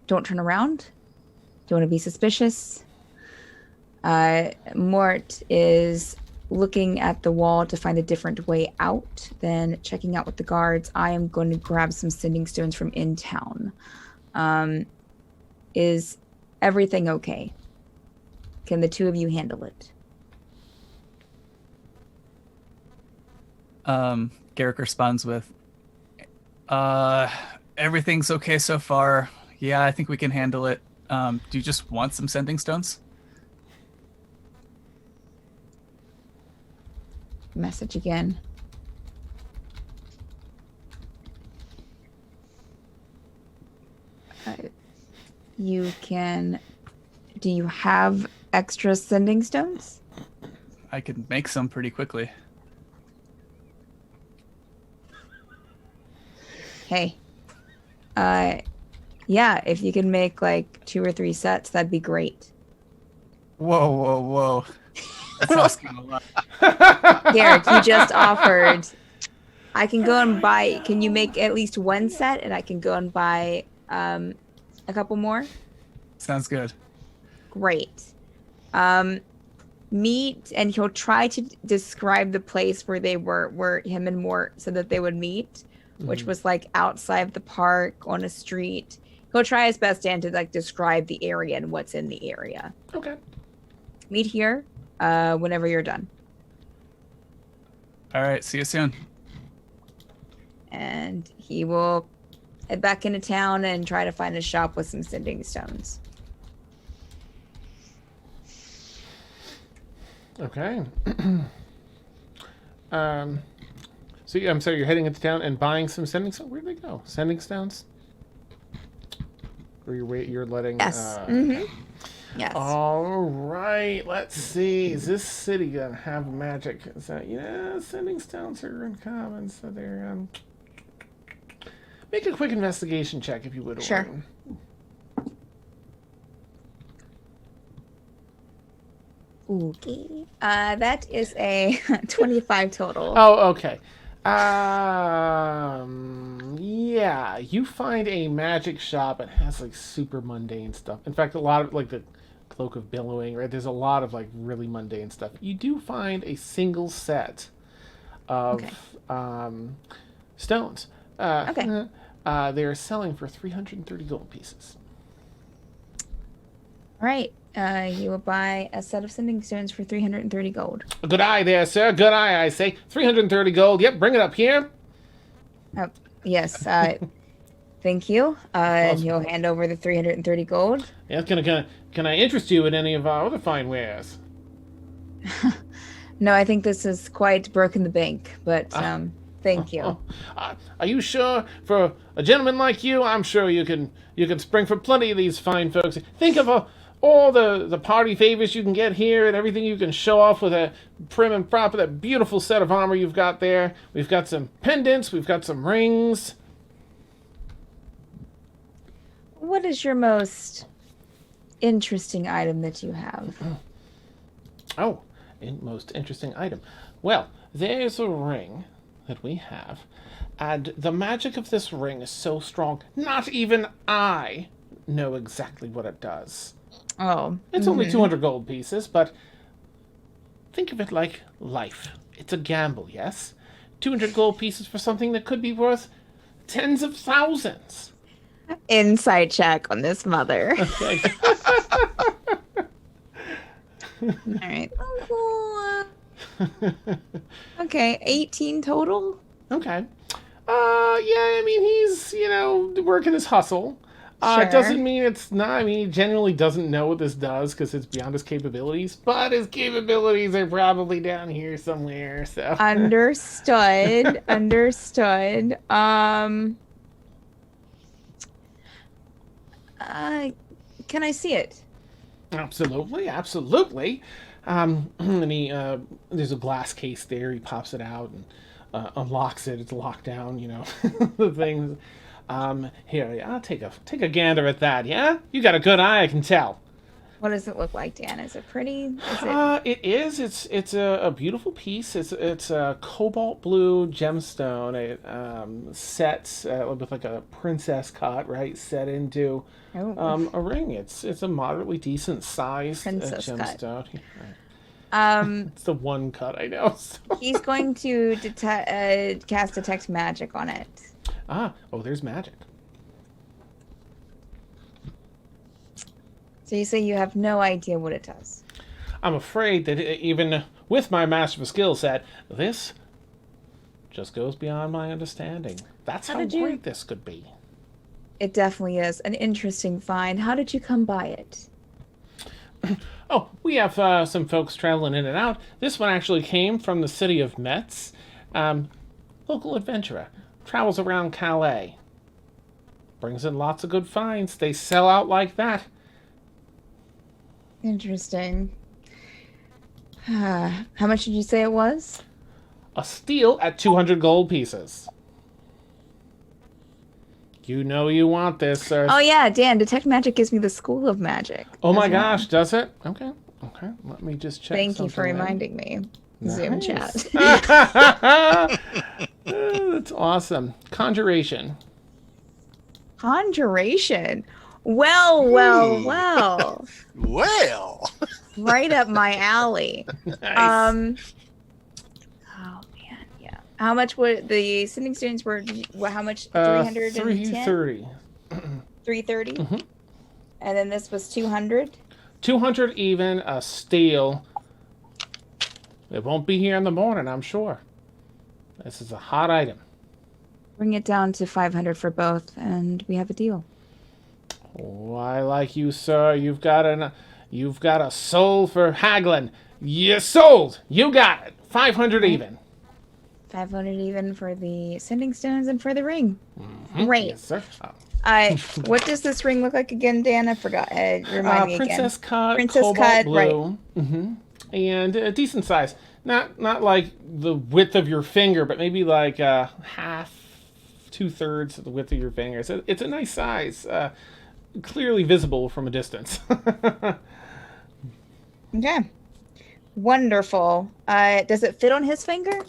Don't turn around. Don't want to be suspicious. Mort is... looking at the wall to find a different way out, then checking out with the guards. I am going to grab some sending stones from in town. Is everything okay? Can the two of you handle it? Garrick responds with, everything's okay so far. Yeah, I think we can handle it. Do you just want some sending stones? Message again. You can... Do you have extra sending stones? I could make some pretty quickly. Hey. Yeah, if you can make 2 or 3 sets, that'd be great. Whoa. That's asking a lot. Garrick, you just offered. I can go and buy. Can you make at least one set, and I can go and buy a couple more? Sounds good. Great. Meet, and he'll try to describe the place where they were, where him and Mort said that they would meet, which was like outside of the park on a street. He'll try his best, Dan, to like describe the area and what's in the area. Okay. Meet here whenever you're done. All right. See you soon. And he will head back into town and try to find a shop with some sending stones. Okay. So I'm sorry, you're heading into town and buying some sending stones. Where'd they go? Sending stones? Or you're letting? Yes. Yes. All right. Let's see. Is this city gonna have magic? Is that, sending stones are uncommon, so they're Make a quick investigation check if you would. Sure. Aurynn. Okay. That is a 25 total. Oh, okay. Yeah, you find a magic shop. It has like super mundane stuff. In fact, a lot of like the Cloak of Billowing, right? There's a lot of like really mundane stuff. You do find a single set of stones. Okay. They're selling for 330 gold pieces. All right. You will buy a set of sending stones for 330 gold. Good eye there, sir. Good eye, I say. 330 gold. Yep, bring it up here. Yes. Thank you. And he'll hand over the 330 gold. Yeah, can I interest you in any of our other fine wares? No, I think this is quite broken the bank, but thank you. Are you sure? For a gentleman like you, I'm sure you can spring for plenty of these fine folks. Think of all the party favors you can get here and everything you can show off with a prim and proper, that beautiful set of armor you've got there. We've got some pendants. We've got some rings. What is your most interesting item that you have? Oh, most interesting item. Well, there's a ring that we have, and the magic of this ring is so strong, not even I know exactly what it does. Oh. It's only 200 gold pieces, but think of it like life. It's a gamble, yes? 200 gold pieces for something that could be worth tens of thousands. Insight check on this mother. Okay. All right. Okay, 18 total. Okay. Yeah, I mean, he's, working his hustle. Sure. It doesn't mean it's not. I mean, he genuinely doesn't know what this does because it's beyond his capabilities. But his capabilities are probably down here somewhere. So Understood. Understood. Can I see it? Absolutely, absolutely. And he there's a glass case there. He pops it out and unlocks it. It's locked down. The things. Here, I'll take a gander at that. Yeah, you got a good eye, I can tell. What does it look like, Dan? Is it pretty? It is. It's a beautiful piece. It's a cobalt blue gemstone. It sets with like a princess cut, right? Set into a ring. It's a moderately decent size princess gemstone. Cut. It's the one cut I know. So. He's going to cast detect magic on it. There's magic. So you say you have no idea what it does. I'm afraid that even with my masterful skill set, this just goes beyond my understanding. That's how great this could be. It definitely is an interesting find. How did you come by it? Oh, we have some folks traveling in and out. This one actually came from the city of Metz. Local adventurer. Travels around Calais. Brings in lots of good finds. They sell out like that. Interesting. How much did you say it was? A steal at 200 gold pieces. You know you want this, sir. Oh yeah, Dan, detect magic gives me the school of magic. Oh my gosh, does it? Okay. Okay, let me just check. Thank you for something in. reminding me. Zoom chat. That's awesome. Conjuration. Conjuration. Well. Well. Right up my alley. Nice. Oh man, yeah. How much would the sending students were? How much? 310. 330. 330. Mhm. And then this was 200. 200 even. A steal. It won't be here in the morning, I'm sure. This is a hot item. Bring it down to 500 for both, and we have a deal. Oh, I like you, sir. You've got a soul for haggling. You sold. You got it. 500 even. 500 even for the sending stones and for the ring. Mhm. Great. Yes, sir. What does this ring look like again, Dan? I forgot. Remind me again. Princess cut, Princess cobalt cut, blue, right. And a decent size. Not like the width of your finger, but maybe like half, 2/3 of the width of your finger. It's a nice size, clearly visible from a distance. Okay. Wonderful. Does it fit on his finger?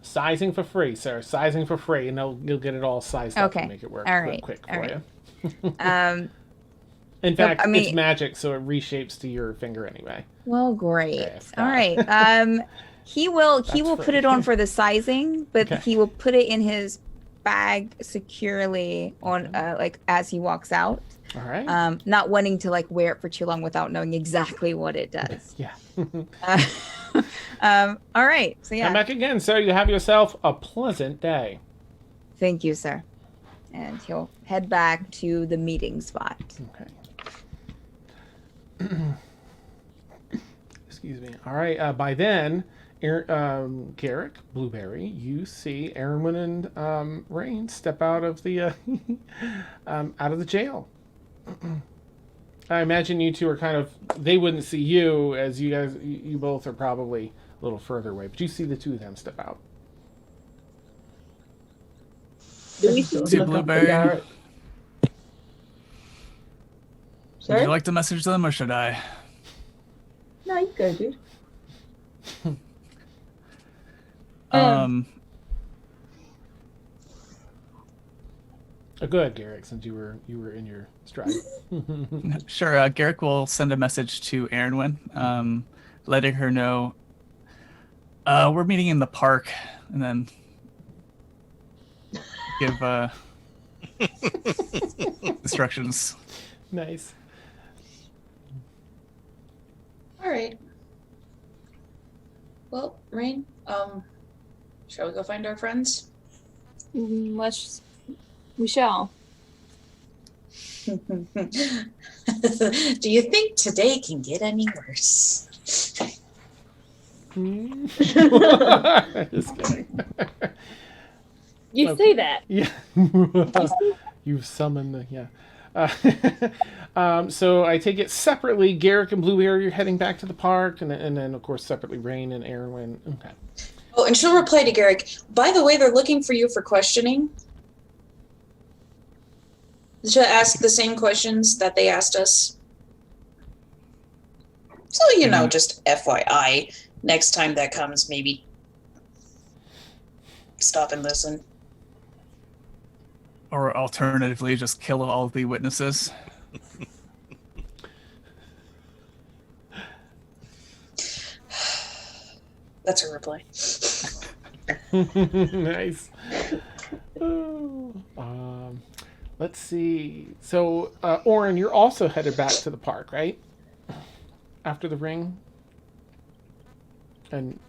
Sizing for free, sir. Sizing for free, and you'll get it all sized up Okay. to make it work All real right. quick All for right. you. In fact, I mean- it's magic, so it reshapes to your finger anyway. Well, great. Yes, All right. He will That's put it on for the sizing, but Okay. he will put it in his bag securely on like as he walks out. All right. Not wanting to like wear it for too long without knowing exactly what it does. Yeah. All right. So yeah. Come back again, sir. You have yourself a pleasant day. Thank you, sir. And he'll head back to the meeting spot. Okay. Excuse me. All right. By then, Garrick, Blueberry, you see Aeronwenn and Rain step out of the out of the jail. I imagine you two are kind of. They wouldn't see you, as you guys. You both are probably a little further away, but you see the two of them step out. Do we See look up Blueberry? for Garrick? Would Sorry? you like to message them, or should I? No, you go, dude. Go ahead, Garrick, since you were in your stride. Sure. Garrick will send a message to Aeronwenn, letting her know we're meeting in the park, and then give instructions. Nice. All right. Well, Rain, shall we go find our friends? We shall. Do you think today can get any worse? Just kidding. You Okay. say that. Yeah. You've summoned the, yeah. So I take it separately, Garrick and Blueberry are heading back to the park, and then of course separately Rain and Aeronwenn. Okay. Oh, and she'll reply to Garrick. By the way, they're looking for you for questioning. She'll ask the same questions that they asked us. So, you know, just FYI, next time that comes, maybe stop and listen. Or alternatively, just kill all the witnesses. That's her reply. Nice. Oh, let's see. So, Aurynn, you're also headed back to the park, right? After the ring? And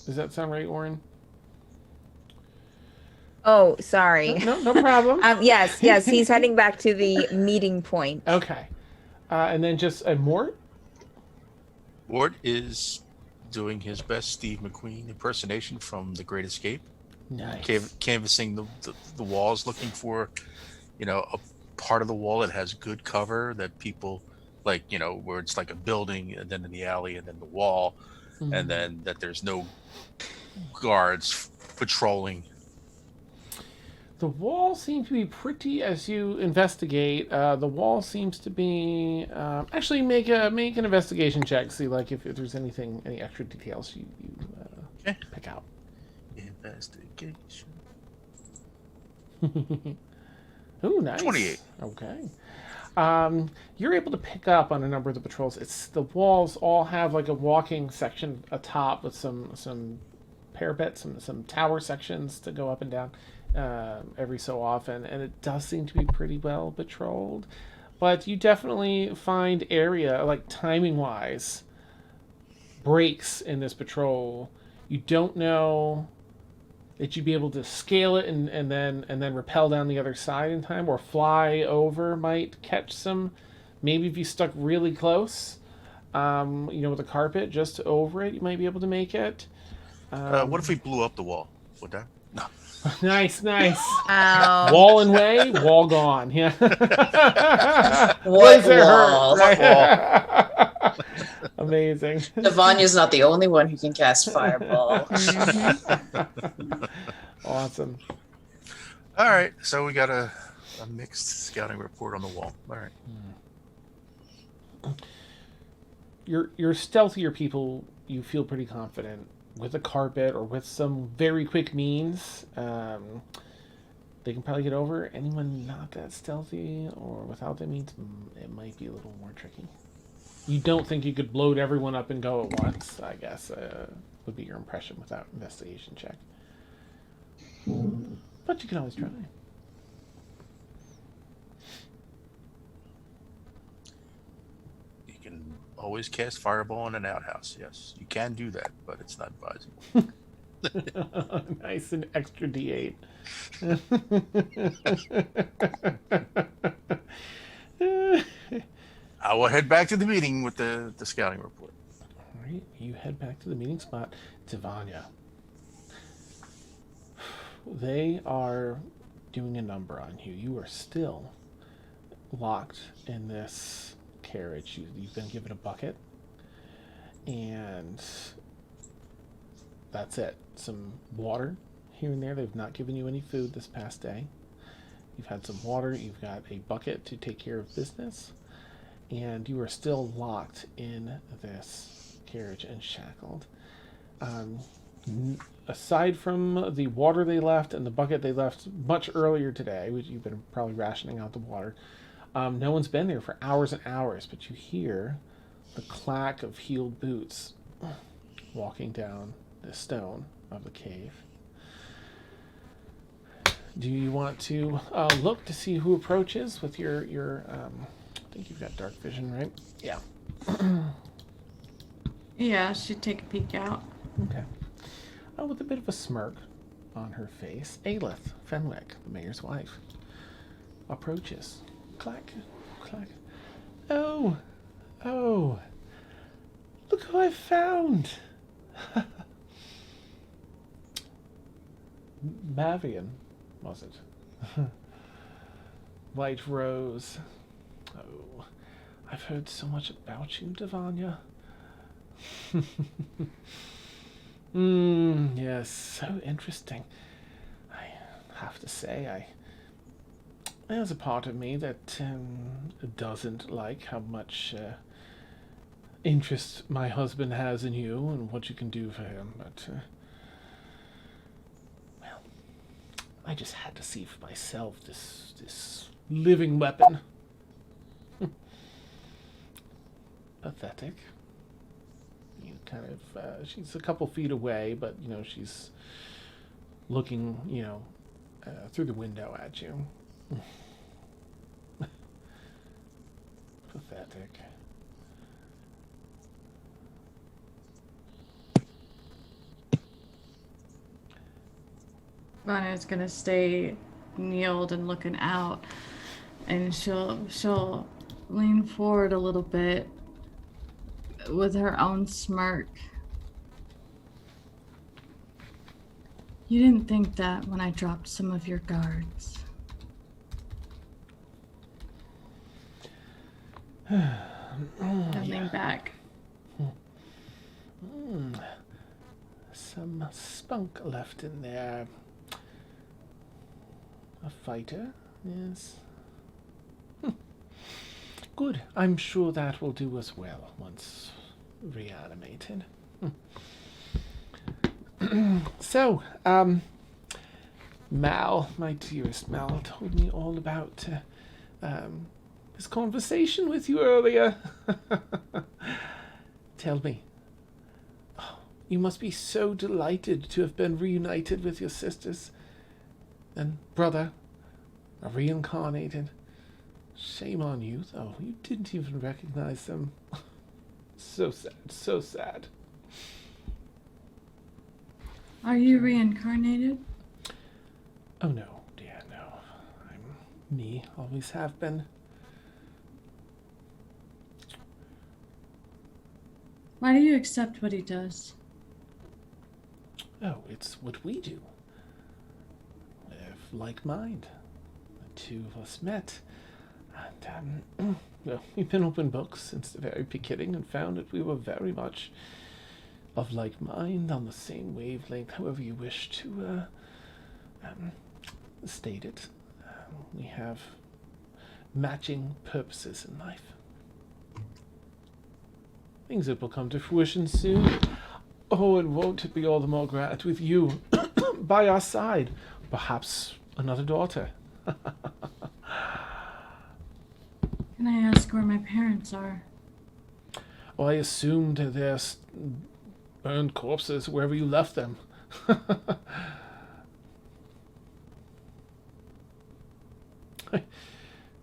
does that sound right, Aurynn? Oh, sorry. No problem. Yes, he's heading back to the meeting point. Okay. And then just Mort? Ward is doing his best Steve McQueen impersonation from The Great Escape. Nice. Canvassing the walls, looking for, a part of the wall that has good cover that people like, where it's like a building and then in the alley and then the wall, and then that there's no guards patrolling. The wall seems to be pretty, as you investigate, the wall seems to be, actually make an investigation check, see like if there's any extra details you Okay. pick out. Investigation. Ooh, nice. 28. Okay. You're able to pick up on a number of the patrols. The walls all have like a walking section atop with some parapet, some tower sections to go up and down every so often, and it does seem to be pretty well patrolled. But you definitely find area, like timing wise, breaks in this patrol. You don't know that you'd be able to scale it and then rappel down the other side in time, or fly over might catch some. Maybe if you stuck really close, with a carpet just over it, you might be able to make it. What if we blew up the wall? Would that? No. Nice. Ow. Wall in way, wall gone. Yeah. What Laser hurt, wall? right? Amazing. Davania's not the only one who can cast fireball. Awesome. All right, so we got a mixed scouting report on the wall. All right. Your stealthier people, you feel pretty confident with a carpet or with some very quick means. They can probably get over. Anyone not that stealthy or without that means, it might be a little more tricky. You don't think you could bloat everyone up and go at once, I guess, would be your impression without investigation check. But you can always try. You can always cast fireball in an outhouse. Yes, you can do that, but it's not advisable. Nice, an extra D8. I will head back to the meeting with the scouting report. All right, you head back to the meeting spot. Davania. They are doing a number on you. You are still locked in this carriage. You've been given a bucket, and that's it. Some water here and there. They've not given you any food this past day. You've had some water. You've got a bucket to take care of business, and you are still locked in this carriage and shackled. Aside from the water they left and the bucket they left much earlier today, which you've been probably rationing out the water, no one's been there for hours and hours, but you hear the clack of heeled boots walking down the stone of the cave. Do you want to look to see who approaches with your I think you've got dark vision, right? Yeah. Yeah, she'd take a peek out. Okay. With a bit of a smirk on her face, Ayleth, Fenwick, the mayor's wife, approaches. Clack, clack. Oh, look who I found. Mavian, was it? White Rose. Oh, I've heard so much about you, Davania. Yes, so interesting. I have to say, there's a part of me that doesn't like how much interest my husband has in you and what you can do for him, but, well, I just had to see for myself this living weapon. Pathetic. Kind of, she's a couple feet away, but she's looking, through the window at you. Pathetic. Vanya's gonna stay kneeled and looking out, and she'll lean forward a little bit with her own smirk. You didn't think that when I dropped some of your guards. Lean back. Some spunk left in there. a fighter, yes. Good. I'm sure that will do us well once reanimated. So, Mal, my dearest Mal, told me all about his conversation with you earlier. Tell me, you must be so delighted to have been reunited with your sisters and brother, reincarnated. Shame on you, though. You didn't even recognize them. So sad, so sad. Are you reincarnated? Oh no, dear, no. I'm me, always have been. Why do you accept what he does? Oh, it's what we do. We're of like mind. The two of us met. And, well, we've been open books since the very beginning and found that we were very much of like mind, on the same wavelength, however you wish to state it. We have matching purposes in life. Things that will come to fruition soon. Oh, and won't it be all the more glad with you by our side? Perhaps another daughter. Can I ask where my parents are? Oh, I assumed they're burned corpses wherever you left them.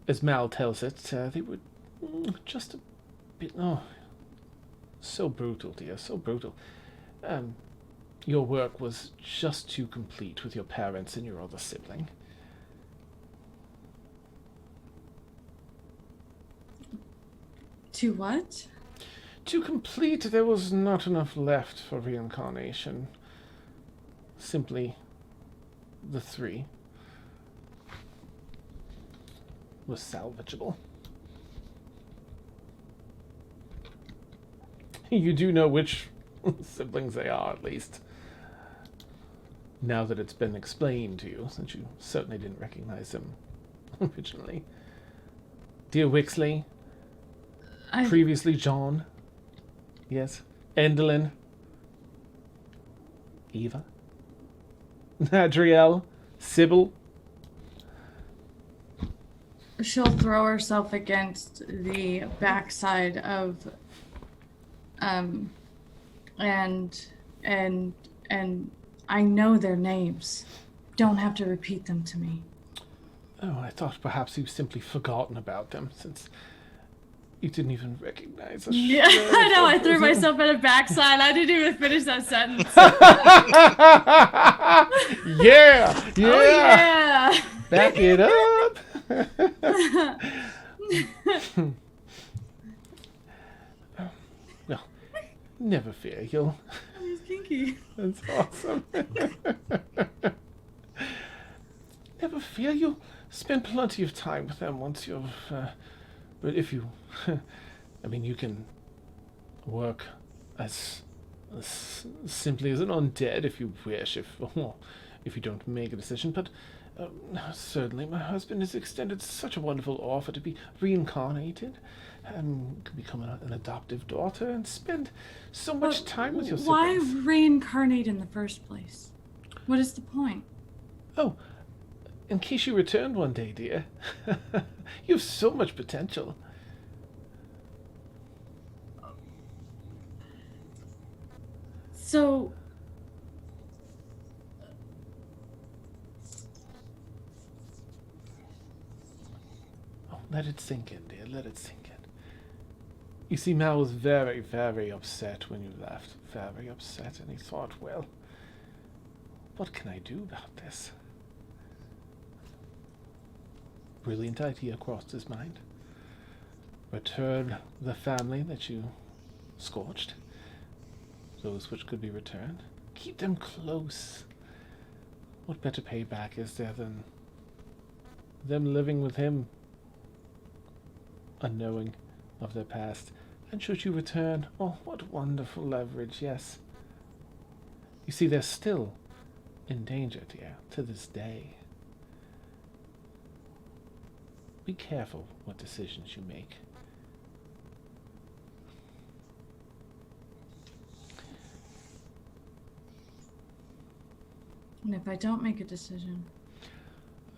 As Mal tells it, they were just a bit... Oh, so brutal, dear, so brutal. Your work was just too complete with your parents and your other sibling. To what? To complete, there was not enough left for reincarnation. Simply, the 3 was salvageable. You do know which siblings they are, at least. Now that it's been explained to you, since you certainly didn't recognize them originally. Dear Wixley, previously John, yes, Endelyn, Eva, Adriel, Sybil. She'll throw herself against the backside of and I know their names. Don't have to repeat them to me. Oh, I thought perhaps you've simply forgotten about them, since you didn't even recognize us. Yeah, I know. I threw myself at a backside. I didn't even finish that sentence. Yeah, yeah. Oh, yeah. Back it up. Well, never fear. You'll... He's kinky. That's awesome. Never fear. You'll spend plenty of time with them once you've... but if you... I mean, you can work as simply as an undead if you wish, if you don't make a decision. But certainly my husband has extended such a wonderful offer to be reincarnated and become an adoptive daughter and spend so much time with your siblings. Why reincarnate in the first place? What is the point? Oh, in case you returned one day, dear. You have so much potential. So... Oh, let it sink in, dear. Let it sink in. You see, Mal was very, very upset when you left. Very upset, and he thought, well, what can I do about this? Brilliant idea crossed his mind. Return the family that you scorched. Those which could be returned. Keep them close. What better payback is there than them living with him, unknowing of their past? And should you return, oh, what wonderful leverage, yes. You see, they're still in danger, dear, to this day. be careful what decisions you make. And if I don't make a decision?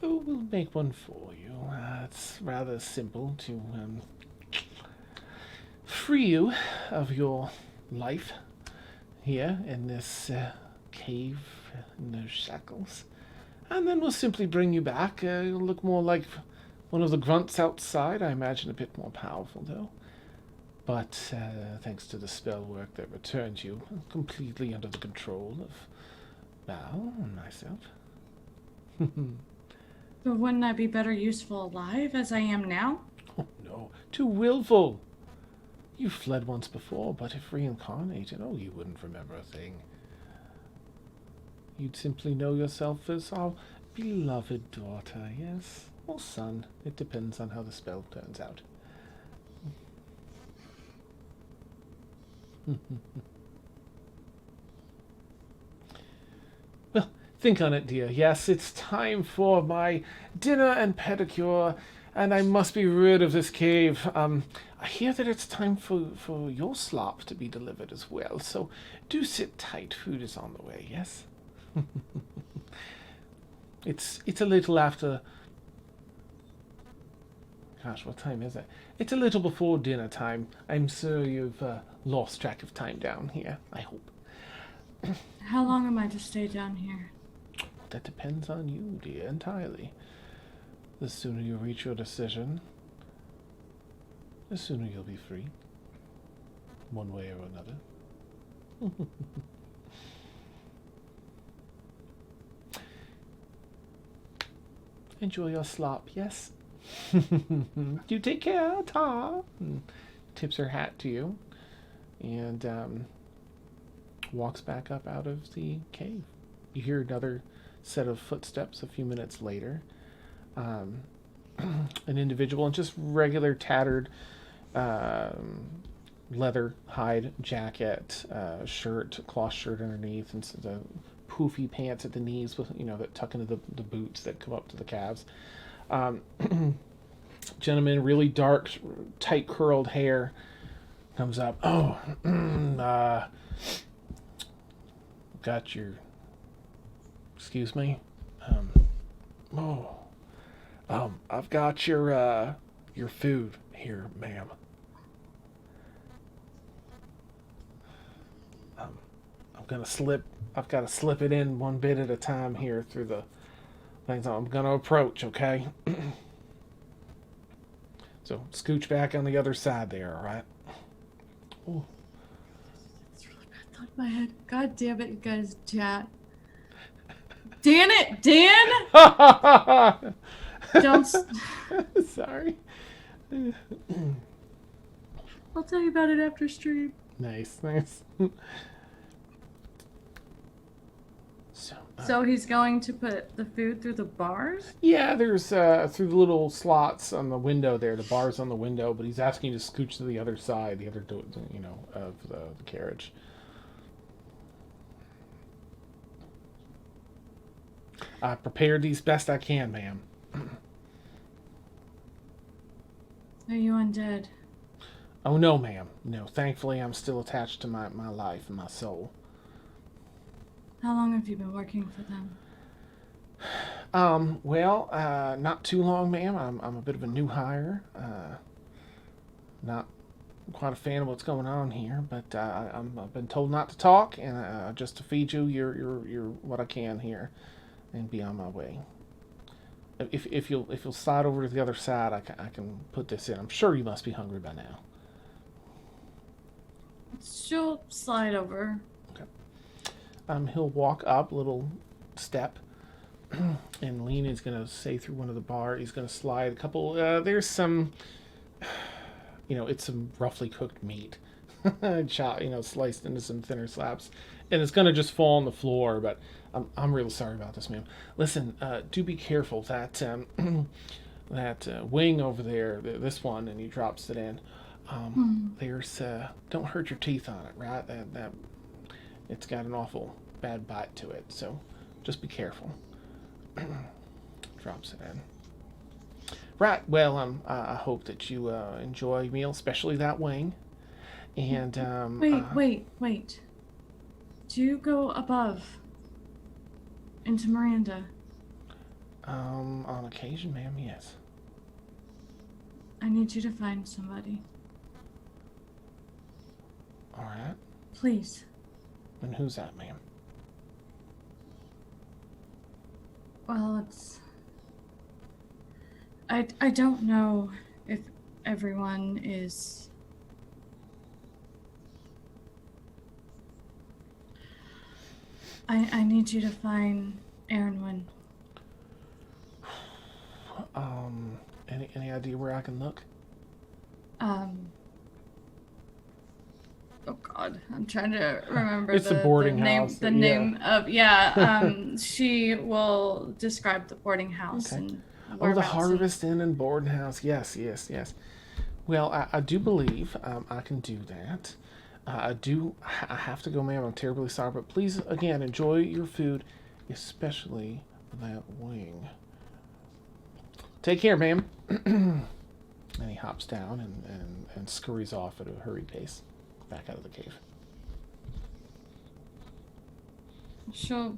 Oh, we'll make one for you. It's rather simple to free you of your life here in this cave in those shackles. And then we'll simply bring you back. You'll look more like one of the grunts outside. I imagine a bit more powerful, though. But thanks to the spell work that returns you completely under the control of Val and myself. But wouldn't I be better useful alive as I am now? Oh, no. Too willful. You fled once before, but if reincarnated, oh, you wouldn't remember a thing. You'd simply know yourself as our beloved daughter, yes? Or son. It depends on how the spell turns out. Well, think on it, dear. Yes, it's time for my dinner and pedicure, and I must be rid of this cave. I hear that it's time for your slop to be delivered as well, so do sit tight. Food is on the way, yes? It's a little after... Gosh, what time is it? It's a little before dinner time. I'm sure you've lost track of time down here, I hope. How long am I to stay down here? That depends on you, dear, entirely. The sooner you reach your decision, the sooner you'll be free. One way or another. Enjoy your slop, yes? You take care, Ta. Tips her hat to you and walks back up out of the cave. You hear another set of footsteps a few minutes later. An individual in just regular tattered leather hide jacket, shirt, cloth shirt underneath, and the poofy pants at the knees with, that tuck into the boots that come up to the calves. Gentleman, really dark, tight curled hair, comes up. Oh, got your... Excuse me? I've got your food here, ma'am. I've got to slip it in one bit at a time here through the things I'm going to approach, okay? So, scooch back on the other side there, all right? Oh. It's really bad thought in my head. God damn it, you guys chat. Dan it, Dan! Don't... Sorry. I'll tell you about it after stream. Nice. So he's going to put the food through the bars? Yeah, there's through the little slots on the window there, the bars on the window, but he's asking you to scooch to the other side, the other door, of the carriage. I prepared these best I can, ma'am. Are you undead? Oh, no, ma'am. No, thankfully I'm still attached to my life and my soul. How long have you been working for them? Well, not too long, ma'am. I'm a bit of a new hire. Not quite a fan of what's going on here, but I've been told not to talk and just to feed you your what I can here, and be on my way. If you'll slide over to the other side, I can put this in. I'm sure you must be hungry by now. She'll slide over. He'll walk up a little step, and Lean is going to say through one of the bars, he's going to slide a couple, there's some, it's some roughly cooked meat, sliced into some thinner slabs, and it's going to just fall on the floor, but I'm really sorry about this, ma'am. Listen, do be careful, that wing over there, this one, and he drops it in, there's, don't hurt your teeth on it, right? That it's got an awful bad bite to it, so just be careful. Drops it in. Right. Well, I hope that you enjoy your meal, especially that wing. And Wait. Do you go above into Miranda? On occasion, ma'am, yes. I need you to find somebody. All right. Please. And who's that, ma'am? Well, it's... I don't know if everyone is... I need you to find Aeronwenn. Any idea where I can look? Oh God, I'm trying to remember It's a boarding house. The name of she will describe the boarding house Okay. and Oh, the Harvest Inn and Boarding House. Yes. Well, I do believe I can do that. I have to go, ma'am. I'm terribly sorry, but please, again, enjoy your food, especially that wing. Take care, ma'am. And he hops down and scurries off at a hurried pace back out of the cave. She'll,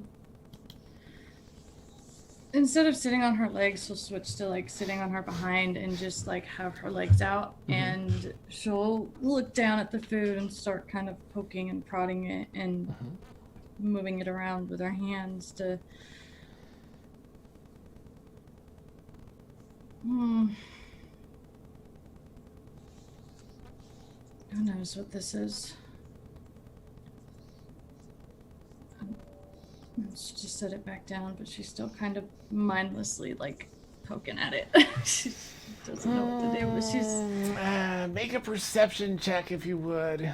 instead of sitting on her legs, she'll switch to like sitting on her behind and just like have her legs out, and she'll look down at the food and start kind of poking and prodding it and moving it around with her hands to who knows what this is. She just set it back down, but she's still kind of mindlessly like poking at it. She doesn't know what to do, but she's... Make a perception check if you would.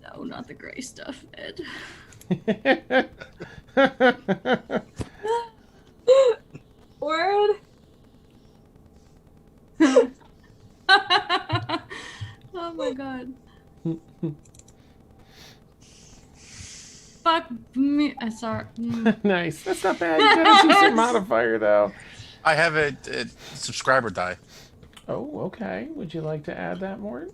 No, not the gray stuff, Ed. Word. Oh my god. Fuck me. I saw. Nice. That's not bad. You got a decent modifier, though. I have a subscriber die. Oh, okay. Would you like to add that, Morton?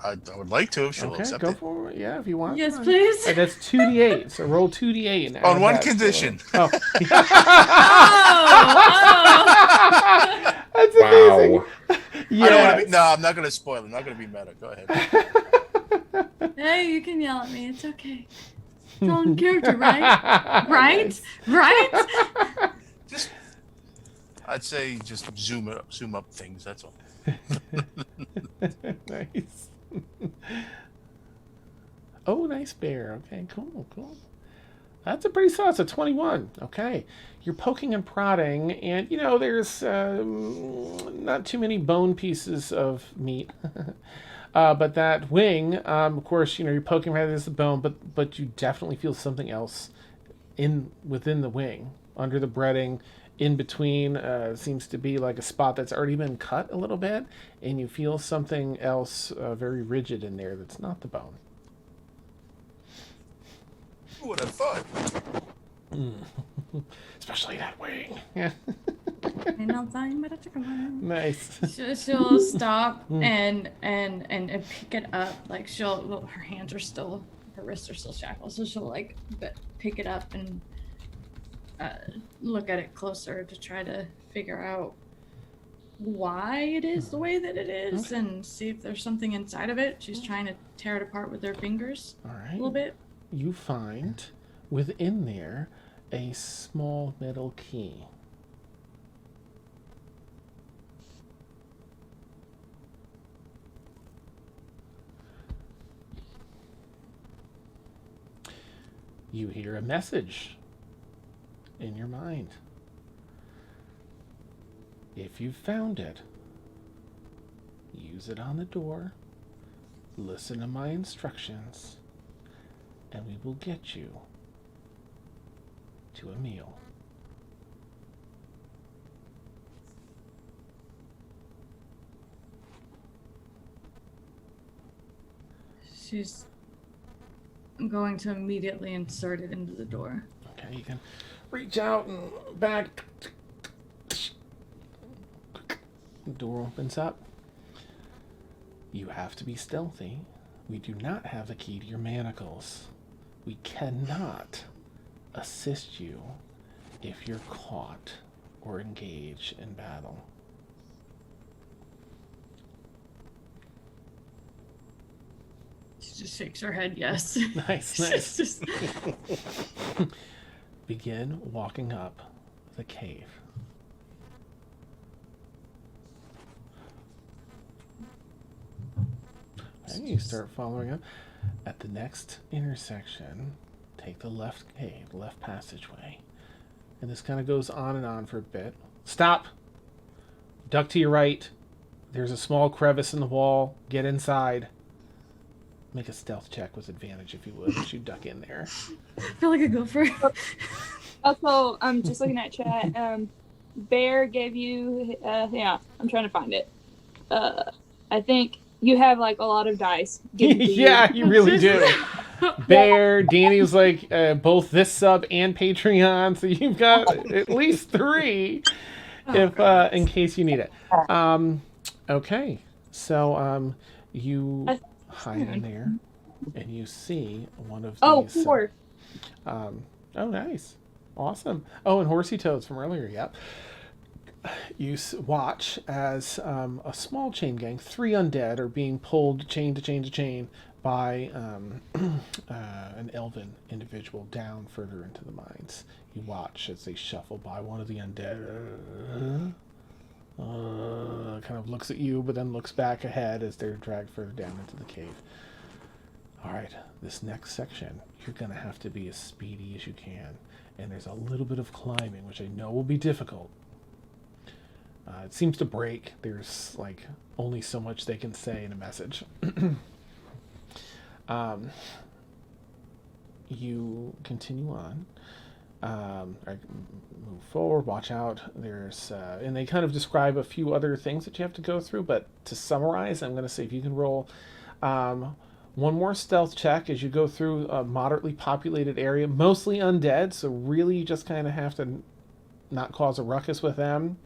I would like to if she'll Okay, accept go it. for it. Yeah, if you want. Yes, please. That's 2d8. So roll 2d8 and On add one that, condition. So. Oh. Oh. That's Wow. amazing. I don't want to be. No, I'm not going to spoil it. I'm not going to be meta. Go ahead. Hey, you can yell at me. It's okay. It's all in character, right? Right? Right? Just, I'd say just zoom up things. That's all. Nice. Oh, nice bear. Okay, cool. That's a pretty solid. It's a 21. Okay. You're poking and prodding, and, there's not too many bone pieces of meat. But that wing, of course, you're poking right at the bone, but you definitely feel something else within the wing, under the breading, in between. Seems to be like a spot that's already been cut a little bit, and you feel something else very rigid in there that's not the bone. Who would have thought? Especially that wing. Yeah. Ain't no thing but a chicken wing. Nice. She'll stop and pick it up. Like her hands are still, her wrists are still shackled, so she'll like pick it up and look at it closer to try to figure out why it is the way that it is, and see if there's something inside of it. She's trying to tear it apart with her fingers. All right. A little bit. You find within there a small metal key. You hear a message in your mind. If you've found it, use it on the door, listen to my instructions, and we will get you to Emil. She's going to immediately insert it into the door. Okay, you can reach out and back, The door opens up. You have to be stealthy. We do not have the key to your manacles. We cannot assist you if you're caught or engaged in battle. She just shakes her head, yes. Nice. Just- Begin walking up the cave. And you start following up. At the next intersection, take the left cave, left passageway. And this kind of goes on and on for a bit. Stop! Duck to your right. There's a small crevice in the wall. Get inside. Make a stealth check with advantage if you would, as you duck in there. I feel like a gopher. Also, I'm just looking at chat. Bear gave you, yeah, I'm trying to find it. I think you have like a lot of dice. given to you. Yeah, you really do. Bear, Danny was like both this sub and Patreon, so you've got at least 3 if in case you need it. Okay, so you hide in there, and you see one of these. Oh, 4. Oh, nice. Awesome. Oh, and Horsey Toads from earlier, yep. You watch as a small chain gang, 3 undead, are being pulled chain to chain to chain by an elven individual down further into the mines. You watch as they shuffle by. One of the undead kind of looks at you, but then looks back ahead as they're dragged further down into the cave. All right, this next section, you're going to have to be as speedy as you can. And there's a little bit of climbing, which I know will be difficult. It seems to break. There's like only so much they can say in a message. You continue on. Move forward, watch out. There's and they kind of describe a few other things that you have to go through, but to summarize, I'm going to say if you can roll one more stealth check as you go through a moderately populated area, mostly undead, so really you just kind of have to not cause a ruckus with them.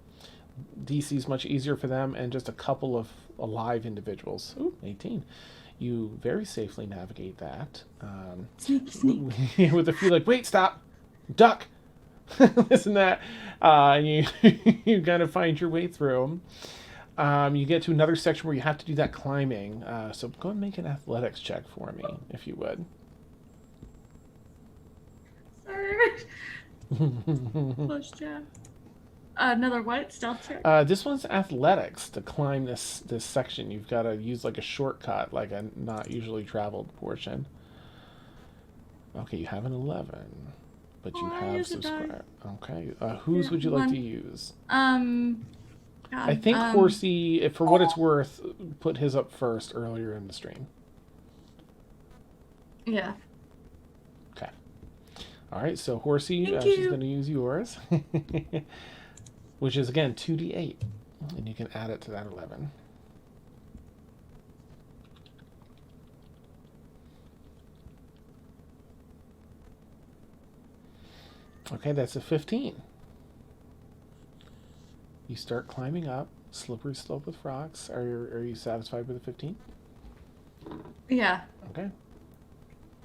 DC is much easier for them, and just a couple of alive individuals. Ooh, 18. You very safely navigate that. Sneak. With a few like, wait, stop, duck, this and that. And you kind of find your way through. You get to another section where you have to do that climbing. So go and make an athletics check for me, if you would. Sorry. Close chat. Another what? Stealth check? This one's athletics to climb this section. You've got to use like a shortcut, like a not usually traveled portion. Okay, you have an 11, but you have subscribed. Okay, whose would you like to use? God, I think Horsey, for what it's worth, put his up first earlier in the stream. Yeah. Okay. All right, so Horsey, Thank she's you. going to use yours, which is again 2d8, and you can add it to that 11. Okay, that's a 15. You start climbing up, slippery slope with rocks. Are you satisfied with the 15? Yeah. Okay.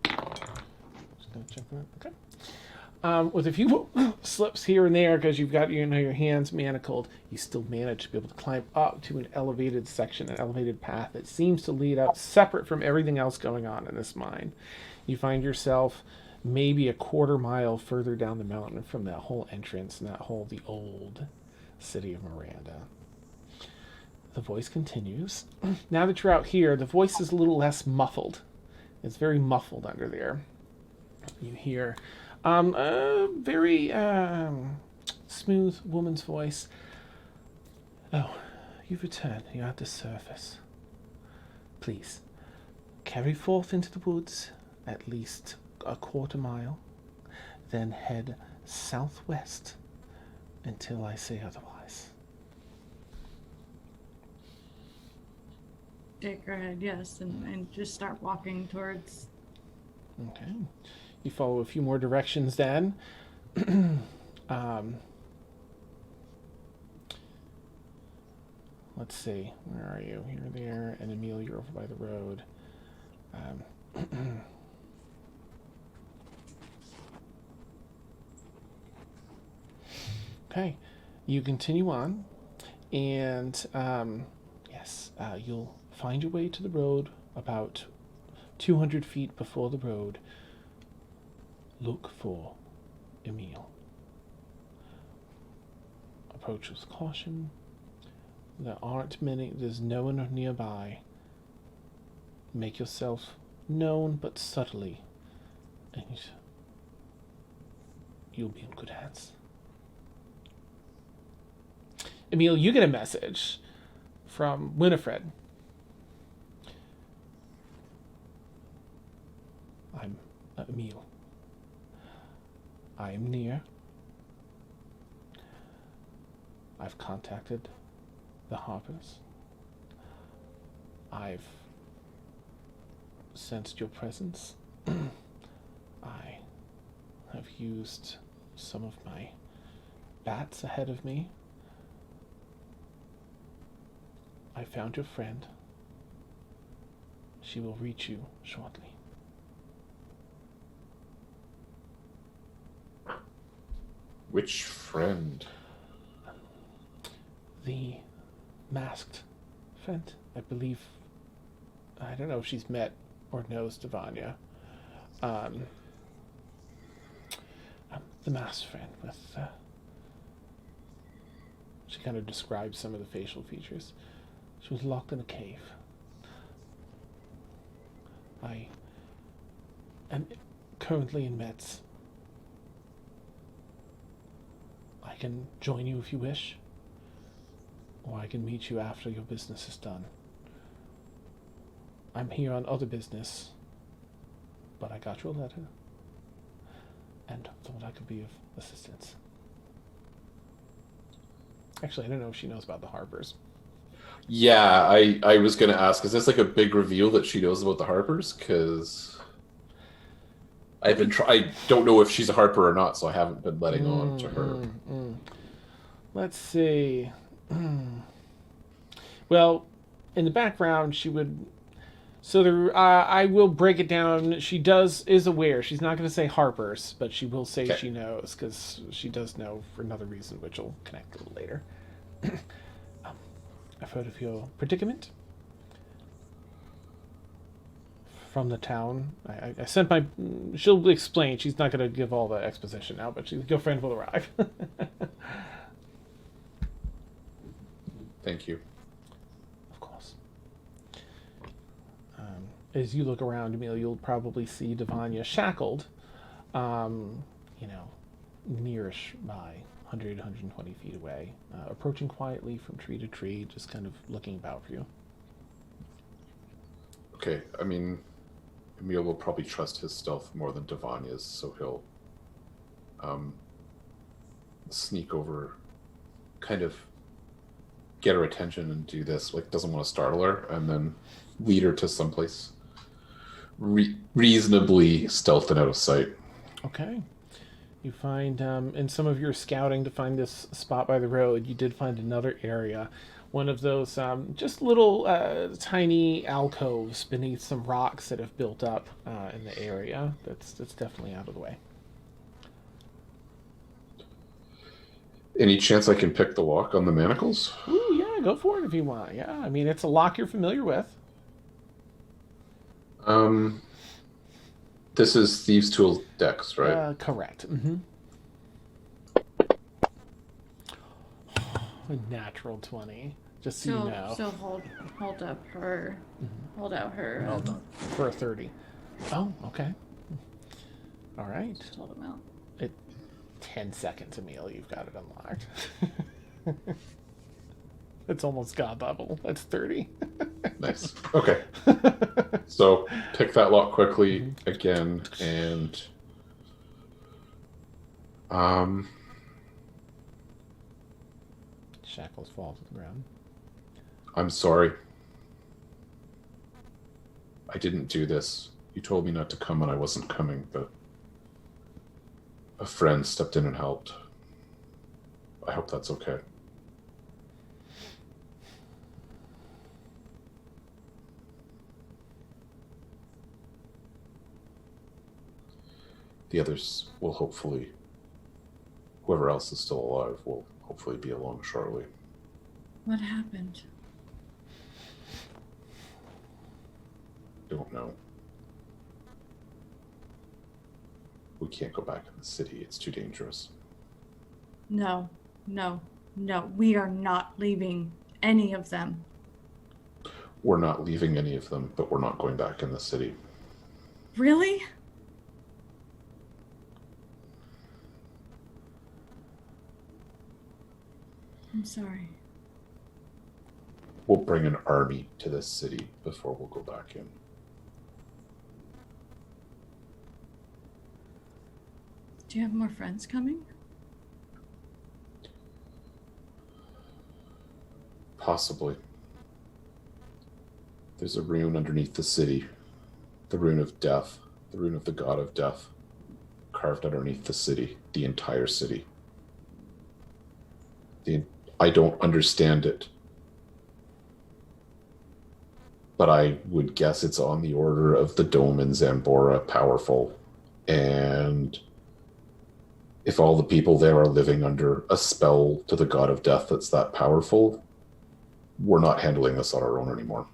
Just gonna check that. Okay. With a few slips here and there, because you've got your hands manacled, you still manage to be able to climb up to an elevated section, an elevated path that seems to lead up separate from everything else going on in this mine. You find yourself maybe a quarter mile further down the mountain from that whole entrance and the old city of Miranda. The voice continues. Now that you're out here, the voice is a little less muffled. It's very muffled under there. You hear a very smooth woman's voice. Oh, you've returned. You're at the surface. Please, carry forth into the woods at least a quarter mile, then head southwest until I say otherwise. Shake her head, yes, and just start walking towards. Okay. You follow a few more directions then. let's see. Where are you? You're there, and Emil, you're over by the road. Okay, you continue on, and yes, you'll find your way to the road about 200 feet before the road. Look for Emil. Approach with caution. There's no one nearby. Make yourself known, but subtly, and you'll be in good hands. Emil, you get a message from Winifred. I'm Emil. I am near. I've contacted the Harpers. I've sensed your presence. I have used some of my bats ahead of me. I found your friend. She will reach you shortly. Which friend? The masked friend, I believe. I don't know if she's met or knows Davania. The masked friend with. She kind of describes some of the facial features. She was locked in a cave. I am currently in Metz. I can join you if you wish, or I can meet you after your business is done. I'm here on other business, but I got your letter, and thought I could be of assistance. Actually, I don't know if she knows about the Harpers. Yeah, I was going to ask, is this like a big reveal that she knows about the Harpers? Because I don't know if she's a Harper or not, so I haven't been letting on to her. Let's see. Well, in the background, she would. So there, I will break it down. She is aware. She's not going to say Harpers, but she will say she knows, because she does know for another reason, which will connect a little later. I've heard of your predicament from the town. I sent my. She'll explain. She's not going to give all the exposition now, but your friend will arrive. Thank you. Of course. As you look around, Emil, you'll probably see Davania shackled, nearish by 100, 120 feet away, approaching quietly from tree to tree, just kind of looking about for you. Okay, I mean, Emil will probably trust his stealth more than Davania's, so he'll sneak over, kind of get her attention and do this, like doesn't want to startle her, and then lead her to someplace reasonably stealthed and out of sight. Okay. You find, in some of your scouting to find this spot by the road, you did find another area. One of those just little tiny alcoves beneath some rocks that have built up in the area. That's definitely out of the way. Any chance I can pick the lock on the manacles? Ooh, yeah, go for it if you want. Yeah, I mean, it's a lock you're familiar with. This is Thieves' Tool Dex, right? Correct. Mm-hmm. A natural 20, just so you know. So hold up her, hold out her. Well done. For a 30. Oh, okay. All right. Just hold him out. 10 seconds, Emil, you've got it unlocked. It's almost god level. That's 30. Nice. Okay. So pick that lock quickly again, and shackles fall to the ground. I'm sorry. I didn't do this. You told me not to come when I wasn't coming, but a friend stepped in and helped. I hope that's okay. The others will hopefully, whoever else is still alive, will hopefully be along shortly. What happened? Don't know. We can't go back in the city. It's too dangerous. No. We are not leaving any of them. We're not leaving any of them, but we're not going back in the city. Really? I'm sorry. We'll bring an army to this city before we'll go back in. Do you have more friends coming? Possibly. There's a rune underneath the city. The rune of death. The rune of the god of death. Carved underneath the city. The entire city. I don't understand it. But I would guess it's on the order of the dome in Zambora powerful. And if all the people there are living under a spell to the god of death that's that powerful, we're not handling this on our own anymore.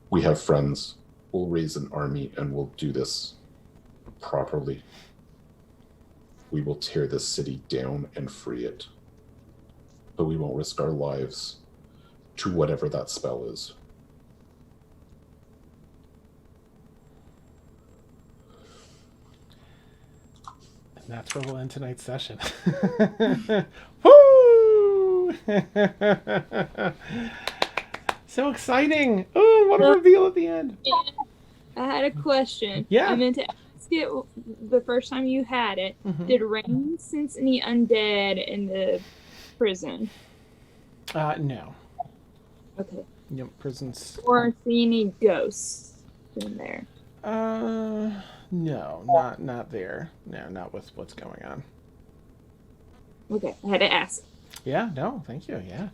We have friends. We'll raise an army and we'll do this properly. We will tear this city down and free it. But we won't risk our lives to whatever that spell is. And that's where we'll end tonight's session. Woo! So exciting! Oh, what a reveal at the end. I had a question. Yeah. I meant to ask it the first time you had it. Mhm. Did Rain sense any undead in the prison? No. Okay. Yep, prisons. Or see any ghosts in there? No, not there. No, not with what's going on. Okay, I had to ask. Yeah, no, thank you. Yeah.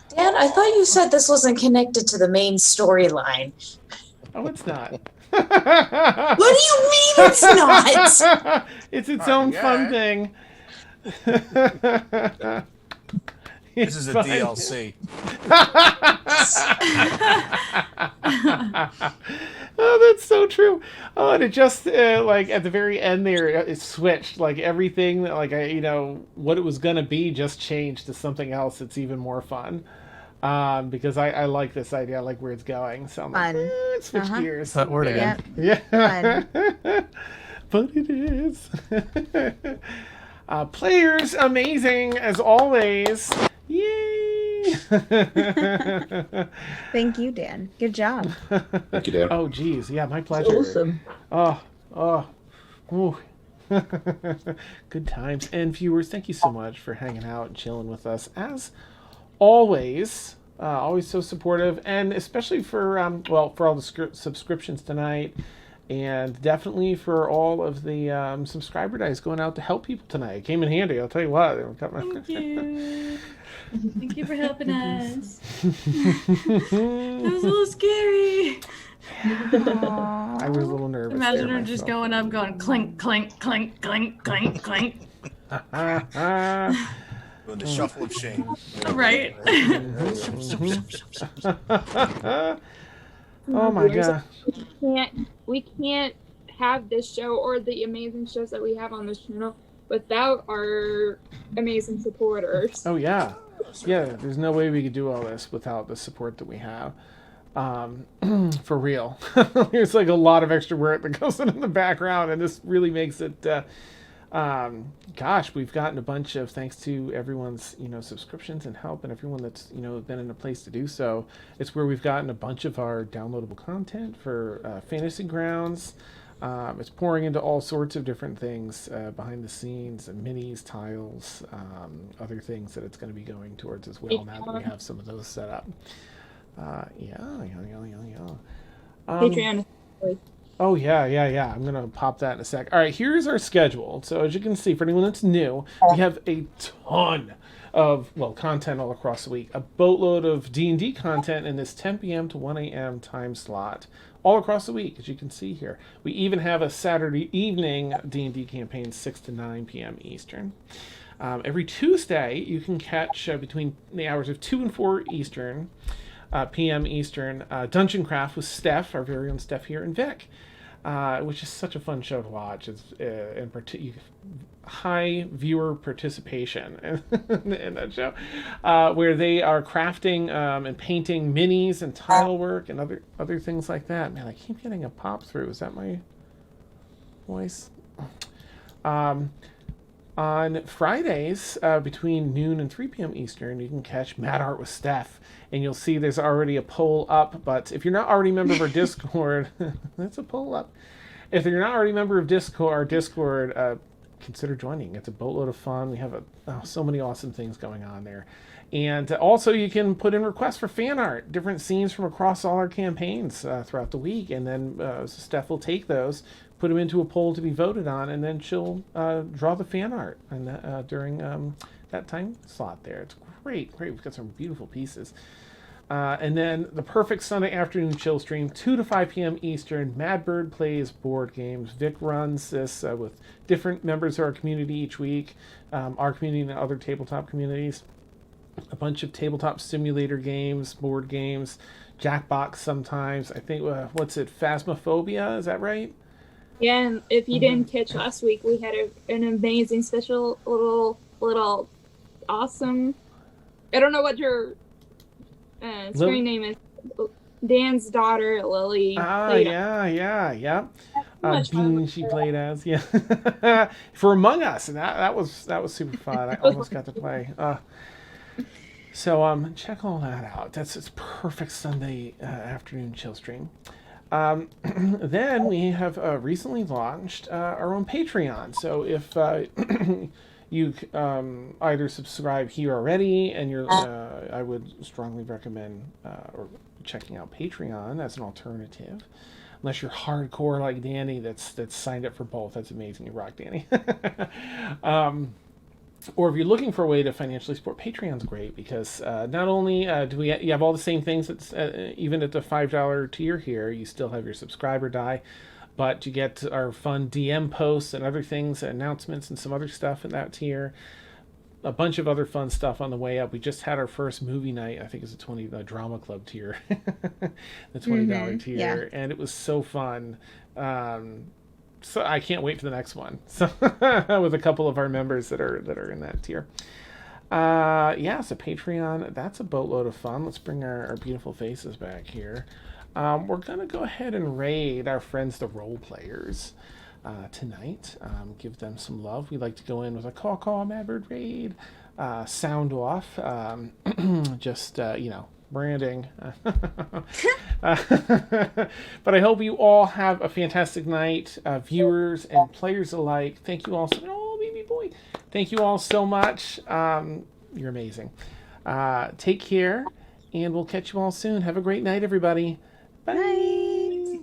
Dan, I thought you said this wasn't connected to the main storyline. Oh, it's not. What do you mean it's not? It's its own fun thing. This is a fine. DLC. Oh, that's so true. Oh, and it just like at the very end there, it switched. Like everything that what it was gonna be just changed to something else that's even more fun. Because I like this idea. I like where it's going. So I'm like, Fun. switch gears. That word again. Yep. Yeah. But it is. Players, amazing as always. Yay! Thank you, Dan. Good job. Thank you, Dan. Oh, geez. Yeah, my pleasure. Awesome. Ooh. Good times. And viewers, thank you so much for hanging out and chilling with us. As always, always so supportive, and especially for all the subscriptions tonight, and definitely for all of the subscriber dice going out to help people tonight. It came in handy, I'll tell you what. Thank you. Thank you for helping us. That was a little scary. I was a little nervous. Imagine there her just myself. going up, going clink, clink, clink, clink, clink, clink. Doing the shuffle of shame. Right? Oh my god. We can't have this show or the amazing shows that we have on this channel without our amazing supporters. Oh yeah. Yeah, there's no way we could do all this without the support that we have. For real. There's like a lot of extra work that goes in the background, and this really makes it we've gotten a bunch of, thanks to everyone's subscriptions and help, and everyone that's been in a place to do so. It's where we've gotten a bunch of our downloadable content for Fantasy Grounds. It's pouring into all sorts of different things behind the scenes, and minis, tiles, other things that it's going to be going towards as well, now that we have some of those set up. Patreon. Oh, yeah. I'm going to pop that in a sec. All right, here's our schedule. So as you can see, for anyone that's new, we have a ton of, well, content all across the week. A boatload of D&D content in this 10 p.m. to 1 a.m. time slot all across the week, as you can see here. We even have a Saturday evening D&D campaign, 6 to 9 p.m. Eastern. Every Tuesday, you can catch between the hours of 2 and 4 Eastern, p.m. Eastern, Dungeon Craft with Steph, our very own Steph here, and Vic, which is such a fun show to watch. It's high viewer participation in that show, where they are crafting and painting minis and tile work and other things like that. Man, I keep getting a pop through. Is that my voice? On Fridays, between noon and 3 p.m. Eastern, you can catch Mad Art with Steph, and you'll see there's already a poll up. But if you're not already a member of our Discord, that's a poll up. If you're not already a member of our Discord, consider joining. It's a boatload of fun. We have so many awesome things going on there. And also you can put in requests for fan art, different scenes from across all our campaigns throughout the week. And then Steph will take those, put them into a poll to be voted on, and then she'll draw the fan art during that time slot there. It's great. We've got some beautiful pieces. And then the perfect Sunday afternoon chill stream, 2 to 5 p.m. Eastern. Madbird plays board games. Vic runs this with different members of our community each week, our community and other tabletop communities. A bunch of tabletop simulator games, board games, Jackbox sometimes. I think, Phasmophobia, is that right? Yeah, and if you didn't catch last week, we had an amazing special little awesome. I don't know what your screen name is. Dan's daughter, Lily. Yeah. Bean she played as, yeah. For Among Us, and that was super fun. I almost got to play. So check all that out. It's perfect Sunday afternoon chill stream. Then we have recently launched our own Patreon. So if you either subscribe here already, and I would strongly recommend or checking out Patreon as an alternative. Unless you're hardcore like Danny, that's signed up for both. That's amazing. You rock, Danny. Or if you're looking for a way to financially support, Patreon's great because not only you have all the same things that's even at the $5 tier here, you still have your subscriber die, but you get our fun DM posts and other things, announcements and some other stuff in that tier. A bunch of other fun stuff on the way up. We just had our first movie night. I think it's a drama club tier, the $20 tier, and it was so fun. So I can't wait for the next one. So with a couple of our members that are in that tier. So Patreon, that's a boatload of fun. Let's bring our beautiful faces back here. We're gonna go ahead and raid our friends, the role players, tonight. Give them some love. We like to go in with a call, Madbird raid, sound off, branding. But I hope you all have a fantastic night, viewers and players alike. Thank you all baby boy. Thank you all so much. You're amazing. Take care, and we'll catch you all soon. Have a great night, everybody. Bye.